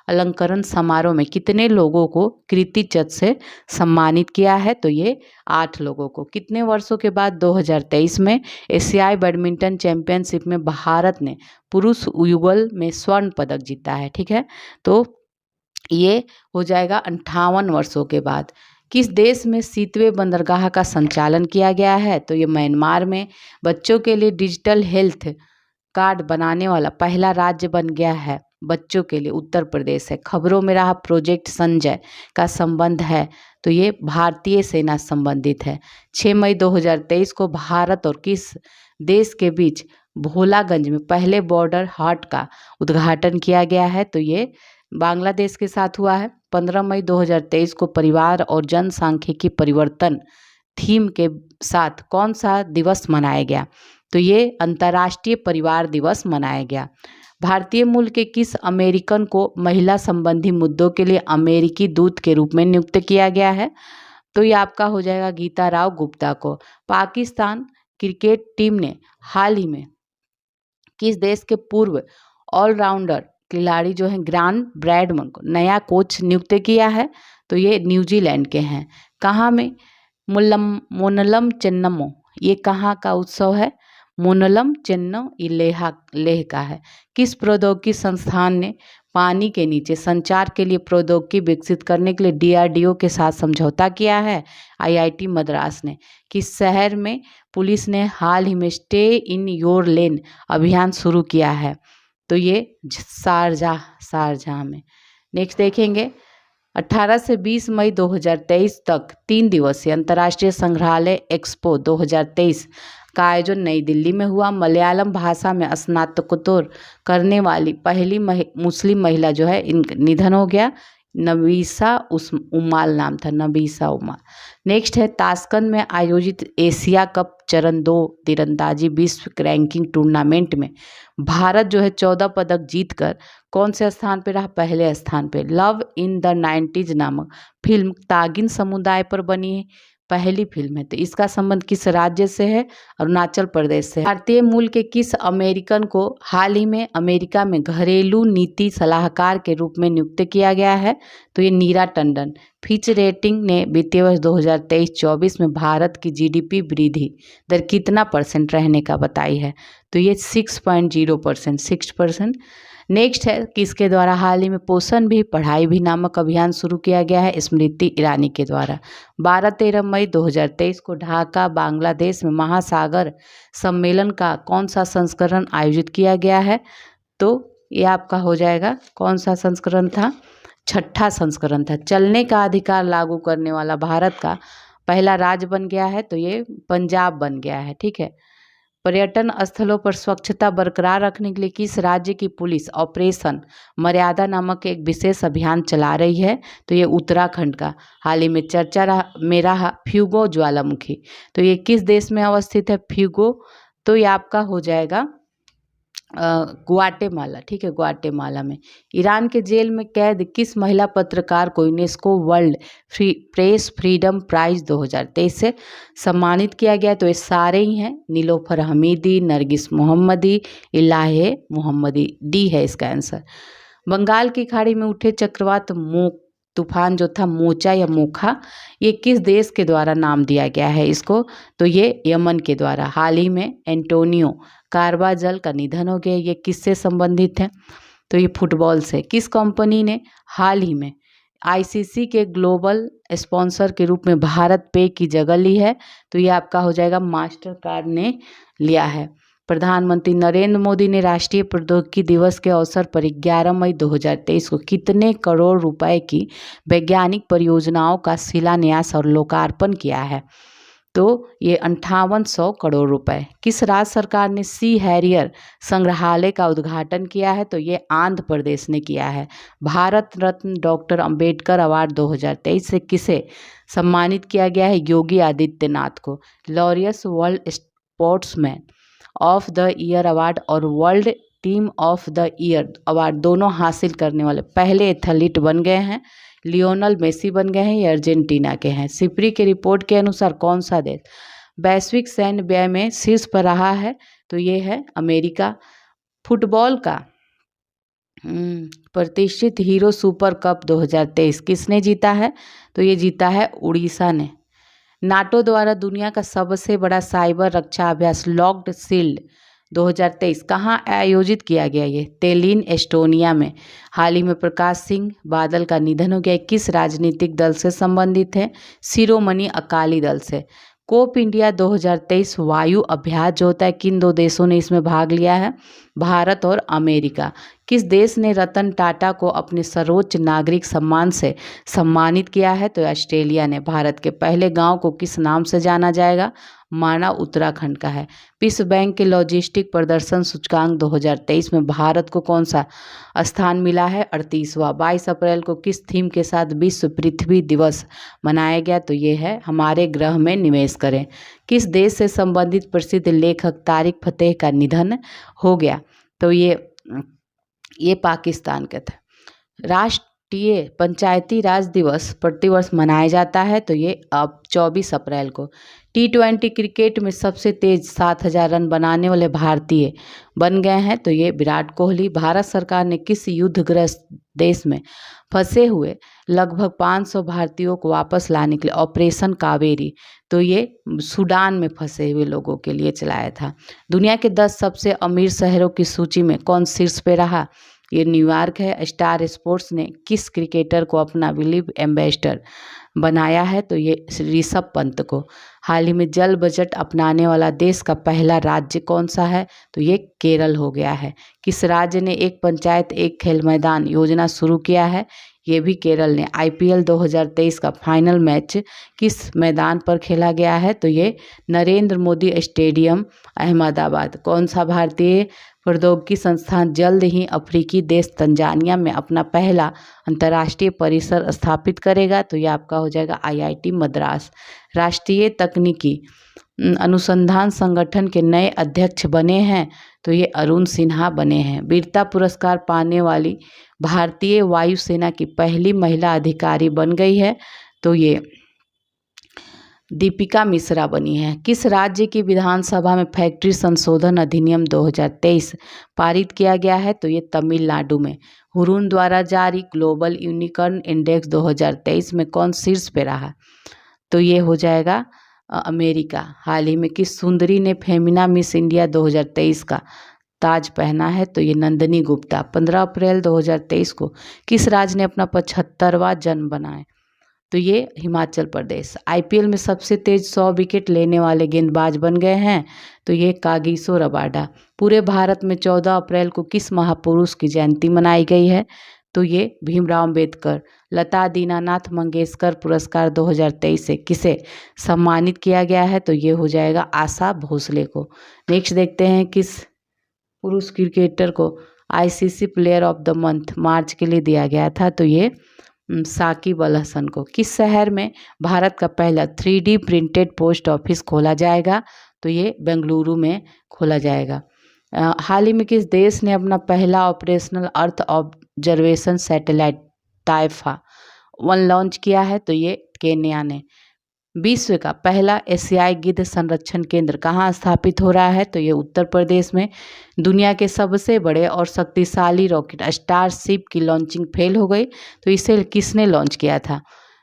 Speaker 1: अलंकरण समारोह में कितने लोगों को कीर्ति चक्र से सम्मानित किया है? तो ये 8 लोगों को। कितने वर्षों के बाद 2023 में एशियाई बैडमिंटन चैंपियनशिप में भारत ने पुरुष युगल में स्वर्ण पदक जीता है? ठीक है, तो ये हो जाएगा 58 वर्षों के बाद। किस देश में 7वें बंदरगाह का संचालन किया गया है? तो ये म्यांमार में। बच्चों के लिए डिजिटल हेल्थ कार्ड बनाने वाला पहला राज्य बन गया है बच्चों के लिए उत्तर प्रदेश है। खबरों में रहा प्रोजेक्ट संजय का संबंध है? तो ये भारतीय सेना संबंधित है। 6 मई 2023 को भारत और किस देश के बीच भोलागंज में पहले बॉर्डर हाट का उद्घाटन किया गया है? तो ये बांग्लादेश के साथ हुआ है। 15 मई 2023 को परिवार और जनसांख्यिकी परिवर्तन थीम के साथ कौन सा दिवस मनाया गया? तो ये अंतर्राष्ट्रीय परिवार दिवस मनाया गया। भारतीय मूल के किस अमेरिकन को महिला संबंधी मुद्दों के लिए अमेरिकी दूत के रूप में नियुक्त किया गया है? तो ये आपका हो जाएगा गीता राव गुप्ता को। पाकिस्तान क्रिकेट टीम ने हाल ही में किस देश के पूर्व ऑलराउंडर खिलाड़ी जो हैं ग्रांट ब्रैडमन को नया कोच नियुक्त किया है? तो ये न्यूजीलैंड के हैं। कहाँ में? मोनलम चेन्नमो, ये कहाँ का उत्सव है? मोनलम चेन्नम, ये लेह का है। किस प्रौद्योगिकी संस्थान ने पानी के नीचे संचार के लिए प्रौद्योगिकी विकसित करने के लिए DRDO के साथ समझौता किया है? IIT मद्रास ने। किस शहर में पुलिस ने हाल ही में स्टे इन योर लेन अभियान शुरू किया है? तो ये शारजाह में। नेक्स्ट देखेंगे 18 से 20 मई 2023 तक 3 दिवसीय अंतर्राष्ट्रीय संग्रहालय एक्सपो 2023 का आयोजन नई दिल्ली में हुआ। मलयालम भाषा में स्नातकोत्तर करने वाली पहली मुस्लिम महिला जो है इनका निधन हो गया। नबीसा उमाल नाम था, नबीसा उमाल। नेक्स्ट है ताशकंद में आयोजित एशिया कप चरण 2 तीरंदाजी विश्व रैंकिंग टूर्नामेंट में भारत जो है 14 पदक जीतकर कौन से स्थान पे रहा? पहले स्थान पे। लव इन द 90s नामक फिल्म तागिन समुदाय पर बनी पहली फिल्म है। तो इसका संबंध किस राज्य से है? अरुणाचल प्रदेश से। भारतीय मूल के किस अमेरिकन को हाल ही में अमेरिका में घरेलू नीति सलाहकार के रूप में नियुक्त किया गया है? तो ये नीरा टंडन। फिच रेटिंग ने वित्तीय वर्ष 2023-24 में भारत की जीडीपी वृद्धि दर कितना % रहने का बताई है, तो ये 6.0%, 6%। नेक्स्ट है, किसके द्वारा हाल ही में पोषण भी पढ़ाई भी नामक अभियान शुरू किया गया है, स्मृति ईरानी के द्वारा। 12-13 मई 2023 को ढाका बांग्लादेश में महासागर सम्मेलन का कौन सा संस्करण आयोजित किया गया है, तो ये आपका हो जाएगा, कौन सा संस्करण था, 6ठा संस्करण था। चलने का अधिकार लागू करने वाला भारत का पहला राज्य बन गया है, तो ये पंजाब बन गया है। ठीक है। पर्यटन स्थलों पर स्वच्छता बरकरार रखने के लिए किस राज्य की पुलिस ऑपरेशन मर्यादा नामक एक विशेष अभियान चला रही है, तो ये उत्तराखंड का हाल ही में चर्चा में रहा फ्यूगो ज्वालामुखी। तो ये किस देश में अवस्थित है फ्यूगो, तो ये आपका हो जाएगा ग्वाटेमाला। ठीक है, ग्वाटेमाला में। ईरान के जेल में कैद किस महिला पत्रकार को UNESCO world press freedom prize 2023 से सम्मानित किया गया, तो ये सारे ही हैं, नीलोफर हमीदी, नरगिस मोहम्मदी, इलाहे मोहम्मदी, डी है इसका आंसर। बंगाल की खाड़ी में उठे चक्रवात तूफान जो था मोचा या मोखा, ये किस देश के द्वारा नाम दिया गया है इसको, तो ये यमन के द्वारा। हाल ही में एंटोनियो कार्बाजल का निधन हो गया, ये किससे संबंधित है, तो ये फुटबॉल से। किस कंपनी ने हाल ही में आईसीसी के ग्लोबल स्पॉन्सर के रूप में भारत पे की जगह ली है, तो ये आपका हो जाएगा मास्टर कार्ड ने लिया है। प्रधानमंत्री नरेंद्र मोदी ने राष्ट्रीय प्रौद्योगिकी दिवस के अवसर पर 11 मई 2023 को कितने करोड़ रुपए की वैज्ञानिक परियोजनाओं का शिलान्यास और लोकार्पण किया है, तो ये 5800 करोड़ रुपए। किस राज्य सरकार ने सी हैरियर संग्रहालय का उद्घाटन किया है, तो ये आंध्र प्रदेश ने किया है। भारत रत्न डॉक्टर अंबेडकर अवार्ड 2023 से किसे सम्मानित किया गया है, योगी आदित्यनाथ को। Laureus world sportsman of the year award और world team of the year award दोनों हासिल करने वाले पहले एथलीट बन गए हैं, लियोनल मेसी बन गए हैं, ये अर्जेंटीना के हैं। सिप्री के रिपोर्ट के अनुसार कौन सा देश वैश्विक सैन्य व्यय में शीर्ष पर रहा है, तो ये है अमेरिका। फुटबॉल का प्रतिष्ठित हीरो सुपर कप 2023 किसने जीता है, तो ये जीता है उड़ीसा ने। नाटो द्वारा दुनिया का सबसे बड़ा साइबर रक्षा अभ्यास लॉक्ड शील्ड 2023 कहाँ आयोजित किया गया, ये तेलिन एस्टोनिया में। हाल ही में प्रकाश सिंह बादल का निधन हो गया, किस राजनीतिक दल से संबंधित है, शिरोमणि अकाली दल से। कोप इंडिया 2023 वायु अभ्यास जो होता है, किन दो देशों ने इसमें भाग लिया है, भारत और अमेरिका। किस देश ने रतन टाटा को अपने सर्वोच्च नागरिक सम्मान से सम्मानित किया है, तो ऑस्ट्रेलिया ने। भारत के पहले गांव को किस नाम से जाना जाएगा, माना उत्तराखंड का है। विश्व बैंक के लॉजिस्टिक प्रदर्शन सूचकांक 2023 में भारत को कौन सा स्थान मिला है, 38वां। 22 अप्रैल को किस थीम के साथ विश्व पृथ्वी दिवस मनाया गया, तो ये है हमारे ग्रह में निवेश करें। किस देश से संबंधित प्रसिद्ध लेखक तारिक फतेह का निधन हो गया, तो ये पाकिस्तान के थे। राष्ट्रीय पंचायती राज दिवस प्रतिवर्ष मनाया जाता है, तो ये अब 24 अप्रैल को। T20 क्रिकेट में सबसे तेज 7000 रन बनाने वाले भारतीय बन गए हैं, तो ये विराट कोहली। भारत सरकार ने किस युद्धग्रस्त देश में फंसे हुए लगभग 500 भारतीयों को वापस लाने के लिए ऑपरेशन कावेरी, तो ये सूडान में फंसे हुए लोगों के लिए चलाया था। दुनिया के 10 सबसे अमीर शहरों की सूची में कौन शीर्ष पे रहा, ये न्यूयॉर्क है। स्टार स्पोर्ट्स ने किस क्रिकेटर को अपना बिलीव एम्बेसडर बनाया है, तो ये ऋषभ पंत को। हाल ही में जल बजट अपनाने वाला देश का पहला राज्य कौन सा है, तो ये केरल हो गया है। किस राज्य ने एक पंचायत एक खेल मैदान योजना शुरू किया है, ये भी केरल ने। IPL 2023 का फाइनल मैच किस मैदान पर खेला गया है, तो ये नरेंद्र मोदी स्टेडियम अहमदाबाद। कौन सा भारतीय प्रौद्योगिकी संस्थान जल्द ही अफ्रीकी देश तंजानिया में अपना पहला अंतर्राष्ट्रीय परिसर स्थापित करेगा, तो ये आपका हो जाएगा IIT मद्रास। राष्ट्रीय तकनीकी अनुसंधान संगठन के नए अध्यक्ष बने हैं, तो ये अरुण सिन्हा बने हैं। वीरता पुरस्कार पाने वाली भारतीय वायुसेना की पहली महिला अधिकारी बन गई है, तो ये दीपिका मिश्रा बनी है। किस राज्य की विधानसभा में फैक्ट्री संशोधन अधिनियम 2023 पारित किया गया है? तो ये तमिलनाडु में। हुरून द्वारा जारी ग्लोबल यूनिकॉर्न इंडेक्स 2023 में कौन शीर्ष पे रहा? तो ये हो जाएगा अमेरिका। हाल ही में किस सुंदरी ने फेमिना मिस इंडिया 2023 का ताज पहना है? तो ये नंदिनी गुप्ता। 15 अप्रैल 2023 को किस राज्य ने अपना 75वां जन्म बनाया? तो ये हिमाचल प्रदेश। आईपीएल में सबसे तेज 100 विकेट लेने वाले गेंदबाज बन गए हैं? तो ये कागिसो रबाडा। पूरे भारत में 14 अप्रैल को किस महापुरुष की जयंती मनाई गई है? तो ये भीमराव अम्बेडकर। लता दीनानाथ मंगेशकर पुरस्कार 2023 से किसे सम्मानित किया गया है? तो ये हो जाएगा आशा भोसले को। नेक्स्ट देखते हैं किस पुरुष क्रिकेटर को ICC player of the month March के लिए दिया गया था? तो ये साकिब अल हसन को। किस शहर में भारत का पहला 3D प्रिंटेड पोस्ट ऑफिस खोला जाएगा? तो ये बेंगलुरु में खोला जाएगा। हाल ही में किस देश ने अपना पहला operational earth observation satellite Taifa 1 launch किया है? तो ये केन्या ने। विश्व का पहला एशियाई गिद्ध संरक्षण केंद्र कहाँ स्थापित हो रहा है? तो ये उत्तर प्रदेश में। दुनिया के सबसे बड़े और शक्तिशाली रॉकेट स्टारशिप की लॉन्चिंग फेल हो गई, तो इसे किसने लॉन्च किया था?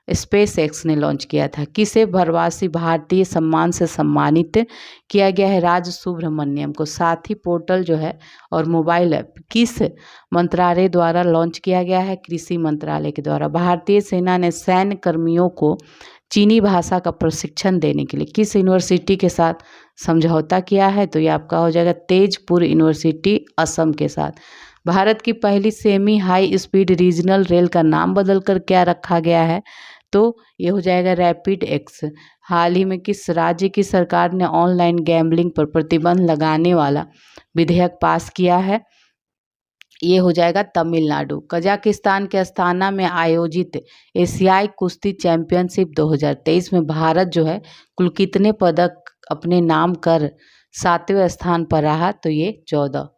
Speaker 1: स्पेस एक्स ने लॉन्च किया था। किसे प्रवासी भारतीय सम्मान से सम्मानित किया गया है? राज सुब्रमण्यम को। साथी पोर्टल जो है और मोबाइल ऐप किस मंत्रालय द्वारा लॉन्च किया गया है? कृषि मंत्रालय के द्वारा। भारतीय सेना ने सैन्य कर्मियों को चीनी भाषा का प्रशिक्षण देने के लिए किस यूनिवर्सिटी के साथ समझौता किया है? तो ये आपका हो जाएगा तेजपुर यूनिवर्सिटी असम के साथ। भारत की पहली semi high speed regional rail का नाम बदलकर क्या रखा गया है? तो ये हो जाएगा रैपिड एक्स। हाल ही में किस राज्य की सरकार ने ऑनलाइन गैम्बलिंग पर प्रतिबंध लगाने वाला विधेयक पास किया है? ये हो जाएगा तमिलनाडु। कजाकिस्तान के अस्ताना में आयोजित एशियाई कुश्ती चैंपियनशिप 2023 में भारत जो है कुल कितने पदक अपने नाम कर 7वें स्थान पर रहा? तो ये 14।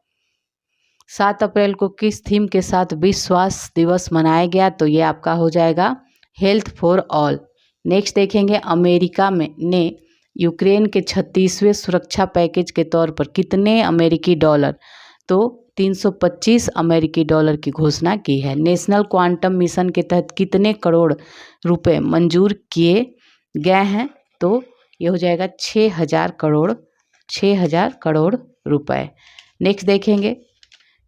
Speaker 1: 7 अप्रैल को किस थीम के साथ विश्व स्वास्थ्य दिवस मनाया गया? तो ये आपका हो जाएगा हेल्थ फॉर ऑल। नेक्स्ट देखेंगे अमेरिका में ने यूक्रेन के 36वें सुरक्षा पैकेज के तौर पर कितने अमेरिकी डॉलर? तो 325 अमेरिकी डॉलर की घोषणा की है। नेशनल क्वांटम मिशन के तहत कितने करोड़ रुपए मंजूर किए गए हैं? तो ये हो जाएगा 6000 करोड़ रुपए। नेक्स्ट देखेंगे।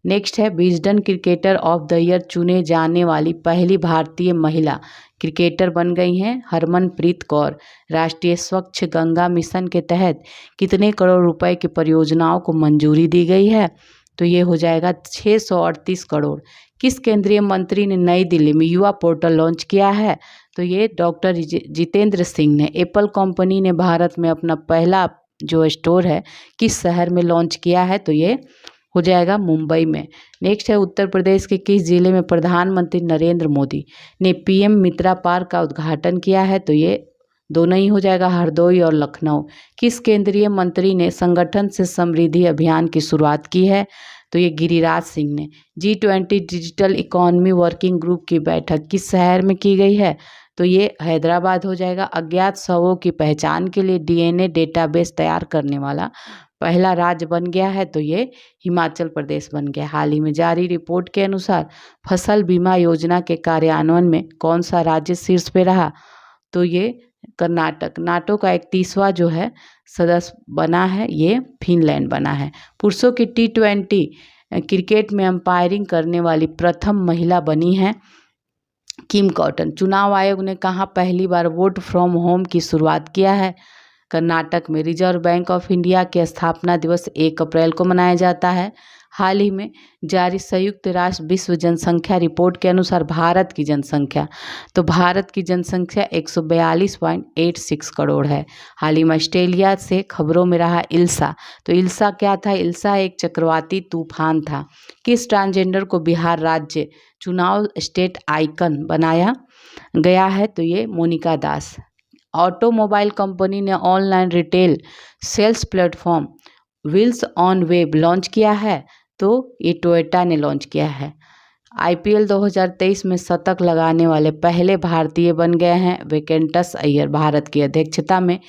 Speaker 1: नेक्स्ट है Wisden cricketer of the year चुने जाने वाली पहली भारतीय महिला क्रिकेटर बन गई हैं हरमनप्रीत कौर। राष्ट्रीय स्वच्छ गंगा मिशन के तहत कितने करोड़ रुपए की परियोजनाओं को मंजूरी दी गई है? तो ये हो जाएगा 638 करोड़। किस केंद्रीय मंत्री ने नई दिल्ली में युवा पोर्टल लॉन्च किया है? तो ये डॉक्टर जितेंद्र सिंह ने। एप्पल कंपनी ने भारत में अपना पहला जो स्टोर है किस शहर में लॉन्च किया है? तो ये हो जाएगा मुंबई में। नेक्स्ट है उत्तर प्रदेश के किस जिले में प्रधानमंत्री नरेंद्र मोदी ने पीएम मित्रा पार्क का उद्घाटन किया है? तो ये दोनों ही हो जाएगा हरदोई और लखनऊ। किस केंद्रीय मंत्री ने संगठन से समृद्धि अभियान की शुरुआत की है? तो ये गिरिराज सिंह ने। G20 digital economy working group की बैठक किस शहर में की गई है? तो ये हैदराबाद हो जाएगा। अज्ञात शवों की पहचान के लिए डीएनए डेटाबेस तैयार करने वाला पहला राज्य बन गया है? तो ये हिमाचल प्रदेश बन गया। हाल ही में जारी रिपोर्ट के अनुसार फसल बीमा योजना के कार्यान्वयन में कौन सा राज्य शीर्ष पे रहा? तो ये कर्नाटक। नाटो का 31वां जो है सदस्य बना है ये फिनलैंड बना है। पुरुषों की T20 क्रिकेट में अंपायरिंग करने वाली प्रथम महिला बनी है किम कॉटन। चुनाव आयोग ने कहाँ पहली बार वोट फ्रॉम होम की शुरुआत किया है? कर्नाटक में। रिजर्व बैंक ऑफ इंडिया के स्थापना दिवस 1 अप्रैल को मनाया जाता है। हाल ही में जारी संयुक्त राष्ट्र विश्व जनसंख्या रिपोर्ट के अनुसार भारत की जनसंख्या 142.86 करोड़ है। हाल ही में ऑस्ट्रेलिया से खबरों में रहा इल्सा। तो इल्सा क्या था? इल्सा एक चक्रवाती तूफान था। किस ट्रांसजेंडर को बिहार राज्य चुनाव स्टेट आइकन बनाया गया है? तो ये मोनिका दास। ऑटोमोबाइल कंपनी ने online retail sales platform wheels on web launch किया है? तो ये टोयोटा ने लॉन्च किया है। IPL 2023 में शतक लगाने वाले पहले भारतीय बन गए हैं वेंकटेश अय्यर। भारत की अध्यक्षता में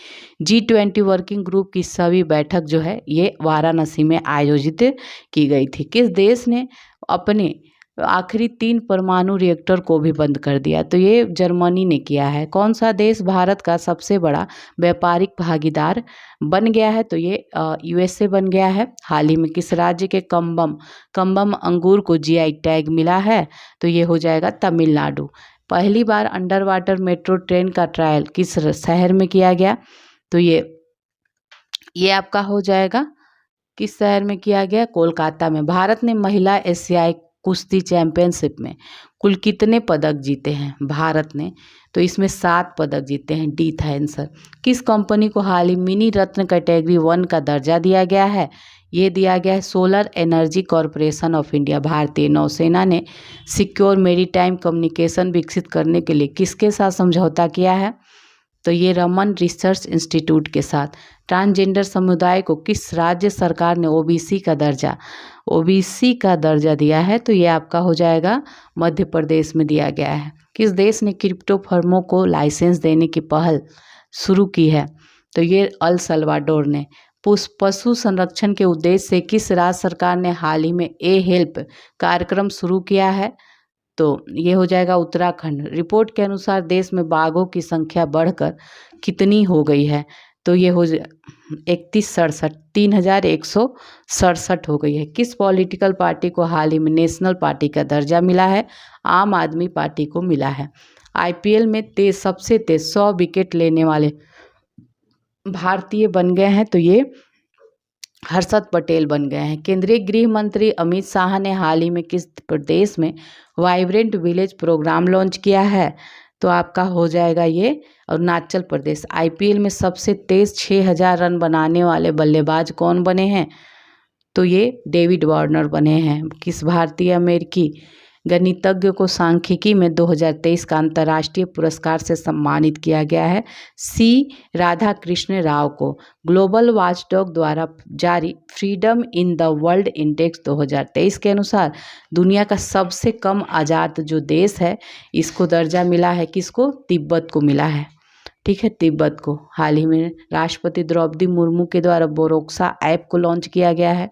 Speaker 1: G20 वर्किंग ग्रुप की सभी बैठक जो है ये वाराणसी में आयोजित की गई थी। किस देश ने अपने आखिरी 3 परमाणु रिएक्टर को भी बंद कर दिया? तो ये जर्मनी ने किया है। कौन सा देश भारत का सबसे बड़ा व्यापारिक भागीदार बन गया है? तो ये USA बन गया है। हाल ही में किस राज्य के कम्बम अंगूर को GI टैग मिला है? तो ये हो जाएगा तमिलनाडु। पहली बार अंडर वाटर मेट्रो ट्रेन का ट्रायल किस शहर में किया गया? तो ये आपका हो जाएगा किस शहर में किया गया? कोलकाता में। भारत ने महिला एशियाई कुश्ती चैंपियनशिप में कुल कितने पदक जीते हैं भारत ने? तो इसमें 7 पदक जीते हैं। डी था आंसर। किस कंपनी को हाल ही मिनी रत्न कैटेगरी 1 का दर्जा दिया गया है? ये दिया गया है solar energy corporation of India. भारतीय नौसेना ने सिक्योर मेरीटाइम कम्युनिकेशन विकसित करने के लिए किसके साथ समझौता किया है? तो ये रमन रिसर्च इंस्टीट्यूट के साथ। ट्रांसजेंडर समुदाय को किस राज्य सरकार ने ओबीसी का दर्जा दिया है? तो ये आपका हो जाएगा मध्य प्रदेश में दिया गया है। किस देश ने क्रिप्टो फर्मों को लाइसेंस देने की पहल शुरू की है? तो ये अल सल्वाडोर ने। पशु संरक्षण के उद्देश्य से किस राज्य सरकार ने हाल ही में हेल्प कार्यक्रम शुरू किया है? तो ये हो जाएगा उत्तराखंड। रिपोर्ट के अनुसार देश में बाघों की संख्या बढ़कर कितनी हो गई है? तो ये हो 3167 हो गई है। किस पॉलिटिकल पार्टी को हाल ही में नेशनल पार्टी का दर्जा मिला है? आम आदमी पार्टी को मिला है। IPL में सबसे तेज 100 विकेट लेने वाले भारतीय बन गए हैं। तो ये हर्षद पटेल बन गए हैं। केंद्रीय गृह मंत्री अमित शाह ने हाल ही में किस प्रदेश में वाइब्रेंट विलेज प्रोग्राम लॉन्च किया है? तो आपका हो जाएगा ये अरुणाचल प्रदेश। IPL में सबसे तेज 6000 रन बनाने वाले बल्लेबाज कौन बने हैं? तो ये डेविड वार्नर बने हैं। किस भारतीय अमेरिकी गणितज्ञ को सांख्यिकी में 2023 का अंतर्राष्ट्रीय पुरस्कार से सम्मानित किया गया है? C राधाकृष्ण राव को। ग्लोबल वॉचडॉग द्वारा जारी freedom in the world index 2023 के अनुसार दुनिया का सबसे कम आज़ाद जो देश है इसको दर्जा मिला है किसको? तिब्बत को मिला है। ठीक है, तिब्बत को। हाल ही में राष्ट्रपति द्रौपदी मुर्मू के द्वारा बोरोक्सा ऐप को लॉन्च किया गया है।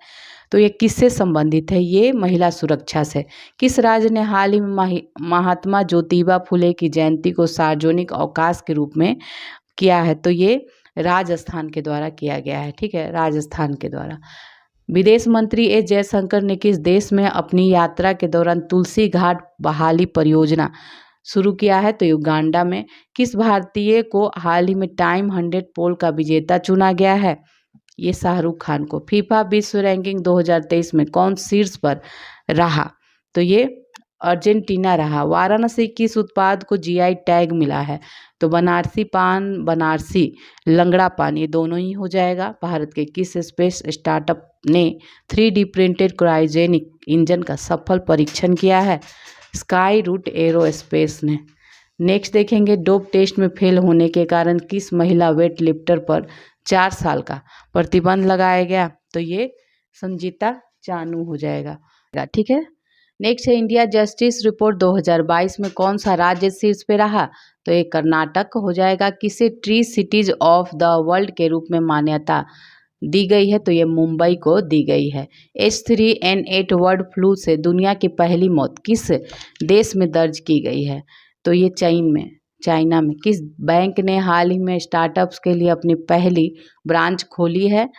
Speaker 1: तो ये किससे संबंधित है? ये महिला सुरक्षा से। किस राज्य ने हाल ही में महात्मा ज्योतिबा फुले की जयंती को सार्वजनिक अवकाश के रूप में किया है? तो ये राजस्थान के द्वारा किया गया है। ठीक है, राजस्थान के द्वारा। विदेश मंत्री S जयशंकर ने किस देश में अपनी यात्रा के दौरान तुलसी घाट बहाली परियोजना शुरू किया है? तो युगांडा में। किस भारतीय को हाल ही में टाइम 100 पोल का विजेता चुना गया है? ये शाहरुख खान को। फीफा विश्व रैंकिंग 2023 में कौन शीर्ष पर रहा? तो ये अर्जेंटीना रहा। वाराणसी किस उत्पाद को GI टैग मिला है? तो बनारसी पान, बनारसी लंगड़ा पान, ये दोनों ही हो जाएगा। भारत के किस स्पेस स्टार्टअप ने 3D प्रिंटेड क्रायोजेनिक इंजन का सफल परीक्षण किया है? स्काई रूट एरोस्पेस ने। नेक्स्ट देखेंगे, डोप टेस्ट में फेल होने के कारण किस महिला वेट लिफ्टर पर 4 साल का प्रतिबंध लगाया गया? तो ये संजीता चानू हो जाएगा। ठीक है, नेक्स्ट है इंडिया जस्टिस रिपोर्ट 2022 में कौन सा राज्य शीर्ष पे रहा? तो ये कर्नाटक हो जाएगा। किसे tree cities of the world के रूप में मान्यता दी गई है? तो ये मुंबई को दी गई है। H3N8 बर्ड फ्लू से दुनिया की पहली मौत किस देश में दर्ज की गई है? तो ये चाइना में। किस बैंक ने हाल ही में स्टार्टअप्स के लिए अपनी पहली ब्रांच खोली है?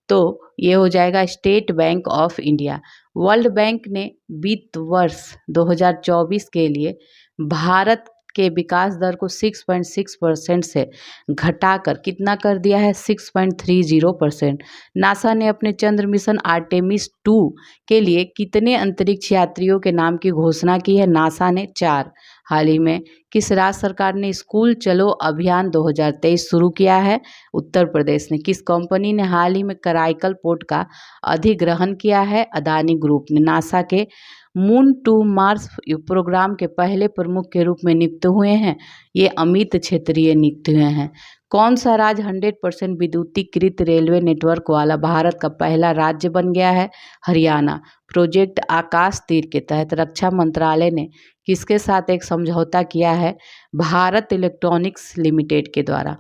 Speaker 1: तो ये हो जाएगा state bank of India. World bank ने वित्त वर्ष 2024 के लिए भारत के विकास दर को 6.6% से घटाकर कितना कर दिया है? 6.30%। नासा ने अपने चंद्र मिशन आर्टेमिस 2 के लिए कितने अंतरिक्ष यात्रियों के नाम की घोषणा की है? नासा ने 4। हाल ही में किस राज्य सरकार ने स्कूल चलो अभियान 2023 शुरू किया है? उत्तर प्रदेश ने। किस कंपनी ने हाल ही में कराईकल पोर्ट का अधिग्रहण किया है? अदानी ग्रुप ने। नासा के मून टू मार्स प्रोग्राम के पहले प्रमुख के रूप में नियुक्त हुए हैं? ये अमित क्षेत्रीय नियुक्त हुए हैं। कौन सा राज्य 100% विद्युतीकृत रेलवे नेटवर्क वाला भारत का पहला राज्य बन गया है? हरियाणा। प्रोजेक्ट आकाश तीर के तहत रक्षा मंत्रालय ने किसके साथ एक समझौता किया है? भारत इलेक्ट्रॉनिक्स लिमिटेड के द्वारा।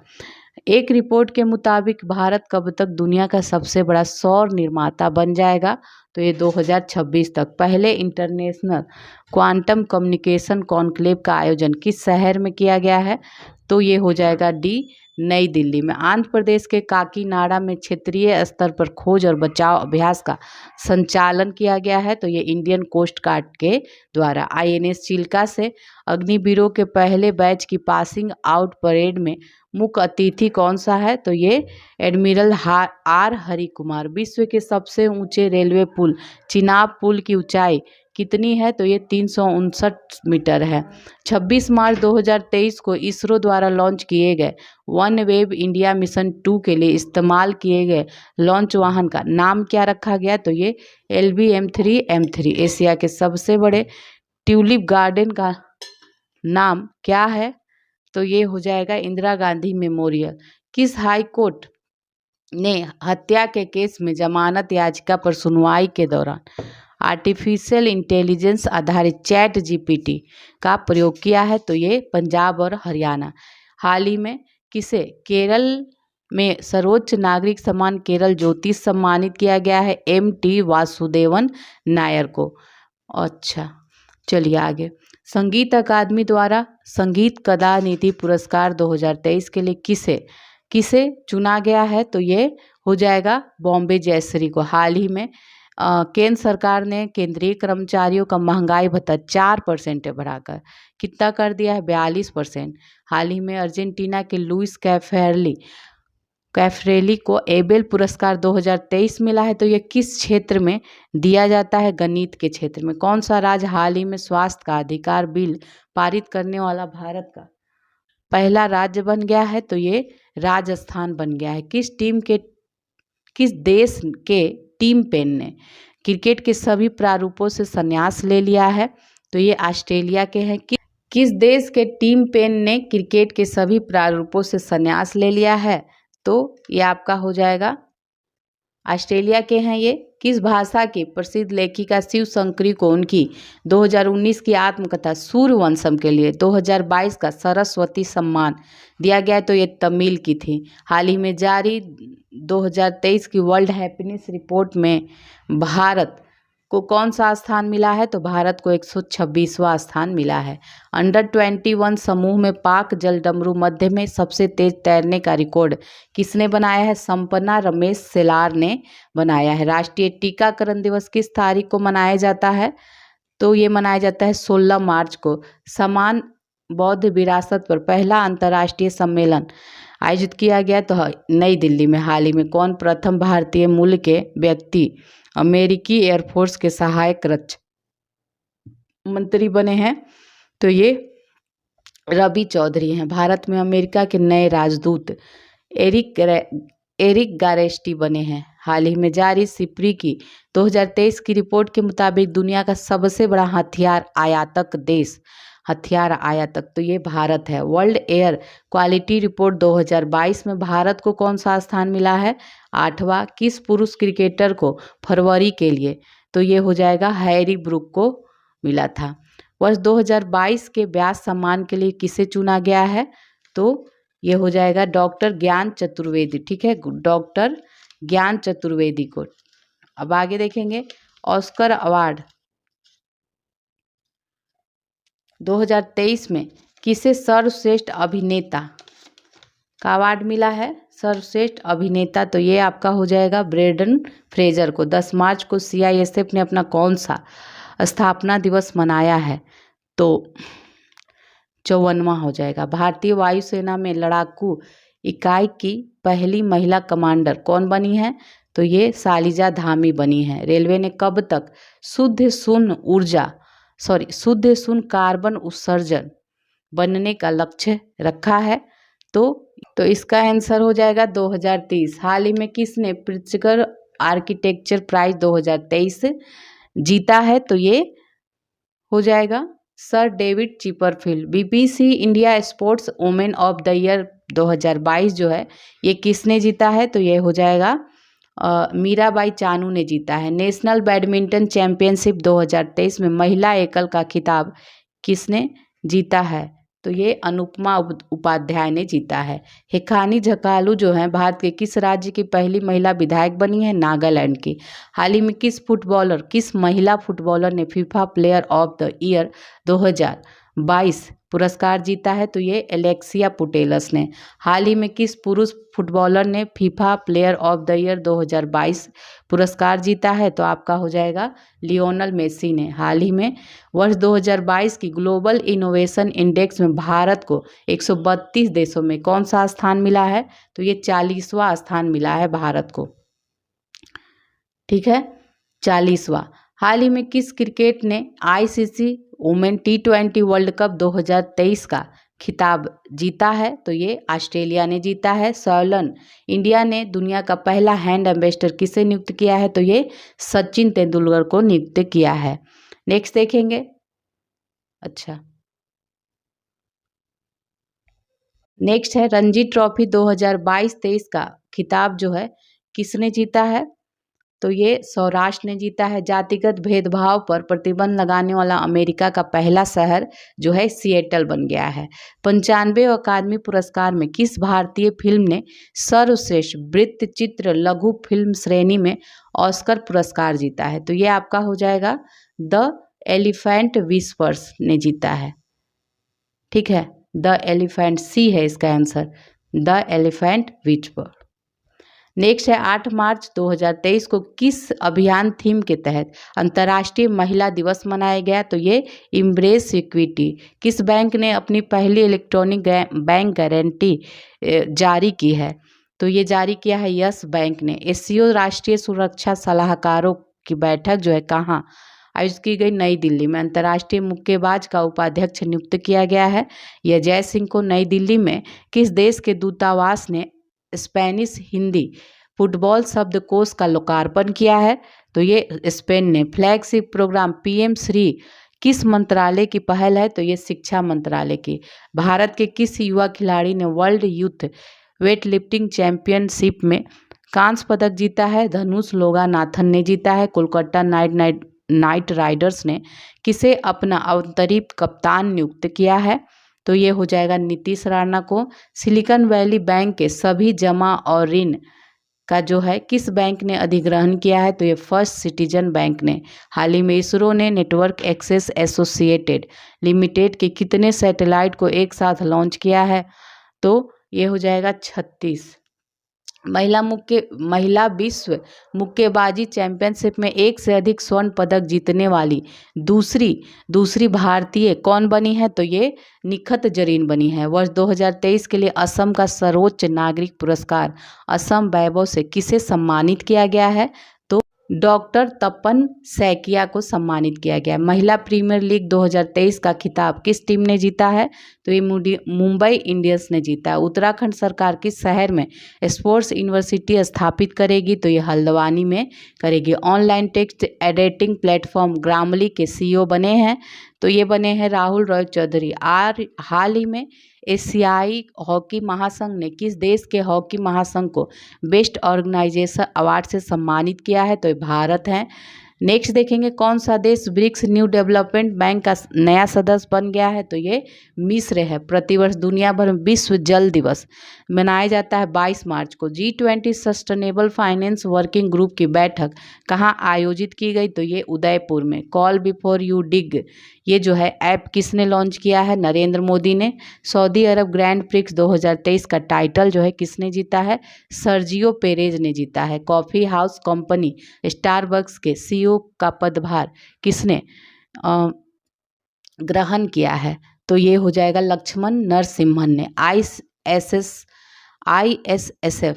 Speaker 1: एक रिपोर्ट के मुताबिक भारत कब तक दुनिया का सबसे बड़ा सौर निर्माता बन जाएगा? तो ये 2026 तक। पहले इंटरनेशनल क्वांटम कम्युनिकेशन कॉन्क्लेव का आयोजन किस शहर में किया गया है? तो ये हो जाएगा डी, नई दिल्ली में। आंध्र प्रदेश के काकीनाडा में क्षेत्रीय स्तर पर खोज और बचाव अभ्यास का संचालन किया गया है। तो ये इंडियन कोस्ट गार्ड के द्वारा। INS चिल्का से अग्निवीरों के पहले बैच की पासिंग आउट परेड में मुख्य अतिथि कौन सा है? तो ये एडमिरल R हरि कुमार। विश्व के सबसे ऊंचे रेलवे पुल चिनाब पुल की ऊंचाई कितनी है? तो ये 359 मीटर है। 26 मार्च 2023 को इसरो द्वारा लॉन्च किए गए वन वेब इंडिया मिशन 2 के लिए इस्तेमाल किए गए लॉन्च वाहन का नाम क्या रखा गया? तो ये LV-M3 एशिया के सबसे बड़े ट्यूलिप गार्डन का नाम क्या है? तो ये हो जाएगा इंदिरा गांधी मेमोरियल। किस हाई कोर्ट ने हत्या के केस में जमानत याचिका पर सुनवाई के दौरान आर्टिफिशियल इंटेलिजेंस आधारित चैट GPT का प्रयोग किया है? तो ये पंजाब और हरियाणा। हाल ही में किसे केरल में सर्वोच्च नागरिक सम्मान केरल ज्योति सम्मानित किया गया है? MT वासुदेवन नायर को। अच्छा, चलिए आगे। संगीत अकादमी द्वारा संगीत कलानिधि पुरस्कार 2023 के लिए किसे चुना गया है? तो ये हो जाएगा बॉम्बे जयश्री को। हाल ही में केंद्र सरकार ने केंद्रीय कर्मचारियों का महंगाई भत्ता 4% बढ़ाकर कितना कर दिया है? 42%। हाल ही में अर्जेंटीना के लुइस कैफरेली को एबेल पुरस्कार 2023 मिला है। तो ये किस क्षेत्र में दिया जाता है? गणित के क्षेत्र में। कौन सा राज्य हाल ही में स्वास्थ्य का अधिकार बिल पारित करने वाला भारत का पहला राज्य बन गया है? तो ये राजस्थान बन गया है। किस देश के टीम पेन ने क्रिकेट के सभी प्रारूपों से संन्यास ले लिया है? तो ये ऑस्ट्रेलिया के हैं। किस देश के टीम पेन ने क्रिकेट के सभी प्रारूपों से संन्यास ले लिया है? तो ये आपका हो जाएगा ऑस्ट्रेलिया के हैं ये। किस भाषा की प्रसिद्ध लेखिका शिव शंकरी को उनकी 2019 की आत्मकथा सूर्यवंशम के लिए 2022 का सरस्वती सम्मान दिया गया? तो ये तमिल की थी। हाल ही में जारी 2023 की वर्ल्ड हैप्पीनेस रिपोर्ट में भारत को कौन सा स्थान मिला है? तो भारत को 126वां स्थान मिला है। अंडर 21 समूह में पाक जलडमरू मध्य में सबसे तेज तैरने का रिकॉर्ड किसने बनाया है? संपन्ना रमेश सेलार ने बनाया है। राष्ट्रीय टीकाकरण दिवस किस तारीख को मनाया जाता है? तो ये मनाया जाता है 16 मार्च को। समान बौद्ध विरासत पर पहला अंतर्राष्ट्रीय सम्मेलन आयोजित किया गया तो नई दिल्ली में। हाल ही में कौन प्रथम भारतीय मूल के व्यक्ति अमेरिकी एयरफोर्स के सहायक रक्षा मंत्री बने हैं? तो ये रवि चौधरी हैं। भारत में अमेरिका के नए राजदूत एरिक गारेस्टी बने हैं। हाल ही में जारी सिप्री की 2023 की रिपोर्ट के मुताबिक दुनिया का सबसे बड़ा हथियार आयातक तो ये भारत है। वर्ल्ड एयर क्वालिटी रिपोर्ट 2022 में भारत को कौन सा स्थान मिला है? 8वां। किस पुरुष क्रिकेटर को फरवरी के लिए? तो ये हो जाएगा हैरी ब्रूक को मिला था। वर्ष 2022 के व्यास सम्मान के लिए किसे चुना गया है? तो ये हो जाएगा डॉक्टर ज्ञान चतुर्वेदी। ठीक है, डॉक्टर ज्ञान चतुर्वेदी को। अब आगे देखेंगे ऑस्कर अवार्ड 2023 में किसे सर्वश्रेष्ठ अभिनेता का अवार्ड मिला है? सर्वश्रेष्ठ अभिनेता तो ये आपका हो जाएगा ब्रेंडन फ्रेजर को। 10 मार्च को CISF ने अपना कौन सा स्थापना दिवस मनाया है? तो 54वां हो जाएगा। भारतीय वायुसेना में लड़ाकू इकाई की पहली महिला कमांडर कौन बनी है? तो ये शालिजा धामी बनी है। रेलवे ने कब तक शुद्ध शून्य कार्बन उत्सर्जन बनने का लक्ष्य रखा है? तो इसका आंसर हो जाएगा 2030। हाल ही में किसने प्रिट्जकर आर्किटेक्चर प्राइज 2023 जीता है? तो ये हो जाएगा sir David Chipperfield. BBC India sports women of the year 2022 जो है ये किसने जीता है? तो ये हो जाएगा मीराबाई चानू ने जीता है। नेशनल बैडमिंटन चैंपियनशिप 2023 में महिला एकल का खिताब किसने जीता है? तो ये अनुपमा उपाध्याय ने जीता है। हिखानी झकालू जो है भारत के किस राज्य की पहली महिला विधायक बनी है? नागालैंड की। हाल ही में किस महिला फुटबॉलर ने FIFA player of the year 2022 पुरस्कार जीता है? तो ये एलेक्सिया पुटेलस ने। हाल ही में किस पुरुष फुटबॉलर ने FIFA player of the year 2022 पुरस्कार जीता है? तो आपका हो जाएगा लियोनल मेसी ने। हाल ही में वर्ष 2022 की ग्लोबल इनोवेशन इंडेक्स में भारत को 132 देशों में कौन सा स्थान मिला है? तो ये 40वां स्थान मिला है भारत को। ठीक है, 40वां। हाल ही में किस क्रिकेट ने ICC women T20 world cup 2023 का खिताब जीता है? तो ये ऑस्ट्रेलिया ने जीता है। सोलन इंडिया ने दुनिया का पहला हैंड एम्बेसडर किसे नियुक्त किया है? तो ये सचिन तेंदुलकर को नियुक्त किया है। नेक्स्ट देखेंगे। अच्छा, नेक्स्ट है रणजी ट्रॉफी 2022-23 का खिताब जो है किसने जीता है? तो ये सौराष्ट्र ने जीता है। जातिगत भेदभाव पर प्रतिबंध लगाने वाला अमेरिका का पहला शहर जो है सिएटल बन गया है। 95वें अकादमी पुरस्कार में किस भारतीय फिल्म ने सर्वश्रेष्ठ वृत्तचित्र लघु फिल्म श्रेणी में ऑस्कर पुरस्कार जीता है? तो ये आपका हो जाएगा द एलिफेंट विस्पर्स ने जीता है। ठीक है, द एलिफेंट, सी है इसका answer, the elephant whisper. Next है 8 मार्च 2023 को किस अभियान थीम के तहत अंतर्राष्ट्रीय महिला दिवस मनाया गया? तो ये इम्ब्रेस इक्विटी। किस बैंक ने अपनी पहली इलेक्ट्रॉनिक बैंक गारंटी जारी की है? तो ये जारी किया है यस बैंक ने। एससीओ राष्ट्रीय सुरक्षा सलाहकारों की बैठक जो है कहाँ आयोजित की गई? नई दिल्ली में। अंतर्राष्ट्रीय मुक्केबाज का उपाध्यक्ष नियुक्त किया गया है यह जय सिंह को। नई दिल्ली में किस देश के दूतावास ने स्पेनिश हिंदी फुटबॉल शब्दकोश का लोकार्पण किया है? तो ये स्पेन ने। फ्लैगशिप प्रोग्राम PM श्री किस मंत्रालय की पहल है? तो ये शिक्षा मंत्रालय की। भारत के किस युवा खिलाड़ी ने world youth weight lifting championship में कांस्य पदक जीता है? धनुष लोगानाथन ने जीता है। कोलकाता नाइट राइडर्स ने किसे अपना अंतरिम कप्तान नियुक्त किया है? तो ये हो जाएगा नीतीश राणा को। सिलिकॉन वैली बैंक के सभी जमा और ऋण का जो है किस बैंक ने अधिग्रहण किया है? तो ये फर्स्ट सिटीजन बैंक ने। हाल ही में इसरो ने नेटवर्क एक्सेस एसोसिएटेड लिमिटेड के कितने सैटेलाइट को एक साथ लॉन्च किया है? तो ये हो जाएगा 36। महिला विश्व मुक्केबाजी चैंपियनशिप में एक से अधिक स्वर्ण पदक जीतने वाली दूसरी भारतीय कौन बनी है? तो ये निखत जरीन बनी है। वर्ष 2023 के लिए असम का सर्वोच्च नागरिक पुरस्कार असम वैभव से किसे सम्मानित किया गया है? तो डॉक्टर तपन सैकिया को सम्मानित किया गया। महिला प्रीमियर लीग 2023 का खिताब किस टीम ने जीता है? तो ये मुंबई इंडियंस ने जीता है। उत्तराखंड सरकार किस शहर में स्पोर्ट्स यूनिवर्सिटी स्थापित करेगी? तो ये हल्द्वानी में करेगी। ऑनलाइन टेक्स्ट एडिटिंग प्लेटफॉर्म ग्रामली के CEO बने हैं? तो ये बने हैं राहुल रॉय चौधरी। हाल ही में एशियाई हॉकी महासंघ ने किस देश के हॉकी महासंघ को बेस्ट ऑर्गेनाइजेशन अवार्ड से सम्मानित किया है? तो ये भारत है। नेक्स्ट देखेंगे कौन सा देश ब्रिक्स न्यू डेवलपमेंट बैंक का नया सदस्य बन गया है? तो ये मिस्र है। प्रतिवर्ष दुनिया भर में विश्व जल दिवस मनाया जाता है 22 मार्च को। G20 sustainable finance working group की बैठक कहाँ आयोजित की गई? तो ये उदयपुर में। कॉल बिफोर यू डिग ये जो है ऐप किसने लॉन्च किया है? नरेंद्र मोदी ने। सऊदी अरब ग्रैंड प्रिक्स 2023 का टाइटल जो है किसने जीता है? सर्जियो पेरेज ने जीता है। कॉफ़ी हाउस कंपनी स्टारबक्स के CEO का पदभार किसने ग्रहण किया है? तो ये हो जाएगा लक्ष्मण नरसिम्हन ने। ISSF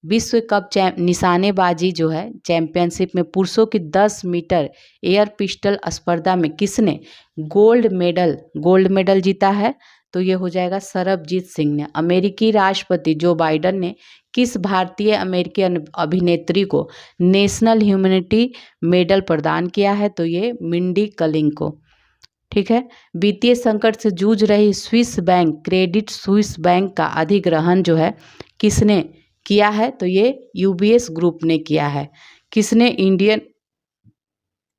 Speaker 1: विश्व कप निशानेबाजी जो है चैंपियनशिप में पुरुषों की 10 मीटर एयर पिस्टल स्पर्धा में किसने गोल्ड मेडल जीता है? तो ये हो जाएगा सरबजीत सिंह ने। अमेरिकी राष्ट्रपति जो बाइडन ने किस भारतीय अमेरिकी अभिनेत्री को नेशनल ह्यूमैनिटी मेडल प्रदान किया है? तो ये मिंडी कलिंग को। ठीक है। वित्तीय संकट से जूझ रही Swiss bank Credit Suisse bank का अधिग्रहण जो है किसने किया है? तो ये यूबीएस ग्रुप ने किया है। किसने इंडियन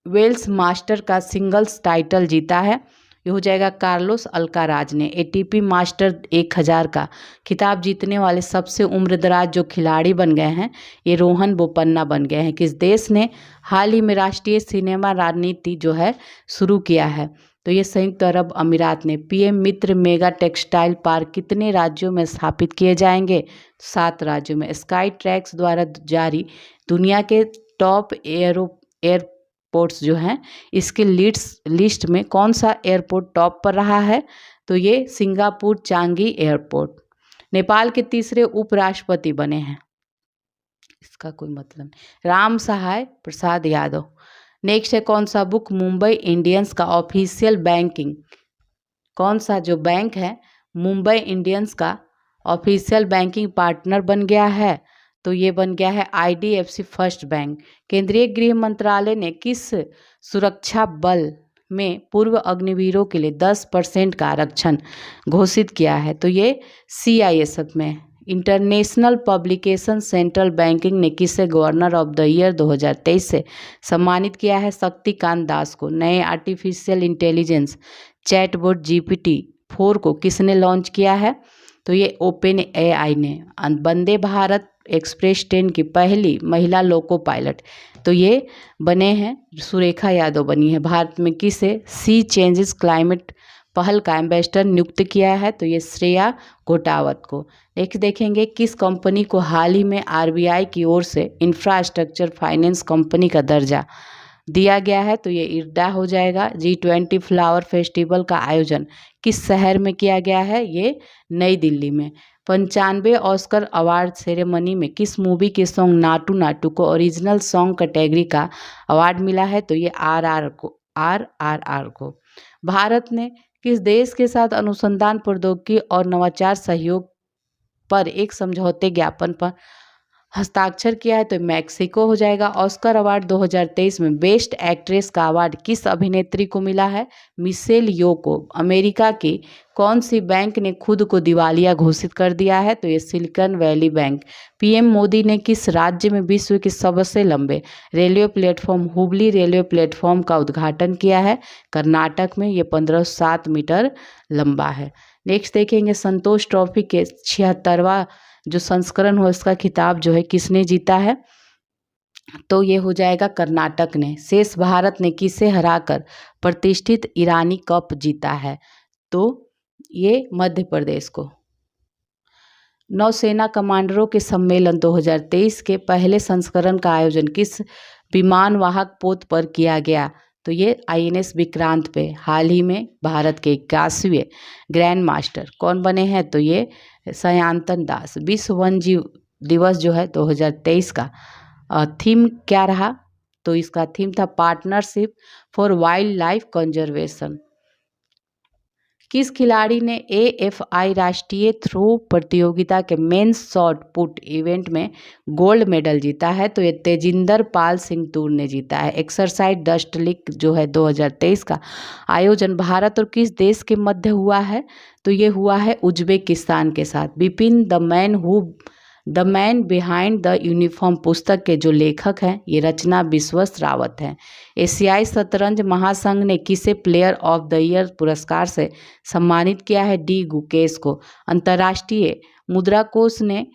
Speaker 1: वेल्स मास्टर का सिंगल्स टाइटल जीता है? ये हो जाएगा कार्लोस अल्काराज ने। एटीपी मास्टर 1000 का खिताब जीतने वाले सबसे उम्रदराज जो खिलाड़ी बन गए हैं, ये रोहन बोपन्ना बन गए हैं। किस देश ने हाल ही में राष्ट्रीय सिनेमा रणनीति जो है शुरू किया है? तो ये संयुक्त अरब अमीरात ने। पीएम मित्र मेगा टेक्सटाइल पार्क कितने राज्यों में स्थापित किए जाएंगे? 7 राज्यों में। स्काई ट्रैक्स द्वारा जारी दुनिया के टॉप एयरपोर्ट्स जो हैं, इसके लिस्ट में कौन सा एयरपोर्ट टॉप पर रहा है? तो ये सिंगापुर चांगी एयरपोर्ट। नेपाल के तीसरे उपराष्ट्रपति बने हैं, इसका कोई मतलब नहीं, राम सहाय प्रसाद यादव। नेक्स्ट है कौन सा बुक मुंबई इंडियंस का ऑफिशियल बैंकिंग, कौन सा जो बैंक है मुंबई इंडियंस का ऑफिशियल बैंकिंग पार्टनर बन गया है? तो ये बन गया है आईडीएफसी फर्स्ट बैंक। केंद्रीय गृह मंत्रालय ने किस सुरक्षा बल में पूर्व अग्निवीरों के लिए 10% का आरक्षण घोषित किया है? तो ये सीआईएसएफ में। इंटरनेशनल पब्लिकेशन सेंट्रल बैंकिंग ने किसे गवर्नर ऑफ द ईयर 2023 से सम्मानित किया है? शक्तिकांत दास को। नए आर्टिफिशियल इंटेलिजेंस चैटबॉट GPT-4 को किसने लॉन्च किया है? तो ये ओपन एआई ने। वंदे भारत एक्सप्रेस ट्रेन की पहली महिला लोको पायलट तो ये बने हैं सुरेखा यादव बनी है। भारत में किसे सी चेंजेस क्लाइमेट पहल का एम्बेसडर नियुक्त किया है? तो ये श्रेया घोटावत को। देखेंगे किस कंपनी को हाल ही में आरबीआई की ओर से इंफ्रास्ट्रक्चर फाइनेंस कंपनी का दर्जा दिया गया है? तो ये इर्डा हो जाएगा। G20 फ्लावर फेस्टिवल का आयोजन किस शहर में किया गया है? ये नई दिल्ली में। 95 ऑस्कर अवार्ड सेरेमनी में किस मूवी के सॉन्ग नाटू नाटू को ओरिजिनल सॉन्ग कैटेगरी का अवार्ड मिला है? तो ये RRR को। भारत ने किस देश के साथ अनुसंधान प्रौद्योगिकी और नवाचार सहयोग पर एक समझौते ज्ञापन पर हस्ताक्षर किया है? तो मैक्सिको हो जाएगा। ऑस्कर अवार्ड 2023 में बेस्ट एक्ट्रेस का अवार्ड किस अभिनेत्री को मिला है? मिशेल यो को। अमेरिका की कौन सी बैंक ने खुद को दिवालिया घोषित कर दिया है? तो ये silicon valley bank. PM Modi ने किस राज्य में विश्व के सबसे लंबे railway platform Hubli railway platform का उद्घाटन किया है? कर्नाटक में। ये 1507 मीटर लंबा है। नेक्स्ट देखेंगे संतोष ट्रॉफी के 76वां जो संस्करण हो इसका खिताब जो है किसने जीता है? तो ये हो जाएगा कर्नाटक ने। शेष भारत ने किसे हराकर प्रतिष्ठित ईरानी कप जीता है? तो ये मध्य प्रदेश को। नौसेना कमांडरों के सम्मेलन 2023 के पहले संस्करण का आयोजन किस विमानवाहक पोत पर किया गया? तो ये INS विक्रांत पे। हाल ही में भारत के 81वें ग्रैंड मास्टर कौन बने हैं? तो ये सयांतन दास। विश्व वन्यजीव दिवस जो है 2023 का थीम क्या रहा? तो इसका थीम था partnership for wild life conservation. किस खिलाड़ी ने AFI राष्ट्रीय थ्रो प्रतियोगिता के मेंस शॉट पुट इवेंट में गोल्ड मेडल जीता है? तो ये तेजिंदर पाल सिंह तूर ने जीता है। एक्सरसाइज डस्ट लीग जो है 2023 का आयोजन भारत और किस देश के मध्य हुआ है? तो ये हुआ है उज्बेकिस्तान के साथ। Vipin the man behind the uniform पुस्तक के जो लेखक हैं ये रचना विश्वस रावत हैं। एशियाई शतरंज महासंघ ने किसे प्लेयर ऑफ द ईयर पुरस्कार से सम्मानित किया है? डी गुकेश को। अंतर्राष्ट्रीय मुद्रा कोष ने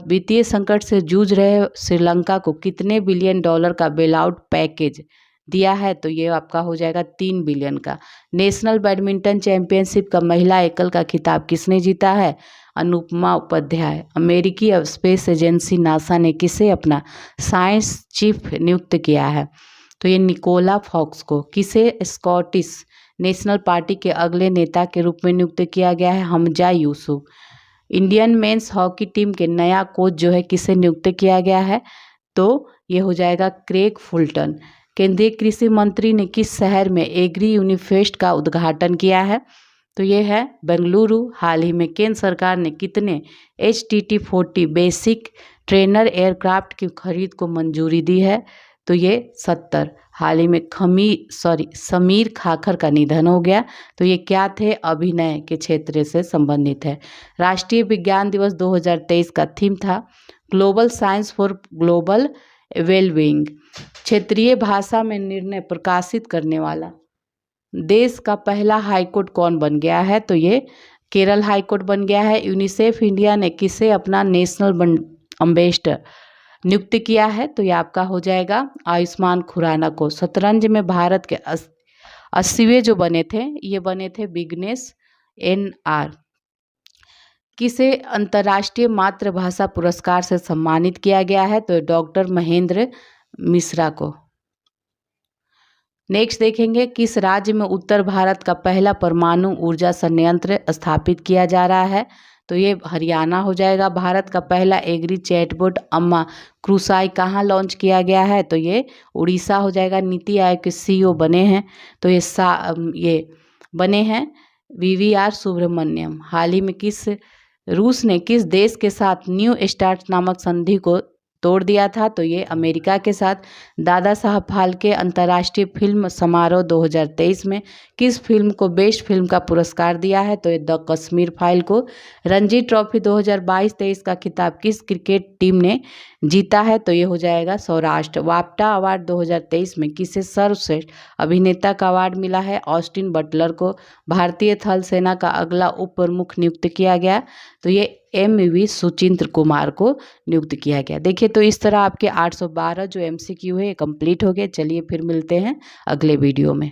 Speaker 1: वित्तीय संकट से जूझ रहे श्रीलंका को कितने बिलियन डॉलर का बेलआउट पैकेज दिया है? तो ये आपका हो जाएगा 3 बिलियन का। नेशनल बैडमिंटन चैंपियनशिप का महिला एकल का खिताब किसने जीता है? अनुपमा उपाध्याय। अमेरिकी स्पेस एजेंसी नासा ने किसे अपना साइंस चीफ नियुक्त किया है? तो ये निकोला फॉक्स को। किसे स्कॉटिश नेशनल पार्टी के अगले नेता के रूप में नियुक्त किया गया है? Hamza Yusuf. Indian men's hockey team के नया कोच जो है किसे नियुक्त किया गया है? तो ये हो जाएगा क्रेग फुलटन। केंद्रीय कृषि मंत्री ने किस शहर में एग्री यूनिफेस्ट का उद्घाटन किया है? तो ये है बेंगलुरु। हाल ही में केंद्र सरकार ने कितने HTT-40 बेसिक ट्रेनर एयरक्राफ्ट की खरीद को मंजूरी दी है? तो ये 70। हाल ही में समीर खाखर का निधन हो गया। तो ये क्या थे? अभिनय के क्षेत्र से संबंधित है। राष्ट्रीय विज्ञान दिवस 2023 का थीम था global science for global wellbeing. क्षेत्रीय भाषा में निर्णय प्रकाशित करने वाला देश का पहला हाईकोर्ट कौन बन गया है? तो ये केरल हाईकोर्ट बन गया है। यूनिसेफ इंडिया ने किसे अपना नेशनल एम्बेसडर नियुक्त किया है? तो ये आपका हो जाएगा आयुष्मान खुराना को। शतरंज में भारत के 80वें जो बने थे, ये बने थे विघ्नेश NR। किसे अंतर्राष्ट्रीय मातृभाषा पुरस्कार से सम्मानित किया गया है? तो डॉक्टर महेंद्र मिश्रा को। नेक्स्ट देखेंगे, किस राज्य में उत्तर भारत का पहला परमाणु ऊर्जा संयंत्र स्थापित किया जा रहा है? तो ये हरियाणा हो जाएगा। भारत का पहला एग्री चैटबॉट अम्मा क्रूसाई कहाँ लॉन्च किया गया है? तो ये उड़ीसा हो जाएगा। नीति आयोग के CEO बने हैं, तो ये बने हैं VVR सुब्रमण्यम। हाल ही में रूस ने किस देश के साथ न्यू स्टार्ट नामक संधि को तोड़ दिया था? तो ये अमेरिका के साथ। दादा साहब फाल्के अंतर्राष्ट्रीय फिल्म समारोह 2023 में किस फिल्म को बेस्ट फिल्म का पुरस्कार दिया है? तो ये द कश्मीर फाइल को। रणजी ट्रॉफी 2022-23 का खिताब किस क्रिकेट टीम ने जीता है? तो ये हो जाएगा सौराष्ट्र। वाफ्टा अवार्ड 2023 में किसे सर्वश्रेष्ठ अभिनेता का अवार्ड मिला है? ऑस्टिन बटलर को। भारतीय थल सेना का अगला उप प्रमुख नियुक्त किया गया, तो ये MV सुचिंद्र कुमार को नियुक्त किया गया। देखिए, तो इस तरह आपके 812 जो MCQ है ये कंप्लीट हो गए। चलिए फिर मिलते हैं अगले वीडियो में।